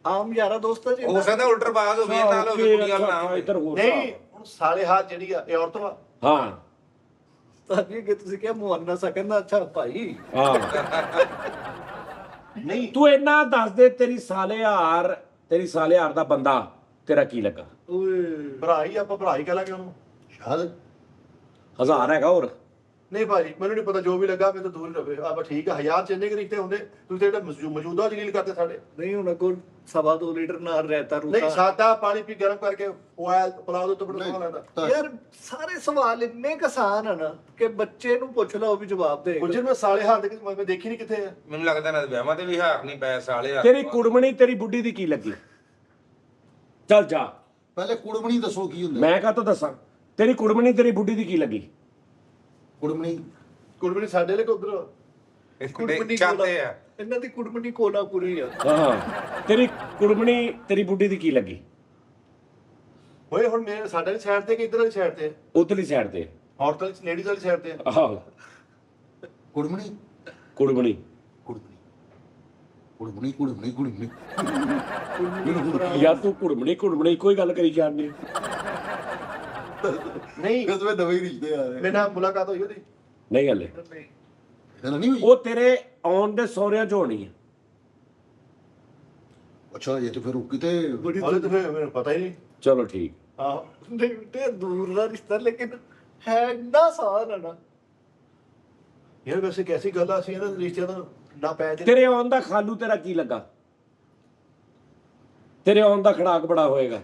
ਆਮ ਯਾਰਾ ਦੋਸਤਾਂ ਚ ਹੋ ਸਕਦਾ ਉਲਟਰਬਾਜ਼ ਹੋਵੇ ਨਾਲ ਹੋਵੇ ਕੁੜੀਆਂ ਨਾਲ ਨਾ ਹੋਵੇ। ਇੱਧਰ ਹੋਰ ਨਹੀਂ ਹੁਣ ਸਾਲੇ ਹਾਰ ਜਿਹੜੀ ਆ ਇਹ ਔਰਤ ਵਾ। ਹਾਂ ਤਾਂ ਕਿ ਤੁਸੀਂ ਕਿਹਾ ਮੁਹੰਨਾ ਸਕੰਦਾ ਅੱਛਾ ਭਾਈ। ਹਾਂ ਨਹੀਂ ਤੂੰ ਇੰਨਾ ਦੱਸ ਦੇ ਤੇਰੀ ਸਾਲੇਹਾਰ ਦਾ ਬੰਦਾ ਤੇਰਾ ਕੀ ਲੱਗਾ? ਓਏ ਭਰਾ ਹੀ ਆਪਾਂ ਭਰਾ ਹੀ ਕਹਿ ਲਾਂਗੇ ਉਹਨੂੰ। ਸ਼ਾਹਦ 1000 ਹੈਗਾ ਹੋਰ? ਨਹੀਂ ਭਾਜੀ ਮੈਨੂੰ ਨਹੀਂ ਪਤਾ ਜੋ ਵੀ ਲੱਗਾ ਮੈਨੂੰ ਤਾਂ ਦੂਰ ਹੀ ਰਵੇ ਆਪਾਂ ਠੀਕ ਆ 1000 ਚੰਨੇ ਕੇ ਰਿਸ਼ਤੇ ਹੁੰਦੇ ਤੁਸੀਂ ਤਾਂ ਜਿਹੜਾ ਮੌਜੂਦਾ ਜਲੀਲ ਕਰਦੇ ਸਾਡੇ ਨਹੀਂ ਹੁਣ ਅੱਗੋਂ 2.5 ਲੀਟਰ ਨਾਲ ਰਹਿਤਾ ਨਹੀਂ ਰੂਤਾ ਸਾਦਾ ਪਾਣੀ ਪੀ ਗਰਮ ਕਰਕੇ ਆਇਲ ਪਿਲਾ ਦੋ ਤਾਂ ਬੜਾ ਸੋਹਣਾ ਲੱਗਦਾ ਤਾਂ ਯਾਰ ਸਾਰੇ ਸਵਾਲ ਇੰਨੇ ਕੁ ਆਸਾਨ ਹਨ ਕਿ ਬੱਚੇ ਨੂੰ ਪੁੱਛ ਲਓ ਉਹ ਵੀ ਜਵਾਬ ਦੇਗਾ ਕੁਝ ਮੈਂ ਸਾਲੇ ਹਾਲ ਦੇ ਮੈਂ ਦੇਖੀ ਨਹੀਂ ਕਿੱਥੇ ਆ ਮੈਨੂੰ ਲੱਗਦਾ ਨਾ ਵਿਆਹਾਂ ਤੇ ਵੀ ਹਾਰ ਨਹੀਂ ਪੈ ਸਾਲੇ ਤੇਰੀ ਕੁੜਮਣੀ ਤੇਰੀ ਬੁੱਢੀ ਦੀ ਕੀ ਲੱਗੀ? ਚੱਲ ਜਾ। ਪਹਿਲੇ ਕੁੜਮਣੀ ਦੱਸੋ ਕੀ ਹੁੰਦਾ? ਮੈਂ ਕਾਹਤੋਂ ਦੱਸਾਂ? ਤੇਰੀ ਕੁੜਮਣੀ ਤੇਰੀ ਬੁੱਢੀ ਦੀ ਕੀ ਲੱਗੀ? ਕੁੜਮਣੀ ਕੁੜਮਣੀ ਸਾਡੇ ਲਈ ਉਧਰ ਕੁੜਮਣੀ ਚਾਹਤੇ ਆ ਇਹਨਾਂ ਦੀ ਕੁੜਮਣੀ ਕੋਲਾਪੁਰੀ ਆ ਹਾਂ ਤੇਰੀ ਕੁੜਮਣੀ ਤੇਰੀ ਬੁੱਢੀ ਦੀ ਕੀ ਲੱਗੀ? ਹੋਏ ਹੁਣ ਮੇਰੇ ਸਾਡੇ ਵਾਲੀ ਸਾਈਡ ਤੇ ਕਿ ਇਧਰ ਵਾਲੀ ਸਾਈਡ ਤੇ ਉਧਰਲੀ ਸਾਈਡ ਤੇ। ਔਰਤ ਵਾਲੀ ਲੇਡੀਜ਼ ਵਾਲੀ ਸਾਈਡ ਤੇ ਆਹ ਕੁੜਮਣੀ ਕੁੜਮਣੀ ਕੁੜਮਣੀ ਕੁੜਮਣੀ ਕੁੜਮਣੀ ਕੁੜਮਣੀ ਯਾਰ ਤੂੰ ਕੁੜਮਣੀ ਕੋਈ ਗੱਲ ਕਰੀ ਜਾਂਦੀ। ਨਹੀਂ ਇਸ ਵੇ ਨਵੇਂ ਰਿਸ਼ਤੇ ਆ ਰਹੇ ਮੇਰੇ ਨਾਲ ਮੁਲਾਕਾਤ ਹੋਈ ਉਹਦੀ ਨਹੀਂ ਹਲੇ ਇਹਨਾਂ ਨਹੀਂ ਹੋਈ? ਉਹ ਤੇਰੇ ਆਉਣ ਦੇ ਸਹੁਰਿਆਂ ਚ ਹੋਣੀ ਹੈ। ਅੱਛਾ ਇਹ ਤਾਂ ਫਿਰ ਉਹ ਕਿਤੇ ਹਾਲੇ ਤਾਂ ਫਿਰ ਮੈਨੂੰ ਪਤਾ ਹੀ ਨਹੀਂ ਚਲੋ ਠੀਕ। ਆਹੋ ਨਹੀਂ ਤੇ ਦੂਰ ਦਾ ਰਿਸ਼ਤਾ ਲੇਕਿਨ ਹੈ ਇੰਨਾ ਆਸਾਨ ਹੈ ਨਾ ਯਾਰ ਵੈਸੇ ਕੈਸੀ ਗੱਲ ਆ ਸੀ ਇਹਨਾਂ ਰਿਸ਼ਤਿਆਂ ਦਾ ਨਾ ਪੈ ਜੇ ਤੇਰੇ ਆਉਣ ਦਾ ਖਾਲੂ ਤੇਰਾ ਕੀ ਲੱਗਾ? ਤੇਰੇ ਆਉਣ ਦਾ ਖੜਾਕ ਬੜਾ ਹੋਏਗਾ।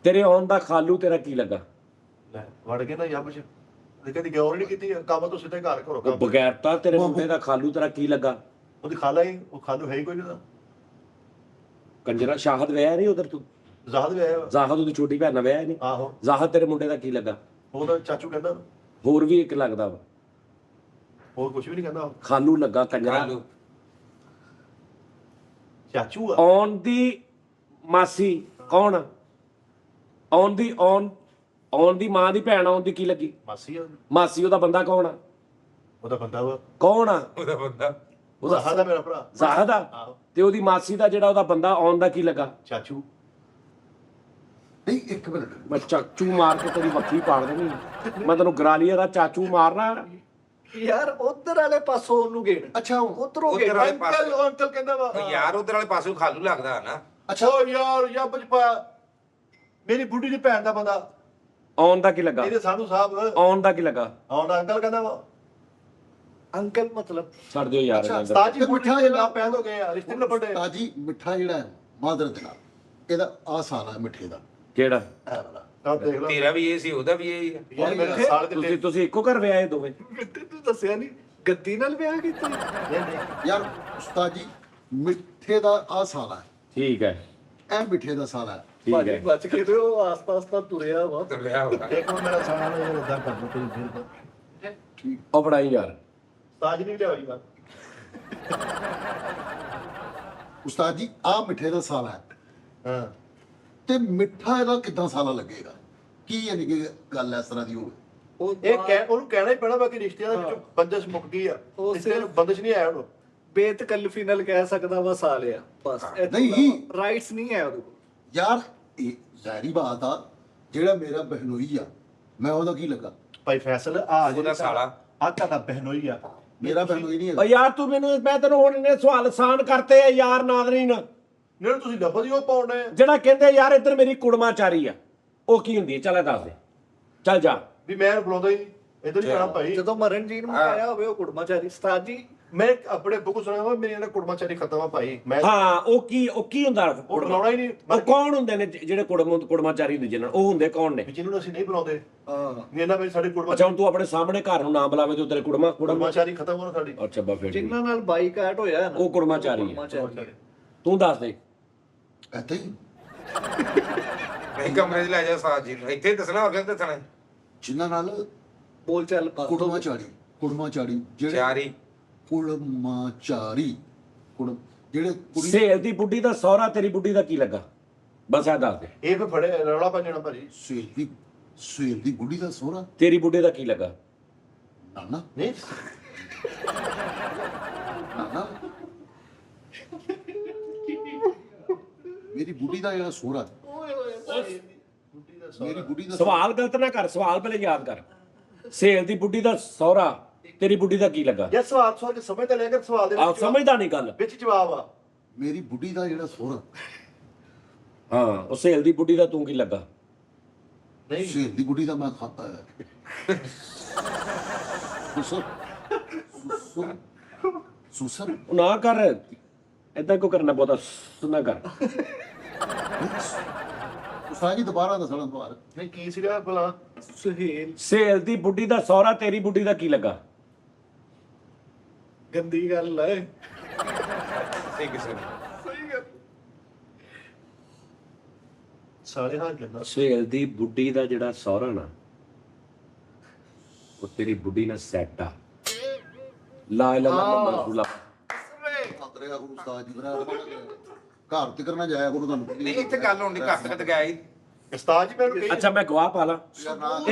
ਤੇਰੇ ਆਉਣ ਦਾ ਖਾਲੂ ਤੇਰਾ ਕੀ ਲੱਗਾ? ਲੈ ਵੜ ਕੇ ਨਾ ਯੱਬ ਚ ਤੇ ਕਦੀ ਗੌਰ ਹੀ ਨਹੀਂ ਕੀਤੀ ਕੰਮ ਤੋਂ ਸਿੱਧੇ ਘਰ ਘਰੋਂ ਉਹ ਕੰਮ ਬਗੈਰਤਾ ਤੇਰੇ ਮੁੰਡੇ ਦਾ ਖਾਲੂ ਤੇਰਾ ਕੀ ਲੱਗਾ? ਉਹਦੀ ਖਾਲਾ ਹੀ ਉਹ ਖਾਲੂ ਹੈ ਹੀ ਕੋਈ ਨਹੀਂ ਕੰਜਰਾ ਸ਼ਾਹਦ ਵਿਆਹ ਨਹੀਂ ਉਧਰ ਤੂੰ? ਜ਼ਾਹਦ ਵੀ ਆਇਆ ਜ਼ਾਹਦ ਉਹਦੀ ਛੋਟੀ ਭੈਣ ਨਾਲ ਵਿਆਹ ਨਹੀਂ? ਆਹੋ ਜ਼ਾਹਦ ਤੇਰੇ ਮੁੰਡੇ ਦਾ ਕੀ ਲੱਗਾ? ਉਹਦਾ ਚਾਚੂ ਕਹਿੰਦਾ ਹੋਰ ਵੀ ਇੱਕ ਲੱਗਦਾ ਵਾ ਹੋਰ ਕੁਝ ਵੀ ਨਹੀਂ ਕਹਿੰਦਾ ਉਹ। ਖਾਲੂ ਲੱਗਾ ਕੰਜਰਾ। ਖਾਲੂ ਚਾਚੂ ਆ ਆਉਣ ਦੀ ਮਾਸੀ ਕੌਣ ਆ? ਆਉਣ ਦੀ ਮਾਂ ਦੀ ਭੈਣ ਆਉਣ ਦੀ ਕੀ ਲੱਗੀ? ਮਾਸੀ ਆ ਮਾਸੀ ਉਹਦਾ ਬੰਦਾ ਕੌਣ ਆ? ਉਹਦਾ ਬੰਦਾ ਵਾ ਕੌਣ ਆ? ਉਹਦਾ ਬੰਦਾ ਉਹਦਾ ਜ਼ਾਹਦ ਆ ਮੇਰਾ ਭਰਾ ਜ਼ਾਹਦ ਆ। ਆਹੋ ਤੇ ਉਹਦੀ ਮਾਸੀ ਦਾ ਜਿਹੜਾ ਉਹਦਾ ਬੰਦਾ ਆਉਣ ਦਾ ਕੀ ਲੱਗਾ? ਚਾਚੂ ਨਹੀਂ ਇੱਕ ਮਿੰਟ ਮੈਂ ਚਾਚੂ ਮਾਰ ਕੇ ਤੇਰੀ ਵੱਖੀ ਪਾੜ ਦੇਣੀ। ਮੈਂ ਤੈਨੂੰ ਗਰਾਲੀਆ ਦਾ ਚਾਚੂ ਮਾਰਨਾ। ਯਾਰ ਉਧਰ ਵਾਲੇ ਪਾਸੋਂ ਉਹਨੂੰ ਗੇੜ ਅੱਛਾ ਉਧਰੋਂ ਉੱਧਰ ਗੇੜ ਵਾਲੇ ਪਾਸੇ ਅੰਕਲ ਅੰਕਲ ਕਹਿੰਦਾ ਵਾ ਉਹ ਯਾਰ ਉਧਰ ਵਾਲੇ ਪਾਸੋਂ ਖਾਲੂ ਲੱਗਦਾ ਨਾ ਅੱਛਾ ਉਹ ਯਾਰ ਯੱਬ ਚ ਪਾ ਮੇਰੀ ਬੁੱਢੀ ਦੀ ਭੈਣ ਦਾ ਬੰਦਾ ਆਉਣ ਦਾ ਕੀ ਲੱਗਾ? ਇਹਦੇ ਸਾਧੂ ਸਾਹਿਬ ਆਉਣ ਦਾ ਕੀ ਲੱਗਾ? ਆਉਂਦਾ ਅੰਕਲ ਕਹਿੰਦਾ ਵਾ ਅੰਕਲ ਮਤਲਬ ਛੱਡ ਦਿਓ ਯਾਰ ਅੱਛਾ, ਇਹਨਾਂ ਦਾ। ਤਾਜੀ ਤੇ ਬੁੱਢੀ ਮਿੱਠਾ ਦੇ ਜਿਹੜਾ- ਨਾ ਪੈਦ ਹੋ ਗਏ ਆ ਰਿਸ਼ਤੇ ਨੂੰ ਵੱਡੇ ਤਾਜੀ ਮਿੱਠਾ ਜਿਹੜਾ ਹੈ ਮਾਦਰ ਦੇ ਨਾਲ ਇਹਦਾ ਆਸਾਨ ਹੈ ਮਿੱਠੇ ਦਾ ਕਿਹੜਾ? ਇਹ ਵਾਲਾ ਤਾਂ ਦੇਖ ਲਓ ਤੇਰਾ ਵੀ ਇਹ ਸੀ ਉਹਦਾ ਵੀ ਇਹ ਹੀ ਆ ਯਾਰ ਮੇਰਾ ਸਾਲ ਦੇ ਤੁਸੀਂ ਇੱਕੋ ਘਰ ਵਿਆਹੇ ਦੋਵੇਂ? ਤੂੰ ਦੱਸਿਆ ਨਹੀਂ ਗੱਦੀ ਨਾਲ ਵਿਆਹ ਕੀਤਾ ਨਹੀਂ ਯਾਰ ਉਸਤਾਦ ਜੀ ਮਿੱਠੇ ਦਾ ਆਸਾਨ ਹੈ ਠੀਕ ਹੈ ਇਹ ਮਿੱਠੇ ਦਾ ਸਾਲ ਹੈ ਠੀਕ ਭਾਜੀ ਹੈ। ਬਚ ਕੇ ਤੇ ਉਹ ਆਸਤਾ ਤੁਰਿਆ ਵਾ ਤੇ ਵਿਆਹ ਹੋਣਾ ਇੱਕ ਮਿੰਟ ਮੇਰਾ ਸਾਲ ਹੈ ਯਾਰ ਇਦਾਂ ਕਰ ਲਓ ਤੁਸੀਂ ਫਿਰ ਉਹ ਫੜਾਈ ਯਾਰ। ਤਾਜ ਨਹੀਂ ਲਿਆਈ ਬਾਤ ਉਸਤਾਦ ਜੀ ਆ ਮਿੱਠੇ ਦਾ ਸਾਲ ਹੈ ਹਾਂ ਤੇ ਮਿੱਠਾ ਇਹਦਾ ਕਿੱਦਾਂ ਸਾਲਾ ਲੱਗੇਗਾ? ਕੀ ਯਾਨੀ ਕਿ ਗੱਲ ਇਸ ਤਰ੍ਹਾਂ ਦੀ ਹੋਵੇ? ਉਹ ਉਹਨੂੰ ਕਹਿਣਾ ਹੀ ਪੈਣਾ ਬਾਕੀ ਰਿਸ਼ਤਿਆਂ ਦੇ ਵਿੱਚੋਂ ਬੰਦਸ਼ ਮੁੱਕ ਗਈ ਆ ਉਹ ਰਿਸ਼ਤਿਆਂ ਨੂੰ ਬੰਦਸ਼ ਨਹੀਂ ਆਇਆ ਉਹਨੂੰ ਬੇਤਕਲਫੀ ਨਾਲ ਕਹਿ ਸਕਦਾ ਵਾ ਸਾਲਿਆ ਬਸ ਨਹੀਂ। ਰਾਈਟਸ ਨਹੀਂ ਹੈ ਉਹਦੇ ਕੋਲ ਯਾਰ ਇਹ ਜ਼ਾਹਰੀ ਬਾਤ ਆ ਜਿਹੜਾ ਮੇਰਾ ਬਹਿਨੋਈ ਆ ਮੈਂ ਉਹਦਾ ਕੀ ਲੱਗਾ? ਭਾਈ ਫੈਸਲ ਆ ਉਹਦਾ ਸਾਲਾ ਆ ਤੁਹਾਡਾ ਬਹਿਨੋਈ ਆ ਮੇਰਾ ਬਹਿਨੋਈ ਨਹੀਂ ਓ ਹੈਗਾ। ਯਾਰ ਤੂੰ ਮੈਂ ਤੈਨੂੰ ਹੁਣ ਇਹਨੇ ਸਵਾਲ ਆਸਾਨ ਕਰਤੇ ਆ ਯਾਰ ਨਾਜ਼ਰੀਨ। ਜਿਹੜਾ ਤੁਸੀਂ ਲਫ਼ਜ਼ ਹੀ ਉਹ ਪਾਉਣੇ ਆ ਜਿਹੜਾ ਕਹਿੰਦੇ ਯਾਰ ਇੱਧਰ ਮੇਰੀ ਕੁੜਮਾਚਾਰੀ ਆ ਉਹ ਕੀ ਹੁੰਦੀ ਹੈ? ਚੱਲ ਇਹ ਦੱਸ ਦੇ। ਚੱਲ ਜਾ। ਵੀ ਮੈਂ ਬੁਲਾਉਂਦਾ ਹੀ ਇਧਰ ਹੀ ਜਾਣਾ ਭਾਈ ਜਦੋਂ ਮਰਨ ਜੀ ਨੂੰ ਆਇਆ ਹੋਵੇ ਉਹ ਕੁੜਮਾਚਾਰੀ ਉਸਤਾਦ ਜੀ ਮੈਂ ਆਪਣੇ ਬੁੱਕ ਸੁਣਿਆ ਵਾ ਮੇਰੇ ਨਾਲ ਕੁੜਮਾਚਾਰੀ ਖਤਮ ਆ ਭਾਈ ਮੈਂ ਹਾਂ ਉਹ ਕੀ ਹੁੰਦਾ? ਉਹ ਬੁਲਾਉਣਾ ਹੀ ਨਹੀਂ ਉਹ ਕੌਣ ਹੁੰਦੇ ਨੇ ਜਿਹੜੇ ਕੁੜਮਾਚਾਰੀ ਹੁੰਦੇ ਜਿਹਨਾਂ ਉਹ ਹੁੰਦੇ ਕੌਣ ਨੇ? ਵੀ ਜਿਹਨੂੰ ਅਸੀਂ ਨਹੀਂ ਬੁਲਾਉਂਦੇ ਹਾਂ ਵੀ ਇਹਨਾਂ ਵਿੱਚ ਸਾਡੇ ਅੱਛਾ ਕੁੜਮਾਚਾਰੀ ਹੁਣ ਤੂੰ ਆਪਣੇ ਸਾਹਮਣੇ ਘਰ ਨੂੰ ਨਾ ਬੁਲਾਵੇ ਤੇ ਤੇਰੇ ਕੁੜਮਾ ਖਤਮ ਹੋਣਾ ਸਾਡੀ ਅੱਛਾ ਬਾ ਫਿਰ ਠੀਕ। ਜਿਨ੍ਹਾਂ ਨਾਲ ਬਾਈਕਾਟ ਹੋਇਆ ਨਾ ਉਹ ਕੁੜਮਾਚਾਰੀ ਹੈ। ਕੁੜਮਾਚਾਰੀ। ਤੂੰ ਦੱਸ ਦੇ। ਏਦਾਂ ਹੀ ਨਹੀਂ ਕਮਰੇ 'ਚ ਲੈ ਜਾ ਸਾਜ ਜੀ ਨੂੰ ਇੱਥੇ ਹੀ ਦੱਸਣਾ ਹੋਰ ਕਿੱਥੇ ਦੱਸਣਾ ਜਿਨ੍ਹਾਂ ਨਾਲ ਬੋਲ ਚੱਲ ਪਾ ਕੁੜਮਾਚਾਰੀ ਜਿਹੜੇ ਚਾਰੀ ਕੁੜਮਾਚਾਰੀ ਜਿਹੜੇ ਕੁੜੀ ਸੇਲ ਦੀ ਬੁੱਢੀ ਦਾ ਸਹੁਰਾ ਤੇਰੀ ਬੁੱਢੀ ਦਾ ਕੀ ਲੱਗਾ? ਬਸ ਇਹ ਦੱਸ ਦੇ। ਇਹ ਫਿਰ ਫੜੇ ਰੌਲਾ ਪਾ ਜਾਣਾ ਭਾਜੀ ਸਵੇਲ ਦੀ ਬੁੱਢੀ ਦਾ ਸੋਹਰਾ ਤੇਰੀ ਬੁੱਢੇ ਦਾ ਕੀ ਲੱਗਾ? ਨਾਨਾ ਨਹੀਂ ਨਾਨਾ ਮੇਰੀ ਬੁੱਢੀ ਦਾ ਜਿਹੜਾ ਸੋਹਰਾ ਮੇਰੀ ਬੁੱਢੀ ਦਾ ਸਵਾਲ ਗਲਤ ਨਾ ਕਰ। ਸਵਾਲ ਪਹਿਲੇ ਯਾਦ ਕਰ। ਸੇਲ ਦੀ ਬੁੱਢੀ ਦਾ ਸਹੁਰਾ ਤੇਰੀ ਬੁੱਢੀ ਦਾ ਕੀ ਲੱਗਾ? ਯਾਰ ਸਵਾਲ ਕੇ ਸਮਝ ਤਾਂ ਲੈ ਕੇ ਸਵਾਲ ਦੇ ਆਹ ਸਮਝਦਾ ਨਹੀਂ ਗੱਲ। ਵਿੱਚ ਜਵਾਬ ਆ ਮੇਰੀ ਬੁੱਢੀ ਦਾ ਜਿਹੜਾ ਸੋਹਰਾ ਹਾਂ ਉਹ ਸੇਲ ਦੀ ਬੁੱਢੀ ਦਾ ਤੂੰ ਕੀ ਲੱਗਾ? ਨਹੀਂ ਸਵੇਲ ਦੀ ਬੁੱਢੀ ਦਾ ਮੈਂ ਸੁਸਰ ਉਹ ਨਾ ਕਰ, ਏਦਾਂ ਕਿਉਂ ਕਰਨਾ ਬਹੁਤਾ ਸੁਣਾ ਕਰ। ਉਸਤਾਦ ਜੀ ਦੁਬਾਰਾ ਦੱਸਣਾ ਦੁਬਾਰਾ। ਨਹੀਂ ਕੀ ਸੀਗਾ ਭਲਾ? ਸੁਹੇਲ ਸਹੇਲ ਦੀ ਬੁੱਢੀ ਦਾ ਸਹੁਰਾ ਤੇਰੀ ਬੁੱਢੀ ਦਾ ਕੀ ਲੱਗਾ? ਗੰਦੀ ਗੱਲ ਹੈ। ਇਹ ਕਿਸੇ ਨੂੰ ਸਾਰੇ ਹਾਲ ਜੰਨਾ ਸਹੇਲ ਦੀ ਬੁੱਢੀ ਦਾ ਜਿਹੜਾ ਸਹੁਰਾ ਨਾ, ਉਹ ਤੇਰੀ ਬੁੱਢੀ ਨਾਲ ਸੈੱਟ ਆ। ਲਾ ਇਲਾ ਮੁਹੰਮਦ ਰਸੂਲullah। ਖਤਰੇ ਆ ਗੁਰੂ ਉਸਤਾਦ ਜੀ ਬਣਾ ਘਰ ਤੇ ਕਰਨਾ ਜਾਇਆ ਗੁਰੂ ਤੁਹਾਨੂੰ ਨਹੀਂ ਇੱਥੇ ਗੱਲ ਹੋਣੀ ਘੱਟ ਘੱਟ ਗਿਆ ਹੀ ਉਸਤਾਦ ਜੀ ਮੈਨੂੰ ਕਹੀ ਅੱਛਾ ਮੈਂ ਗਵਾਹ ਪਾ ਲਾਂ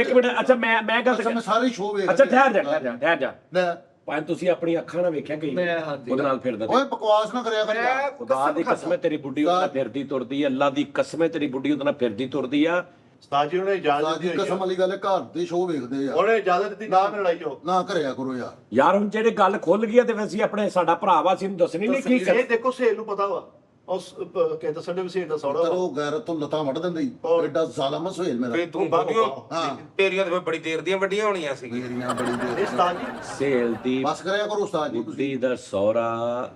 ਇੱਕ ਮਿੰਟ। ਅੱਛਾ ਮੈਂ ਗੱਲ ਅੱਛਾ ਮੈਂ ਸਾਰੇ ਸ਼ੋਅ ਵੇਖ ਅੱਛਾ ਠਹਿਰ ਜਾ ਲੈ ਭਾਵੇਂ ਤੁਸੀਂ ਆਪਣੀ ਅੱਖਾਂ ਨਾਲ ਵੇਖਿਆ ਕਿ ਮੈਂ ਹਾਂਜੀ। ਉਹਦੇ ਨਾਲ ਫਿਰਦਾ ਓਏ ਬਕਵਾਸ ਨਾ ਕਰਿਆ ਕਰ ਯਾਰ। ਖੁਦਾ ਦੀ ਕਸਮ ਹੈ ਤੇਰੀ ਬੁੱਢੀ ਉਹਦੇ ਨਾਲ ਫਿਰਦੀ ਤੁਰਦੀ ਹੈ। ਅੱਲਾ ਦੀ ਕਸਮ ਹੈ ਤੇਰੀ ਬੁੱਢੀ ਉਹਦੇ ਨਾਲ ਫਿਰਦੀ ਤੁਰਦੀ ਆ। ਉਸਤਾਦ ਜੀ ਉਹਨੇ ਇਜਾਜ਼ਤ ਉਸਤਾਦ ਜੀ ਦਿੱਤੀ ਹੋਈ ਕਸਮ ਆ। ਵਾਲੀ ਗੱਲ ਹੈ, ਘਰ ਦੇ ਸ਼ੋਅ ਵੇਖਦੇ ਆ। ਉਹਨੇ ਇਜਾਜ਼ਤ ਦਿੱਤੀ ਨਾ ਲੜਾਈ ਹੋ। ਨਾ ਕਰਿਆ ਕਰੋ ਯਾਰ। ਯਾਰ ਹੁਣ ਜਿਹੜੇ ਗੱਲ ਖੁੱਲ ਗਈ ਆ ਤੇ ਫਿਰ ਅਸੀਂ ਆਪਣੇ ਸਾਡਾ ਭਰਾ ਵਾ ਅਸੀਂ ਨੂੰ ਦੱਸਣੀ ਨਹੀਂ ਕੀ ਕਰ। ਇਹ ਦੇਖੋ ਸਹੇਲ ਨੂੰ ਪਤਾ ਵਾ ਉਸ ਕਹਿੰਦਾ ਦੱਸਣ ਦੇ ਵੀ ਸਹੇਲ ਦਾ ਸੌੜਾ ਵਾ। ਕਰੋ ਗੈਰਤ ਤੋਂ ਲਤਾਂ ਵੱਢ ਦਿੰਦੇ ਹੀ। ਐਡਾ ਜ਼ਾਲਮ ਸੁਹੇਲ ਮੇਰਾ। ਫੇ ਤੂੰ ਬੋਲਿਓ ਹਾਂ। ਤੇਰੀਆਂ ਤਾਂ ਫਿਰ ਬੜੀ ਦੇਰ ਦੀਆਂ ਵੱਡੀਆਂ ਹੋਣੀਆਂ ਸੀ। ਮੇਰੀਆਂ ਬੜੀ ਇਹ ਦੇਰ ਉਸਤਾਦ ਜੀ ਸਹੇਲ ਦੀ ਬਸ ਕਰਿਆ ਕਰੋ ਉਸਤਾਦ ਜੀ ਤੁਸੀਂ। ਬੁੱਢੀ ਦਾ ਸਹੁਰਾ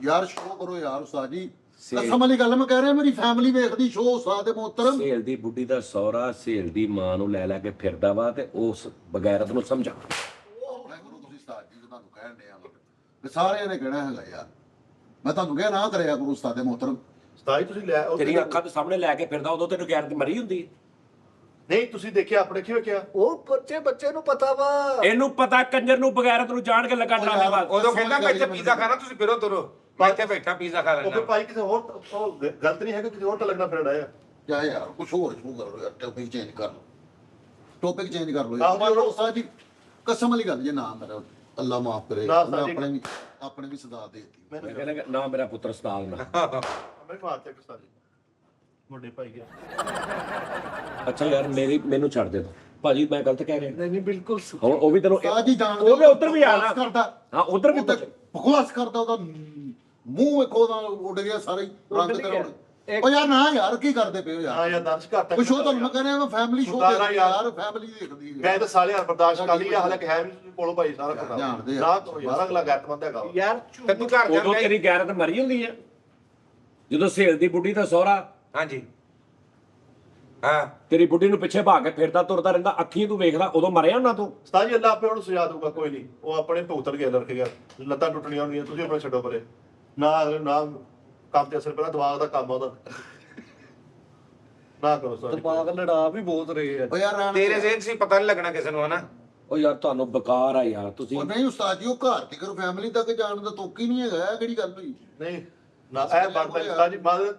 ਯਾਰ ਸ਼ੋਅ ਕਰੋ ਯਾਰ ਉਸਤਾਦ ਜੀ। ਕਸਮ ਵਾਲੀ ਗੱਲ ਮੈਂ ਕਹਿ ਰਿਹਾ, ਮੇਰੀ ਫੈਮਿਲੀ ਵੇਖਦੀ ਸ਼ੋਅ ਉਸਤਾਦ ਦੇ ਮੁਹੱਤਰਮ। ਸਹੇਲ ਦੀ ਬੁੱਢੀ ਦਾ ਸਹੁਰਾ ਸਹੇਲ ਦੀ ਮਾਂ ਨੂੰ ਲੈ ਕੇ ਫਿਰਦਾ ਵਾ ਤੇ ਉਸ ਬਗੈਰਤ ਨੂੰ ਸਮਝਾ। ਮੈਂ ਕਰੋ ਤੁਸੀਂ ਉਸਤਾਦ ਜੀ ਤੁਹਾਨੂੰ ਕਹਿਣ ਡਿਆ ਵਾ। ਸਾਰਿਆਂ ਨੇ ਕਹਿਣਾ ਹੈਗਾ ਯਾਰ। ਮੈਂ ਤੁਹਾਨੂੰ ਕਿਹਾ ਨਾ ਕਰਿਆ ਕਰੋ ਉਸਤਾਦ ਦੇ ਮੁਹੱਤਰਮ। ਉਸਤਾਦ ਜੀ ਤੁਸੀਂ ਲੈ ਤੇਰੀਆਂ ਅੱਖਾਂ ਦੇ ਸਾਹਮਣੇ ਲੈ ਕੇ ਫਿਰਦਾ ਉਦੋਂ ਤੈਨੂੰ ਗੈਰਤ ਮਰੀ ਹੁੰਦੀ। ਨਹੀਂ ਤੁਸੀਂ ਦੇਖਿਆ ਆਪਣੇ ਕੀ ਵੇਖਿਆ? ਉਹ ਬੱਚੇ ਨੂੰ ਪਤਾ ਵਾ। ਇਹਨੂੰ ਪਤਾ ਕੰਜਰ ਨੂੰ ਬਗੈਰਤ ਨੂੰ ਜਾਣ ਕੇ ਲੱਗਾ ਡਰਾਮੇਬਾਜ਼। ਉਦੋਂ ਕਹਿੰਦਾ ਮੈਂ ਇੱਥੇ ਪੀਜ਼ਾ ਖਾਣਾ ਤੁਸੀਂ ਫਿਰੋ ਤੁਰੋ। ਮੈਂ ਇੱਥੇ ਬੈਠਾ ਪੀਜ਼ਾ ਖਾ ਉਹ ਫਿਰ ਲੈਣਾ। ਭਾਈ ਕਿਸੇ ਹੋਰ ਉਹ ਗਲਤ ਨਹੀਂ ਹੈ ਕਿ ਕਿਸੇ ਹੋਰ ਤਾਂ ਲੱਗਣਾ ਫਿਰਦਾ ਆ। ਕਿਆ ਯਾਰ ਕੁਝ ਹੋਰ ਸ਼ੁਰੂ ਕਰੋ ਯਾਰ। ਟੌਪਿਕ ਚੇਂਜ ਕਰ ਲਓ। ਟੌਪਿਕ ਚੇਂਜ ਕਰ ਲਓ ਆਹੋ ਯਾਰ। ਜੀ। ਉਸਤਾਦ ਜੀ ਕਸਮ ਵਾਲੀ ਗੱਲ ਜੇ ਨਾ ਮੇਰਾ ਅੱਲਾ ਮਾਫ ਕਰੇ। ਨਾ ਮੈਂ ਉਸਤਾਦ ਜੀ। ਆਪਣੇ ਵੀ ਸਦਾ ਦੇਤੀ। ਮੈਂ ਕਹਿੰਦਾ ਨਾ ਮੇਰਾ ਪੁੱਤਰ ਉਸਤਾਦ ਨਾ। ਮੈਂ ਮਾਰਤੇ ਉਸਤਾਦ ਜੀ ਮੁੰਡੇ ਭਾਈ ਗਿਆ। ਅੱਛਾ ਯਾਰ ਮੈਨੂੰ ਛੱਡ ਦੇ ਦੋ ਭਾਜੀ, ਮੈਂ ਗਲਤ ਕਹਿ ਰਿਹਾ। ਨਹੀਂ ਬਿਲਕੁਲ ਹੁਣ ਉਹ ਵੀ ਤੈਨੂੰ ਉਸਤਾਦ ਜੀ ਜਾਣਦੇ ਉਹ ਵੀ ਉੱਧਰ ਵੀ ਆਣਾ। ਕਰਦਾ। ਹਾਂ ਉੱਧਰ ਵੀ ਉਹ ਤਾਂ ਬਕਵਾਸ ਕਰਦਾ। ਉਹਦਾ ਮੂੰਹ ਵੇਖੋ ਉਹਦਾ ਉੱਡ ਗਿਆ ਸਾਰਾ ਹੀ ਰੰਗ ਤੇ ਰੋੜ। ਉਹ ਯਾਰ ਨਾ ਯਾਰ ਕੀ ਕਰਦੇ ਪਏ ਹੋ ਹਾਂ ਯਾਰ। ਯਾਰ ਦਰਸ਼ ਘਰ ਤੱਕ ਕੁਛ ਉਹ ਤੁਹਾਨੂੰ ਮੈਂ ਕਹਿੰਦਾ ਮੈਂ ਫੈਮਿਲੀ ਸ਼ੋਅ ਸੁਧਾਰਾ ਦੇਖਦੀ ਯਾਰ। ਯਾਰ। ਫੈਮਿਲੀ ਦੇਖਦੀ ਮੈਂ ਤਾਂ ਸਾਲੇ ਹਰ ਬਰਦਾਸ਼ਤ ਕਰ ਲਈ ਹਾਲਾਂਕਿ ਹੈ ਵੀ ਕੋਲੋਂ ਭਾਈ ਸਾਰਾ ਪਤਾ ਜਾਣਦੇ ਆ। ਨਾ ਕਰੋ ਯਾਰ ਅਗਲਾ ਗੈਰਤਮੰਦ ਹੈਗਾ ਵਾ। ਯਾਰ ਤੇ ਤੂੰ ਘਰ ਉਦੋਂ ਜਾ ਤੇਰੀ ਗੈਰਤ ਮਰੀ ਹੁੰਦੀ ਆ ਜਦੋਂ ਸਹੇਲ ਦੀ ਬੁੱਢੀ ਦਾ ਸਹੁਰਾ ਹਾਂਜੀ ਹਾਂ ਤੇਰੀ ਬੁੱਢੀ ਨੂੰ ਪਿੱਛੇ ਭਾਗ ਕੇ ਫਿਰਦਾ ਤੁਰਦਾ ਰਹਿੰਦਾ, ਅੱਖੀਂ ਤੂੰ ਵੇਖਦਾ, ਉਦੋਂ ਮਰਿਆ ਉਹਨਾਂ ਤੋਂ। ਉਸਤਾਦ ਜੀ ਅੱਲਾ ਆਪੇ ਉਹਨੂੰ ਸਜ਼ਾ ਦਊਗਾ ਕੋਈ ਨਹੀਂ। ਉਹ ਆਪਣੇ ਭੁਗਤਣ ਗਿਆ ਲੜਕੇ ਗਿਆ ਲੱਤਾਂ ਟੁੱਟਣੀਆਂ ਹੋਣਗੀਆਂ ਤੁਸੀਂ ਆਪਣਾ ਛੱਡੋ ਪਰੇ। ਨਾ ਕੰਮ ਤੇ ਅਸਰ ਪਹਿਲਾਂ ਦਿਮਾਗ ਦਾ ਕੰਮ ਆ ਉਹਦਾ। ਨਾ ਕਰੋ ਉਸਤਾਦ ਜੀ। ਦਿਮਾਗ ਲੜਾ ਵੀ ਬਹੁਤ ਰਹੇ ਆ। ਉਹ ਯਾਰ ਰਹਿਣ ਤੇਰੇ ਦੇ। ਜ਼ਿਹਨ ਸੀ ਪਤਾ ਨਹੀਂ ਲੱਗਣਾ ਕਿਸੇ ਨੂੰ ਹਨਾ। ਉਹ ਯਾਰ ਤੁਹਾਨੂੰ ਬੇਕਾਰ ਆ ਯਾਰ ਤੁਸੀਂ। ਉਹ ਨਹੀਂ ਉਸਤਾਦ ਜੀ ਉਹ ਘਰ ਤੇ ਕਰੋ ਫੈਮਿਲੀ ਤੱਕ ਜਾਣ ਦਾ ਤੋਕ ਹੀ ਨਹੀਂ ਹੈਗਾ। ਇਹ ਕਿਹੜੀ ਗੱਲ ਹੋਈ? ਨਹੀਂ ਨਾ ਇਹ ਬਣਦਾ ਉਸਤਾਦ ਜੀ ਮਾਦਰ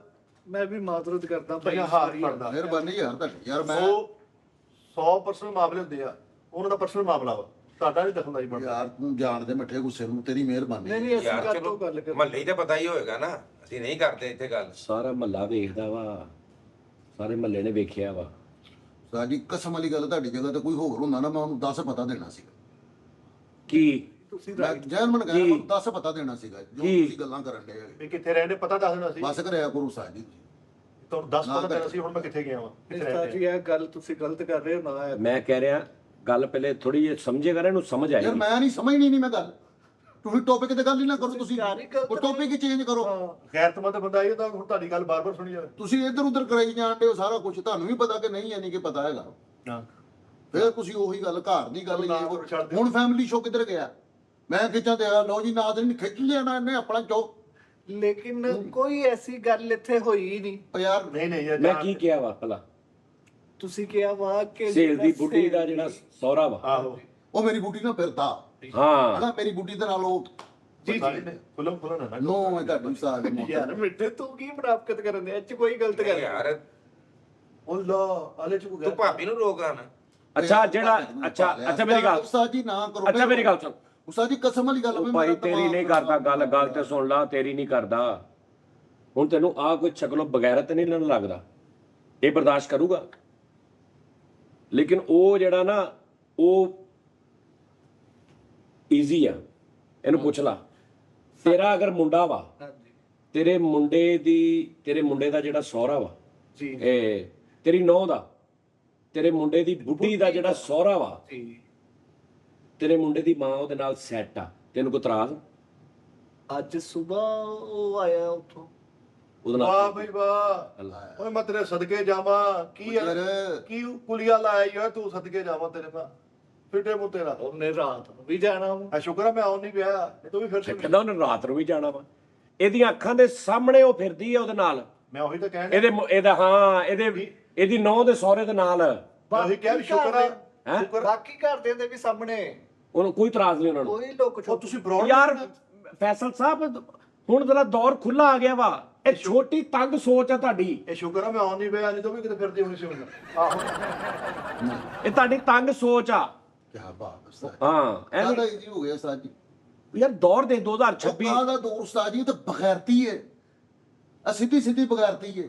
ਮੈਂ ਵੀ ਮਾਜ਼ਰਤ ਕਰਦਾ ਭਾਈ। ਭਾਈ ਹਾਰ ਪੜਦਾ ਮਿਹਰਬਾਨੀ ਯਾਰ ਤੁਹਾਡੀ ਯਾਰ। ਮੈਂ ਉਹ 100% ਮਾਮਲੇ ਹੁੰਦੇ ਆ। ਉਹਨਾਂ ਦਾ ਪਰਸਨਲ ਮਾਮਲਾ ਵਾ, ਤੁਹਾਡਾ ਨਹੀਂ ਦਖਲਅੰਦਾਜ਼ੀ ਬਣਦਾ। ਯਾਰ ਤੂੰ ਜਾਣਦੇ ਮਿੱਠੇ ਗੁੱਸੇ ਨੂੰ ਤੇਰੀ ਮਿਹਰਬਾਨੀ। ਨਹੀਂ ਅਸੀਂ ਯਾਰ ਗੱਲ ਚਲੋ ਤੋਂ ਗੱਲ ਕਰ। ਮਹੱਲੇ ਹੀ ਤਾਂ ਪਤਾ ਹੀ ਹੋਏਗਾ ਨਾ, ਅਸੀਂ ਨਹੀਂ ਕਰਦੇ ਇੱਥੇ ਗੱਲ। ਸਾਰਾ ਮਹੱਲਾ ਵੇਖਦਾ ਵਾ, ਸਾਰੇ ਮਹੱਲੇ ਨੇ ਵੇਖਿਆ ਵਾ। ਸਾਡੀ ਕਸਮ ਵਾਲੀ ਗੱਲ ਤੁਹਾਡੀ ਜਗ੍ਹਾ ਤੇ ਕੋਈ ਹੋਰ ਹੁੰਦਾ ਨਾ ਮੈਂ ਉਹਨੂੰ 10 ਪਤਾ ਦੇਣਾ ਸੀਗਾ। ਕੀ ਤੁਸੀਂ ਮੈਂ ਜੈਨਮਨ ਕਹਿੰਦਾ ਕੀ? ਮੈਨੂੰ 10 ਪਤਾ ਦੇਣਾ ਸੀਗਾ ਜੋ ਕੀ? ਤੁਸੀਂ ਗੱਲਾਂ ਕਰਨ ਦੇ ਵੀ ਕਿੱਥੇ ਰਹਿੰਦੇ ਪਤਾ ਦੱਸ ਦੇਣਾ ਸੀ। ਬਸ ਕਰਿਆ ਕਰੋ ਸਾਹਿਬ ਜੀ। ਤੁਹਾਨੂੰ 10 ਪਤਾ ਦੇਣਾ ਸੀ ਹੁਣ ਮੈਂ ਕਿੱਥੇ ਗਿਆ ਵਾਂ ਕਿੱਥੇ ਰਹਿੰਦੇ ਜੀ ਇਹ ਗੱਲ ਤੁਸੀਂ ਗਲਤ ਕਰ ਰਹੇ ਹੋ ਨਾ ਇਹ। ਮੈਂ ਕਹਿ ਰਿਹਾ ਗੱਲ ਪਹਿਲੇ ਥੋੜੀ ਜਿਹੀ ਸਮਝੇਗਾ ਨਾ, ਇਹਨੂੰ ਸਮਝ ਯਾਰ ਆਏਗੀ। ਮੈਂ ਨਹੀਂ ਸਮਝਣੀ ਨਹੀਂ ਮੈਂ ਗੱਲ। ਤੁਸੀਂ ਟੌਪਿਕ ਤੇ ਗੱਲ ਹੀ ਨਾ ਕਰੋ। ਤੁਸੀਂ ਯਾਰ ਹੀ ਗਲਤ ਉਹ ਟੌਪਿਕ ਹੀ ਚੇਂਜ ਕਰੋ। ਗੈਰਤਮੰਦ ਬੰਦਾ ਇਹ ਤਾਂ ਹੁਣ ਤੁਹਾਡੀ ਗੱਲ ਬਾਰ-ਬਾਰ ਸੁਣੀ ਜਾਵੇ। ਤੁਸੀਂ ਇੱਧਰ ਉੱਧਰ ਕਰਾਈ ਜਾਂਦੇ ਹੋ ਸਾਰਾ ਕੁਝ। ਤੁਹਾਨੂੰ ਵੀ ਪਤਾ ਕਿ ਨਹੀਂ ਯਾਨੀ ਕਿ ਪਤਾ ਹੈਗਾ। ਹਾਂ ਫਿਰ ਤੁਸੀਂ ਉਹੀ ਗੱਲ ਘਰ ਦੀ ਗੱਲ ਨਾ ਇਹ ਕਰੋ, ਛੱਡ ਦਿਓ। ਹੁਣ ਫੈਮਿਲੀ ਸ਼ੋ ਕਿੱਧਰ ਗਿਆ? ਮੈਂ ਖਿੱਚਾਂ ਤੇ ਆ ਲਓ ਜੀ ਨਾ ਤੇ ਨਹੀਂ ਖਿੱਚ ਲੈਣਾ ਇਹਨੇ ਆਪਣਾ ਚੋ। ਲੇਕਿਨ ਕੋਈ ਐਸੀ ਗੱਲ ਇੱਥੇ ਹੋਈ ਹੀ ਨਹੀਂ। ਉਹ ਯਾਰ ਨਹੀਂ ਯਾਰ ਮੈਂ ਕੀ ਕਿਹਾ ਵਾ ਭਲਾ? ਤੁਸੀਂ ਕਿਹਾ ਵਾ ਕਿ ਸਹੇਲ ਦੀ ਬੁੱਢੀ ਦਾ ਜਿਹੜਾ ਸਹੁਰਾ ਵਾ, ਆਹੋ ਉਹ ਮੇਰੀ ਬੁੱਢੀ ਨਾਲ ਫਿਰਦਾ ਹਾਂ ਹਨਾ। ਮੇਰੀ ਬੁੱਢੀ ਦੇ ਨਾਲ ਉਹ ਜੀ ਖੁੱਲ੍ਹਾ ਨਾ ਨੋ ਮੈਂ ਤੁਹਾਡੀ ਸਾਹ ਯਾਰ ਮਿੱਠੇ ਤੂੰ ਕੀ ਮੁਨਾਫਕਤ ਕਰਨ ਦੇ? ਇਹ ਚ ਕੋਈ ਗਲਤ ਗੱਲ ਯਾਰ ਉਹ ਲਾ ਆਲੇ ਚ ਤੂੰ ਭਾਬੀ ਨੂੰ ਰੋਕ ਨਾ। ਅੱਛਾ ਜਿਹੜਾ ਅੱਛਾ ਮੇਰੀ ਗੱਲ ਉਸਤਾਦ ਜੀ ਨਾ ਕਰੋ। ਅੱਛਾ ਮੇਰੀ ਗੱਲ ਸੁਣ। ਉਸਤਾਦ ਜੀ ਕਸਮ ਵਾਲੀ ਗੱਲ ਉਹ ਭਾਈ ਤੇਰੀ ਨਹੀਂ ਕਰਦਾ ਗੱਲ ਤੇ ਸੁਣ ਲਾ, ਤੇਰੀ ਨਹੀਂ ਕਰਦਾ। ਹੁਣ ਤੈਨੂੰ ਆ ਕੋਈ ਸ਼ਕਲੋਂ ਬਗੈਰਤ ਨਹੀਂ ਲੱਗਦਾ, ਇਹ ਬਰਦਾਸ਼ਤ ਕਰੂਗਾ। ਲੇਕਿਨ ਉਹ ਜਿਹੜਾ ਨਾ ਉਹ ਈਜ਼ੀ ਆ, ਇਹਨੂੰ ਪੁੱਛ ਲਾ। ਤੇਰਾ ਅਗਰ ਮੁੰਡਾ ਵਾ, ਹਾਂਜੀ ਤੇਰੇ ਮੁੰਡੇ ਦਾ ਜਿਹੜਾ ਸਹੁਰਾ ਵਾ, ਜੀ ਇਹ ਤੇਰੀ ਨੌਂ ਦਾ, ਤੇਰੇ ਮੁੰਡੇ ਦੀ ਬੁੱਢੀ ਦਾ ਜਿਹੜਾ ਸਹੁਰਾ ਵਾ, ਜੀ ਤੇਰੇ ਮੁੰਡੇ ਦੀ ਮਾਂ ਉਹਦੇ ਨਾਲ ਸੈੱਟ ਆ, ਤੈਨੂੰ ਕੋਈ ਇਤਰਾਜ਼? ਅੱਜ ਸਵੇਰ ਉਹ ਆਇਆ ਉੱਥੋਂ। ਉਹਦੇ ਵਾਹ ਨਾਲ ਬਈ ਵਾਹ, ਓਏ ਮੈਂ ਤੇਰੇ ਸਦਕੇ ਜਾਵਾਂ। ਕੀ ਆ ਯਾਰ ਕੀ ਕੁਲੀਆ ਲਾਇਆ ਯਾਰ, ਤੂੰ ਸਦਕੇ ਜਾਵਾਂ ਤੇਰੇ ਮੈਂ ਫਿੱਟੇ ਮੂੰਹ ਤੇਰਾ। ਉਹਨੇ ਰਾਤ ਨੂੰ ਵੀ ਜਾਣਾ ਵਾ। ਆ ਸ਼ੁਕਰ ਆ ਮੈਂ ਆਉਣ ਨਹੀਂ ਪਿਆ, ਤੂੰ ਵੀ ਫਿਰ ਕਹਿੰਦਾ ਉਹਨੇ ਰਾਤ ਨੂੰ ਵੀ ਜਾਣਾ ਵਾ। ਇਹਦੀਆਂ ਅੱਖਾਂ ਦੇ ਸਾਹਮਣੇ ਉਹ ਫਿਰਦੀ ਆ ਉਹਦੇ ਨਾਲ, ਮੈਂ ਉਹੀ ਤਾਂ ਕਹਿਣ ਇਹਦੀ ਨੌਂ ਦੇ ਸਹੁਰੇ ਦੇ ਨਾਲ। ਮੈਂ ਉਹੀ ਕਿਹਾ ਵੀ ਸ਼ੁਕਰ ਆ। ਹੈਂ? ਸ਼ੁਕਰ ਬਾਕੀ ਘਰਦਿਆਂ ਦੇ ਵੀ ਸਾਹਮਣੇ ਉਹਨੂੰ ਕੋਈ ਇਤਰਾਜ਼ ਨਹੀਂ ਉਹਨਾਂ ਨੂੰ। ਕੋਈ ਲੋਕ ਉਹ ਤੁਸੀਂ ਬਰੌਡ ਯਾਰ ਫੈਸਲ ਸਾਹਿਬ, ਹੁਣ ਜਰਾ ਦੌਰ ਖੁੱਲਾ ਆ ਗਿਆ ਵਾ। ਇਹ ਛੋਟੀ ਤੰਗ ਸੋਚ ਆ ਤੁਹਾਡੀ, ਇਹ ਸ਼ੁਕਰ ਆ ਮੈਂ ਆਉਣ ਨਹੀਂ ਪਿਆ, ਨਹੀਂ ਤਾਂ ਵੀ ਕਿਤੇ ਫਿਰਦੀ ਹੋਣੀ ਸੀ ਹੁਣ। ਆਹੋ ਇਹ ਤੁਹਾਡੀ ਤੰਗ ਸੋਚ ਆ। ਕੀ ਬਾਤ ਉਸਤਾਦ ਹਾਂ ਕਾਹਦਾ ਐਵੇਂ ਈਜ਼ੀ ਹੋ ਗਿਆ ਉਸਤਾਦ ਜੀ। ਯਾਰ ਦੌਰ ਦੇ 2026 ਕਾਹਦਾ ਦੌਰ ਉਸਤਾਦ ਜੀ, ਉਹ ਤਾਂ ਬਗੈਰਤੀ ਹੈ, ਆ ਸਿੱਧੀ ਸਿੱਧੀ ਬਗੈਰਤੀ ਹੈ।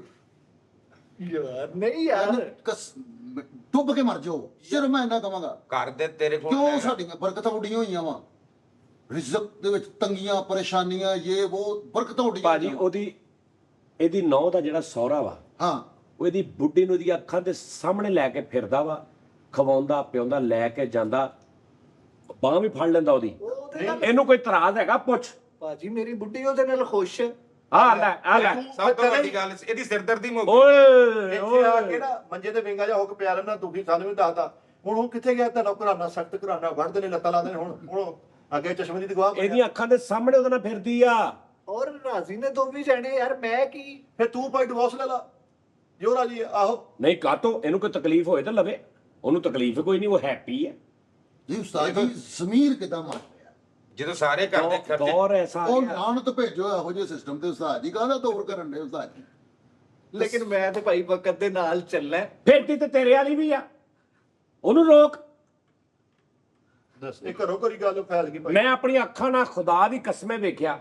ਯਾਰ ਨਹੀਂ ਯਾਰ ਡੁੱਬ ਕੇ ਮਰ ਜਾਓ, ਸਿਰ ਮੈਂ ਇੰਨਾ ਕਵਾਂਗਾ। ਘਰ ਦੇ ਤੇਰੇ ਕੋਲ ਕਿਉਂ ਸਾਡੀਆਂ ਬਰਕਤਾਂ ਉੱਡੀਆਂ ਹੋਈਆਂ ਵਾ, ਰਿਜ਼ਕ ਦੇ ਵਿੱਚ ਤੰਗੀਆਂ ਪਰੇਸ਼ਾਨੀਆਂ, ਇਹ ਉਹ ਬਰਕਤਾਂ ਉੱਡੀਆਂ ਭਾਜੀ ਹੋਈਆਂ ਵਾਂ। ਇਹਦੀ ਨੌਂ ਦਾ ਜਿਹੜਾ ਸਹੁਰਾ ਵਾ, ਹਾਂ ਉਹ ਇਹਦੀ ਬੁੱਢੀ ਨੂੰ ਇਹਦੀਆਂ ਅੱਖਾਂ ਦੇ ਸਾਹਮਣੇ ਲੈ ਕੇ ਫਿਰਦਾ ਵਾ, ਖਵਾਉਂਦਾ ਪਿਆਉਂਦਾ, ਲੈ ਕੇ ਜਾਂਦਾ, ਬਾਂਹ ਵੀ ਫੜ ਲੈਂਦਾ ਉਹਦੀ। ਉਹਦੇ ਨਾਲ ਇਹਨੂੰ ਕੋਈ ਇਤਰਾਜ਼ ਹੈਗਾ? ਪੁੱਛ। ਭਾਜੀ ਮੇਰੀ ਬੁੱਢੀ ਉਹਦੇ ਨਾਲ ਖੁਸ਼ ਹੈ। ਆ ਲੈ ਸਭ ਤੋਂ ਵੱਡੀ ਗੱਲ ਇਹਦੀ ਸਿਰਦਰਦੀ ਮੁੱਕ ਗਈ। ਓਏ ਇੱਥੇ ਆ ਕੇ ਨਾ ਮੰਜੇ ਤੇ ਵਿੰਗਾ ਜਾ ਹੋ ਕੇ ਪਿਆ ਰਹਿਣਾ, ਦੁਖੀ ਸਾਨੂੰ ਵੀ ਦੱਸਦਾ। ਹੁਣ ਉਹ ਕਿੱਥੇ ਗਿਆ ਤਾਂ ਘਰਾਨਾ, ਸਖਤ ਘਰਾਨਾ, ਵੜਦੇ ਨੇ ਲੱਤਾਂ ਲਾਦੇ ਨੇ। ਹੁਣ ਅੱਗੇ ਚਸ਼ਮੇ ਦੀ ਗਵਾਹ ਇਹਦੀਆਂ ਅੱਖਾਂ ਦੇ ਸਾਹਮਣੇ ਉਹਦੇ ਨਾਲ ਫਿਰਦੀ ਆ। ਔਰ ਰਾਜ਼ੀ ਨੇ ਦੋਵੇਂ ਜਾਣੇ ਯਾਰ, ਮੈਂ ਕੀ ਫਿਰ ਤੂੰ ਭਾਈ ਡਿਵੋਰਸ ਲੈ ਲਾ ਜੋ ਰਾਜੀ ਆ। ਆਹੋ ਨਹੀਂ ਕਾਤੋਂ, ਇਹਨੂੰ ਕੋਈ ਤਕਲੀਫ ਹੋਏ ਤਾਂ ਲਵੇ, ਉਹਨੂੰ ਤਕਲੀਫ ਕੋਈ ਨਹੀਂ, ਉਹ ਹੈਪੀ ਹੈ। ਜੀ ਉਸਤਾਦ ਜੀ ਜ਼ਮੀਰ ਕਿਦਾਂ ਮਰ ਗਿਆ, ਜਦੋਂ ਸਾਰੇ ਘਰ ਦੇ ਖਰਚੇ ਦੌਰ ਐਸਾ ਆ ਉਹ ਗਿਆ। ਲਾਨਤ ਭੇਜੋ ਇਹੋ ਜਿਹੇ ਸਿਸਟਮ ਤੇ ਉਸਤਾਦ ਜੀ। ਕਾਹਦਾ ਦੌਰ ਕਰਨ ਦੇ ਉਸਤਾਦ ਜੀ। ਲੇਕਿਨ ਮੈਂ ਤੇ ਭਾਈ ਵਕਤ ਦੇ ਨਾਲ ਚੱਲਣਾ। ਫਿਰਦੀ ਤੇ ਤੇਰੇ ਵਾਲੀ ਵੀ ਆ, ਉਹਨੂੰ ਰੋਕ। ਦੱਸ ਇਹ ਘਰੋਂ ਘਰੀ ਗੱਲ ਫੈਲ ਗਈ ਭਾਈ। ਮੈਂ ਆਪਣੀਆਂ ਅੱਖਾਂ ਨਾਲ ਖੁਦਾ ਦੀ ਕਸਮੇ ਵੇਖਿਆ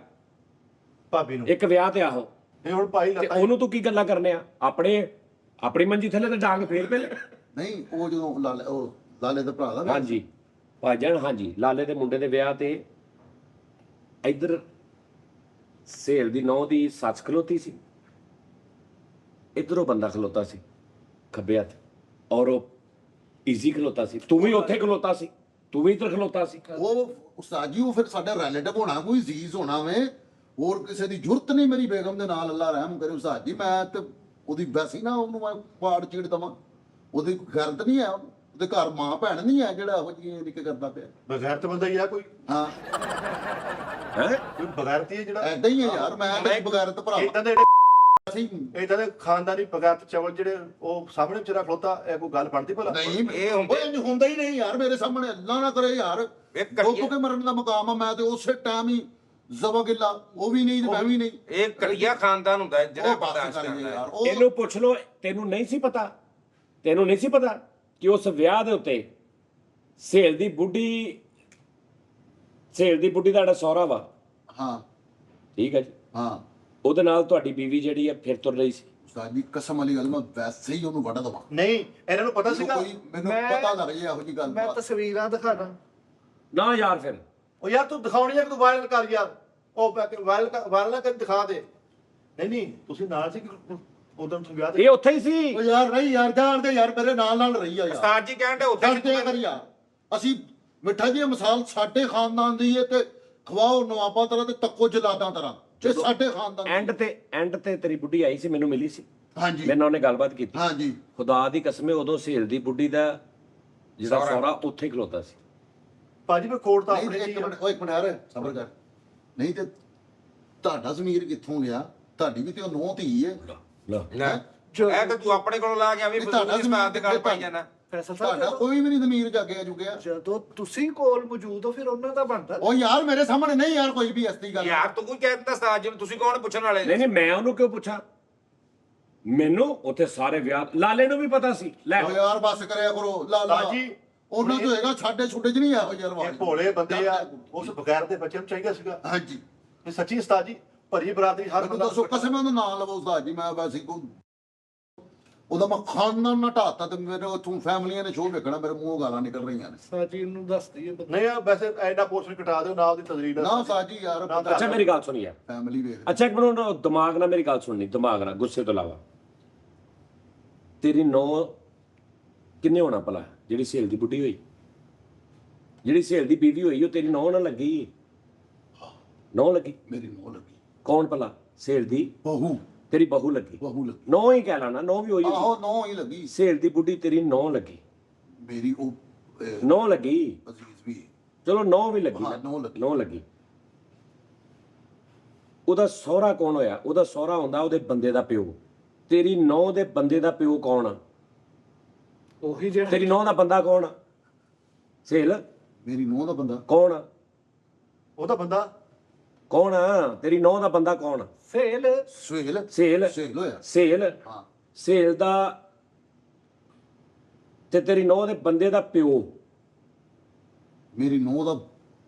ਭਾਬੀ ਨੂੰ ਇੱਕ ਵਿਆਹ ਤੇ ਆਹੋ, ਇਹ ਹੁਣ ਭਾਈ ਤੇ ਲੱਤਾਂ ਉਹਨੂੰ ਤੂੰ ਕੀ ਗੱਲਾਂ ਕਰਨੇ ਆ? ਆਪਣੀ ਮੰਜੀ ਥੱਲੇ ਤੇ ਡਾਂਗ ਫੇਰ ਪਹਿਲੇ। ਨਹੀਂ ਉਹ ਜਦੋਂ ਲਾਲੇ ਦੇ ਭਰਾ ਦਾ ਹਾਂਜੀ ਭਾਜਣ, ਹਾਂਜੀ ਲਾਲੇ ਦੇ ਮੁੰਡੇ ਦੇ ਵਿਆਹ ਤੇ ਇੱਧਰ ਸੇਲ ਦੀ ਨੌਂ ਦੀ ਸੱਸ ਖਲੋਤੀ ਸੀ, ਇੱਧਰੋਂ ਬੰਦਾ ਖਲੋਤਾ ਸੀ ਖੱਬੇ ਹੱਥ, ਔਰ ਉਹ ਈਜ਼ੀ ਖਲੋਤਾ ਸੀ। ਤੂੰ ਵੀ ਉੱਥੇ ਖਲੋਤਾ ਸੀ, ਤੂੰ ਵੀ ਇੱਧਰ ਖਲੋਤਾ ਸੀ। ਉਹ ਉਸਤਾਦ ਜੀ ਉਹ ਫਿਰ ਸਾਡਾ ਰਿਲੇਟਿਵ ਹੋਣਾ, ਕੋਈ ਅਜ਼ੀਜ਼ ਹੋਣਾ ਵੇ, ਹੋਰ ਕਿਸੇ ਦੀ ਜ਼ਰੂਰਤ ਨਹੀਂ ਮੇਰੀ ਬੇਗਮ ਦੇ ਨਾਲ। ਅੱਲਾ ਰਹਿਮ ਕਰੇ ਉਸਤਾਦ ਜੀ। ਮੈਂ ਤੇ ਉਹਦੀ ਵੈਸੀ ਨਾ ਉਹਨੂੰ ਮੈਂ ਪਾੜ ਚੀੜ ਦਵਾਂ, ਉਹਦੀ ਕੋਈ ਗਰਦ ਨਹੀਂ ਹੈ, ਉਹਦੇ ਘਰ ਮਾਂ ਭੈਣ ਨਹੀਂ ਹੈ ਜਿਹੜਾ ਇਹੋ ਜਿਹੀ ਨਿੱਕ ਕਰਦਾ ਪਿਆ। ਬਗੈਰਤ ਬੰਦਾ ਹੀ ਆ ਕੋਈ ਹਾਂ ਹੈ ਕੋਈ ਬਗੈਰਤੀ ਹੈ ਜਿਹੜਾ ਐਦਾਂ ਹੀ ਹੈ ਯਾਰ। ਮੈਂ ਤਾਂ ਬਗੈਰਤ ਭਰਾ ਇਦਾਂ ਦੇ ਸੀ। ਇਦਾਂ ਦੇ ਖਾਨਦਾਨੀ ਬਗੈਰਤ ਚਵਲ ਜਿਹੜੇ ਉਹ ਸਾਹਮਣੇ ਵਿਚਾਰਾ ਖਲੋਤਾ, ਇਹ ਕੋਈ ਗੱਲ ਬਣਦੀ ਭਲਾ? ਨਹੀਂ ਇਹ ਹੁੰਦੇ- ਓਏ ਇੰਝ ਹੁੰਦਾ ਹੀ ਨਹੀਂ ਯਾਰ ਮੇਰੇ ਸਾਹਮਣੇ। ਅੱਲਾ ਨਾ ਕਰੇ ਯਾਰ, ਇਹ ਘਟੀਆ- ਉਹ ਕੇ ਮਰਨ ਦਾ ਮਕਾਮ ਆ। ਮੈਂ ਤੇ ਉਸੇ ਟਾਈਮ ਹੀ ਜ਼ਬਗਿੱਲਾ, ਉਹ ਵੀ ਨਹੀਂ ਤੇ ਮੈਂ ਵੀ ਨਹੀਂ। ਇਹ ਘਟੀਆ ਖਾਨਦਾਨ ਹੁੰਦਾ ਹੈ ਜਿਹੜਾ ਉਹ ਬਸ ਬਰਦਾਸ਼ਤ ਕਰੀਏ ਕਰਦਾ ਹੈ। ਯਾਰ। ਉਹ ਇਹਨੂੰ ਪੁੱਛ ਲੋ, ਤੈਨੂੰ ਨਹੀਂ ਸੀ ਪਤਾ ਕਿ ਉਸ ਵਿਆਹ ਦੇ ਉੱਤੇ ਸੇਲ ਦੀ ਬੁੱਢੀ ਦਾ ਜਿਹੜਾ ਸਹੁਰਾ ਵਾ, ਹਾਂ ਠੀਕ ਹੈ ਜੀ, ਹਾਂ ਉਹਦੇ ਨਾਲ ਤੁਹਾਡੀ ਬੀਵੀ ਜਿਹੜੀ ਆ ਫਿਰ ਤੁਰ ਰਹੀ ਸੀ। ਉਸਤਾਦ ਜੀ ਕਸਮ ਵਾਲੀ ਗੱਲ, ਮੈਂ ਵੈਸੇ ਹੀ ਉਹਨੂੰ ਵੱਢ ਦਵਾਂ। ਨਹੀਂ ਇਹਨਾਂ ਨੂੰ ਪਤਾ ਸੀਗਾ। ਮੈਨੂੰ ਮੈਂ- ਪਤਾ ਲੱਗ ਜੇ ਇਹੋ ਜੀ ਗੱਲ ਮੈਂ ਤਸਵੀਰਾਂ ਦਿਖਾਣਾ। ਨਾ ਯਾਰ ਫਿਰ ਉਹ ਯਾਰ ਤੂੰ ਦਿਖਾਉਣੀ ਹੈ ਕਿ ਤੂੰ ਵਾਇਰਲ ਕਰ ਯਾਰ, ਉਹ ਵਾਇਰਲ ਕਰ ਦਿਖਾ ਦੇ। ਨਹੀਂ ਤੁਸੀਂ ਨਾਲ ਸੀ ਉਦੋਂ ਤੁਸੀਂ ਵਿਆਹ ਤੇ? ਇਹ ਉੱਥੇ ਹੀ ਸੀ। ਉਹ ਯਾਰ ਨਹੀਂ ਯਾਰ, ਜਾਣਦੇ ਯਾਰ ਮੇਰੇ ਨਾਲ ਰਹੀ ਆ ਯਾਰ। ਉਸਤਾਦ ਜੀ ਕਹਿੰਦੇ ਉੱਥੇ ਕਰਦੇ ਕਰ ਯਾਰ। ਅਸੀਂ ਮਿੱਠਾ ਜੀ ਮਿਸਾਲ ਸਾਡੇ ਖਾਨਦਾਨ ਦੀ ਹੈ ਤੇ ਖਵਾਓ ਨਵਾਬਾਂ ਤਰ੍ਹਾਂ ਤੇ ਤੱਕੋ ਜਲਾਦਾਂ ਤਰ੍ਹਾਂ, ਜੇ ਸਾਡੇ ਖਾਨਦਾਨ ਦੀ। ਐਂਡ ਤੇ ਤੇਰੀ ਬੁੱਢੀ ਆਈ ਸੀ, ਮੈਨੂੰ ਮਿਲੀ ਸੀ, ਹਾਂਜੀ ਮੇਰੇ ਨਾਲ ਉਹਨੇ ਗੱਲਬਾਤ ਕੀਤੀ। ਹਾਂਜੀ ਖੁਦਾ ਦੀ ਕਸਮੇ ਉਦੋਂ ਸੇਲ ਦੀ ਬੁੱਢੀ ਦਾ ਜਿਹੜਾ ਸਹੁਰਾ ਉੱਥੇ ਹੀ ਖਲੋਤਾ ਸੀ। ਭਾਜੀ ਮੈਂ ਕੋਰਟ ਤਾਂ ਨਹੀਂ ਆਪਣੇ ਇੱਕ ਮਿੰਟ, ਉਹ ਇੱਕ ਮਿੰਟ ਯਾਰ ਸਬਰ ਕਰ। ਨਹੀਂ ਤੇ ਤੁਹਾਡਾ ਜ਼ਮੀਰ ਕਿੱਥੋਂ ਗਿਆ? ਤੁਹਾਡੀ ਵੀ ਤੇ ਉਹ ਨੌਂ ਧੀ ਹੈ। ਲਓ ਨਾ ਇਹ ਤਾਂ ਤੂੰ ਆਪਣੇ ਕੋਲੋਂ ਲਾ ਗਿਆ ਵੀ ਤੁਹਾਡਾ ਉਸਤਾਦ ਦੇ ਗੱਲ ਪਾਈ ਜਾਣਾ। ਫੈਸਲ ਸਾਹਿਬ ਤੁਹਾਡਾ ਕੋਈ ਵੀ ਨਹੀਂ ਜ਼ਮੀਰ ਜਾਗਿਆ ਜੁਗਿਆ। ਜਦੋਂ ਤੁਸੀਂ ਕੋਲ ਮੌਜੂਦ ਹੋ ਫਿਰ ਉਹਨਾਂ ਦਾ ਬਣਦਾ। ਉਹ ਯਾਰ ਮੇਰੇ ਸਾਹਮਣੇ ਨਹੀਂ ਯਾਰ ਕੋਈ ਵੀ ਅਸਲੀ ਗੱਲ। ਯਾਰ ਤੂੰ ਕੋਈ ਕਹਿ ਦਿੱਤਾ ਉਸਤਾਦ ਜੀ ਨੂੰ, ਤੁਸੀਂ ਕੌਣ ਪੁੱਛਣ ਵਾਲੇ? ਨਹੀਂ ਮੈਂ ਉਹਨੂੰ ਕਿਉਂ ਪੁੱਛਾਂ? ਮੈਨੂੰ ਉੱਥੇ ਸਾਰੇ ਵਿਆਹ, ਲਾਲੇ ਨੂੰ ਵੀ ਪਤਾ ਸੀ। ਲੈ ਉਹ ਯਾਰ ਬਸ ਕਰਿਆ ਕਰੋ ਲਾਲਾ ਬਾਜੀ, ਉਹਨਾਂ ਤੋਂ ਹੈਗਾ, ਸਾਡੇ ਛੋਟੇ ਚ ਨਹੀਂ ਇਹੋ ਜਿਹਾ ਇਹ ਰਵਾਜ। ਭੋਲੇ ਬੰਦੇ ਆ, ਉਸ ਬਗੈਰ ਦੇ ਬੱਚੇ ਨੂੰ ਚਾਹੀਦਾ ਸੀਗਾ। ਹਾਂਜੀ ਇਹ ਸੱਚੀ ਉਸਤਾਦ ਜੀ, ਭਰੀ ਬਰਾਦਰੀ ਹਰ ਮੈਨੂੰ ਦੱਸੋ ਕਸਮ ਉਹਦਾ ਨਾਂ ਲਵੋ ਉਸਤਾਦ ਜੀ। ਮੈਂ ਵੈਸੇ ਕੋ ਉਹਦਾ ਮੈਂ ਖਾਨਦਾਨ ਨਾ ਢਾਤਾ ਤੇ ਮੇਰੇ ਉਥੋਂ ਫੈਮਲੀਆਂ ਨੇ ਸ਼ੋਅ ਵੇਖਣਾ, ਮੇਰੇ ਮੂੰਹੋਂ ਗਾਲਾਂ ਨਿਕਲ ਰਹੀਆਂ ਨੇ। ਸਾਜੀ ਨੂੰ ਦੱਸਦੀ ਹੈ। ਨਹੀਂ ਆ ਵੈਸੇ ਐਡਾ ਪੋਰਸ਼ਨ ਕਟਾ ਦਿਓ ਨਾਲ ਦੀ ਤਸਵੀਰ ਨਾ ਉਸਤਾਦ ਜੀ ਯਾਰ ਅੱਛਾ ਮੇਰੀ ਗੱਲ ਸੁਣੀ ਯਾਰ। ਫੈਮਲੀ ਵੇਖ। ਅੱਛਾ ਇੱਕ ਮਿੰਟ ਦਿਮਾਗ ਨਾਲ ਮੇਰੀ ਗੱਲ ਸੁਣਨੀ, ਦਿਮਾਗ ਨਾਲ, ਗੁੱਸੇ ਤੋਂ ਇਲਾਵਾ। ਤੇਰੀ ਨੌ ਕਿੰਨੇ ਹੋਣਾ ਭਲਾ ਜਿਹੜੀ ਸੇਲ ਦੀ ਬੁੱਢੀ ਹੋਈ? ਜਿਹੜੀ ਸਹੇਲ ਦੀ ਬੀਵੀ ਹੋਈ ਉਹ ਤੇਰੀ ਨੌਂ ਨਾਲ ਲੱਗੀ, ਨੌਂ ਲੱਗੀ। ਮੇਰੀ ਨੌ ਲੱਗੀ, ਕੌਣ ਭਲਾ? ਸਹੇਲ ਦੀ ਬਹੂ ਤੇਰੀ ਬਹੂ ਲੱਗੀ। ਬਹੂ ਲੱਗੀ, ਨੌਂ ਹੀ ਕਹਿ ਲੈਣਾ, ਨੌਂ ਵੀ ਹੋਈ ਹੋਈ। ਆਹੋ ਨੌ ਹੀ ਲੱਗੀ। ਸਹੇਲ ਦੀ ਬੁੱਢੀ ਤੇਰੀ ਨੌਂ ਲੱਗੀ, ਮੇਰੀ ਉਹ ਨੌਂ ਲੱਗੀ। ਅਜ਼ੀਜ਼ ਵੀ ਚਲੋ ਨੌਂ ਵੀ ਲੱਗੀ ਹਾਂ, ਨਾ, ਨੌਂ ਲੱਗੀ। ਨੌਂ ਲੱਗੀ। ਉਹਦਾ ਸਹੁਰਾ ਕੌਣ ਹੋਇਆ? ਉਹਦਾ ਸਹੁਰਾ ਹੁੰਦਾ ਉਹਦੇ ਬੰਦੇ ਦਾ ਪਿਓ। ਤੇਰੀ ਨੌਂ ਦੇ ਬੰਦੇ ਦਾ ਪਿਓ ਕੌਣ ਆ? ਉਹੀ ਜਿਹੜਾ ਤੇਰੀ ਨੌਂ ਦਾ ਬੰਦਾ ਕੌਣ ਆ? ਸਹੇਲ ਮੇਰੀ ਨੌ ਦਾ ਬੰਦਾ ਕੌਣ ਆ? ਉਹਦਾ ਬੰਦਾ ਕੌਣ ਆ? ਤੇਰੀ ਨੌਂ ਦਾ ਬੰਦਾ ਕੌਣ ਆ? ਸਹੇਲ ਸੁਹੇਲ ਸਹੇਲ। ਸੁਹੇਲ ਹੋਇਆ। ਸਹੇਲ। ਹਾਂ ਸਹੇਲ ਦਾ ਤੇ ਤੇਰੀ ਨੌਂ ਦੇ ਬੰਦੇ ਦਾ ਪਿਓ, ਮੇਰੀ ਨੌ ਦਾ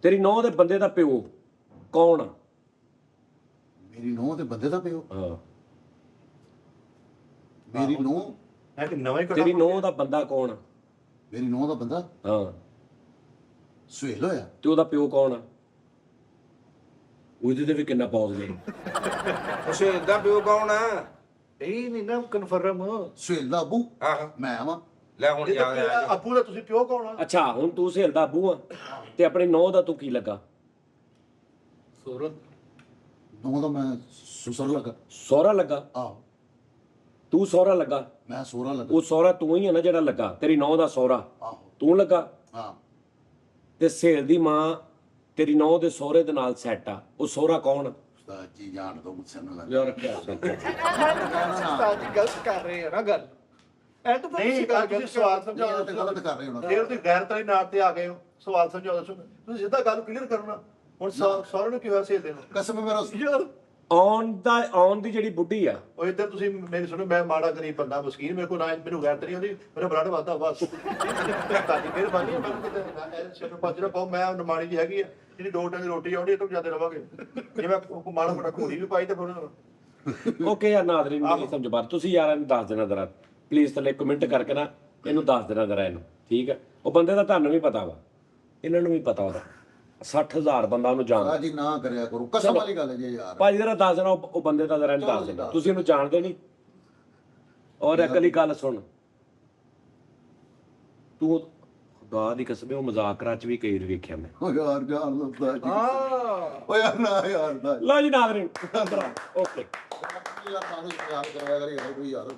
ਤੇਰੀ ਨੌਂ ਦੇ ਬੰਦੇ ਦਾ ਪਿਓ ਕੌਣ ਆ? ਮੇਰੀ ਨੌ ਦੇ ਬੰਦੇ ਦਾ ਪਿਓ, ਹਾਂ, ਮੇਰੀ ਨੌ ਹੈ ਕਿ ਨਵਾਂ ਹੀ ਤੇਰੀ ਨੌਂ ਦਾ ਬੰਦਾ ਕੌਣ ਆ? ਮੇਰੀ ਨੌ ਦਾ ਬੰਦਾ ਹਾਂ, ਸੁਹੇਲ ਹੋਇਆ। ਤੇ ਉਹਦਾ ਪਿਓ ਕੌਣ ਆ? ਉਹਦੇ ਤੇ ਵੀ ਕਿੰਨਾ ਪੌਜ਼ ਨੇ। ਸਹੇਲ ਦਾ ਪਿਓ ਕੌਣ ਆ? ਇਹ ਨਹੀਂ ਨਾ ਕਨਫਰਮ। ਸੁਹੇਲ ਦਾ ਅਬੂ ਆਹ ਮੈਂ ਆਵਾਂ। ਲੈ ਹੁਣ ਯਾਦ ਆਇਆ ਜੀ। ਆਪੂ ਦਾ ਤੁਸੀਂ ਪਿਓ ਕੌਣ ਆ? ਅੱਛਾ, ਹੁਣ ਤੂੰ ਸਹੇਲ ਦਾ ਆਬੂ ਆ ਤੇ ਆਪਣੀ ਨੌਂ ਦਾ ਤੂੰ ਕੀ ਲੱਗਾ? ਸੂਰਤ ਨੌ ਦਾ ਮੈਂ ਸੁਸਰ ਲੱਗਾ। ਸਹੁਰਾ ਲੱਗਾ। ਆਹੋ ਤੂੰ ਸਹੁਰਾ ਲੱਗਾ। ਮੈਂ ਸੋਹਰਾ ਲੱਗਾ। ਉਹ ਸਹੁਰਾ ਤੂੰ ਹੀ ਆ ਨਾ ਜਿਹੜਾ ਲੱਗਾ। ਤੇਰੀ ਨੌਂ ਦਾ ਸਹੁਰਾ ਆਹੋ ਤੂੰ ਲੱਗਾ। ਹਾਂ ਤੇ ਸਹੇਲ ਦੀ ਮਾਂ ਤੇਰੀ ਨੌਂ ਦੇ ਸਹੁਰੇ ਦੇ ਨਾਲ ਸੈੱਟ ਆ। ਉਹ ਸਹੁਰਾ ਕੌਣ ਆ? ਉਸਤਾਦ ਜੀ ਜਾਣ ਦੋ ਗੁੱਸੇ ਨਾਲ ਲੱਗ ਯਾਰ ਕਿਆ ਉਸਤਾਦ ਜੀ ਗਲਤ ਕਰ ਰਹੇ ਆ ਨਾ ਗੱਲ। ਐਂਡ ਤਾਂ ਨਹੀਂ ਤੁਸੀਂ ਗੱਲ ਤੁਸੀਂ ਸਵਾਲ ਇਹ ਸਮਝਾਓ। ਤਾਂ ਗਲਤ ਕਰ ਰਹੇ ਹੋ ਨਾ। ਫਿਰ ਤੁਸੀਂ ਗੈਰ ਤਰੀ ਨਾਟ ਤੇ ਆ ਗਏ ਹੋ। ਸਵਾਲ ਸਮਝਾਓ ਦੱਸੋ। ਤੁਸੀਂ ਸਿੱਧਾ ਗੱਲ ਕਲੀਅਰ ਕਰਨਾ। ਹੁਣ ਸਾਰਿਆਂ ਨੂੰ ਕੀ ਹੋਇਆ ਸਹੇਲ ਦੇ ਨੂੰ? ਕਸਮ ਹੈ ਮੇਰਾ ਯਾਰ ਆਉਣ ਦੀ ਜਿਹੜੀ ਬੁੱਢੀ ਆ, ਉਹ ਇੱਧਰ ਤੁਸੀਂ ਮੇਰੀ ਸੁਣੋ, ਮੈਂ ਮਾੜਾ ਗਰੀਬ ਬੰਦਾ ਮਸਕੀਨ, ਮੇਰੇ ਕੋਲ ਨਾ ਮੈਨੂੰ ਗੈਰ ਤਰੀ ਆਉਂਦੀ, ਮੇਰਾ ਬਲੱਡ ਵੱਧਦਾ ਬਸ। ਤੁਹਾਡੀ ਮਿਹਰਬਾਨੀ ਹੈ। ਮੈਨੂੰ ਕਿਤੇ ਸਿਰ ਪੱਜ ਨਾ ਪਾਓ। ਮੈਂ ਨਮਾਣੀ ਜੀ ਹੈਗੀ ਆ ਜਿਹੜੀ 2 ਟਾਈਮ ਦੀ ਰੋਟੀ ਆਉਂਦੀ, ਇਹ ਤੋਂ ਜ਼ਿਆਦਾ ਰਵਾਂਗੇ। ਜੇ ਮੈਂ ਮਾੜਾ ਮੋਟਾ ਘੋੜੀ ਵੀ ਪਾਈ ਤੇ ਫਿਰ ਓਕੇ ਯਾਰ ਨਾਜ਼ਰੀਨ ਮੇਰੀ ਸਮਝ ਬਾਹਰ। ਤੁਸੀਂ ਯਾਰ ਇਹਨੂੰ ਦੱਸ ਦੇਣਾ ਜ਼ਰਾ ਪਲੀਜ਼, ਥੱਲੇ ਕਮੈਂਟ ਕਰਕੇ ਨਾ ਇਹਨੂੰ ਦੱਸ ਦੇਣਾ ਜ਼ਰਾ ਇਹਨੂੰ, ਠੀਕ ਹੈ? ਉਹ ਬੰਦੇ ਦਾ ਤੁਹਾਨੂੰ ਵੀ ਪਤਾ ਵਾ, ਇਹਨਾਂ ਨੂੰ ਵੀ ਪਤਾ ਉਹਦਾ। 60,000 ਬੰਦਾ ਉਹਨੂੰ ਜਾਣਦਾ। ਜੀ ਨਾ ਕਰਿਆ ਕਰੋ, ਕਸਮ ਵਾਲੀ ਗੱਲ ਹੈ ਜੀ ਯਾਰ। ਭਾਜੀ ਜ਼ਰਾ ਦੱਸ ਦੇਣਾ ਉਹ ਬੰਦੇ ਦਾ ਜ਼ਰਾ ਇਹਨੂੰ ਦੱਸ ਦੇਣਾ। ਤੁਸੀਂ ਉਹਨੂੰ ਜਾਣਦੇ ਨਹੀਂ। ਔਰ ਅਕਲੀ ਗੱਲ ਸੁਣ, ਤੂੰ ਖੁਦਾ ਦੀ ਕਸਮ, ਉਹ ਮਜ਼ਾਕਰਾਂ ਚ ਵੀ ਕਈ ਵਾਰ ਵੇਖਿਆ ਮੈਂ। ਓ ਯਾਰ ਜਾਣ ਦੋ ਉਸਤਾਦ ਜੀ। ਹਾਂ ਓ ਯਾਰ ਨਾ ਯਾਰ ਨਾ ਲਓ ਜੀ ਨਾਜ਼ਰੀਨ ਓਕੇ। ਯਾਰ ਸਾਨੂੰ ਯਾਦ ਕਰਿਆ ਕਰੇ ਕੋਈ ਯਾਰ।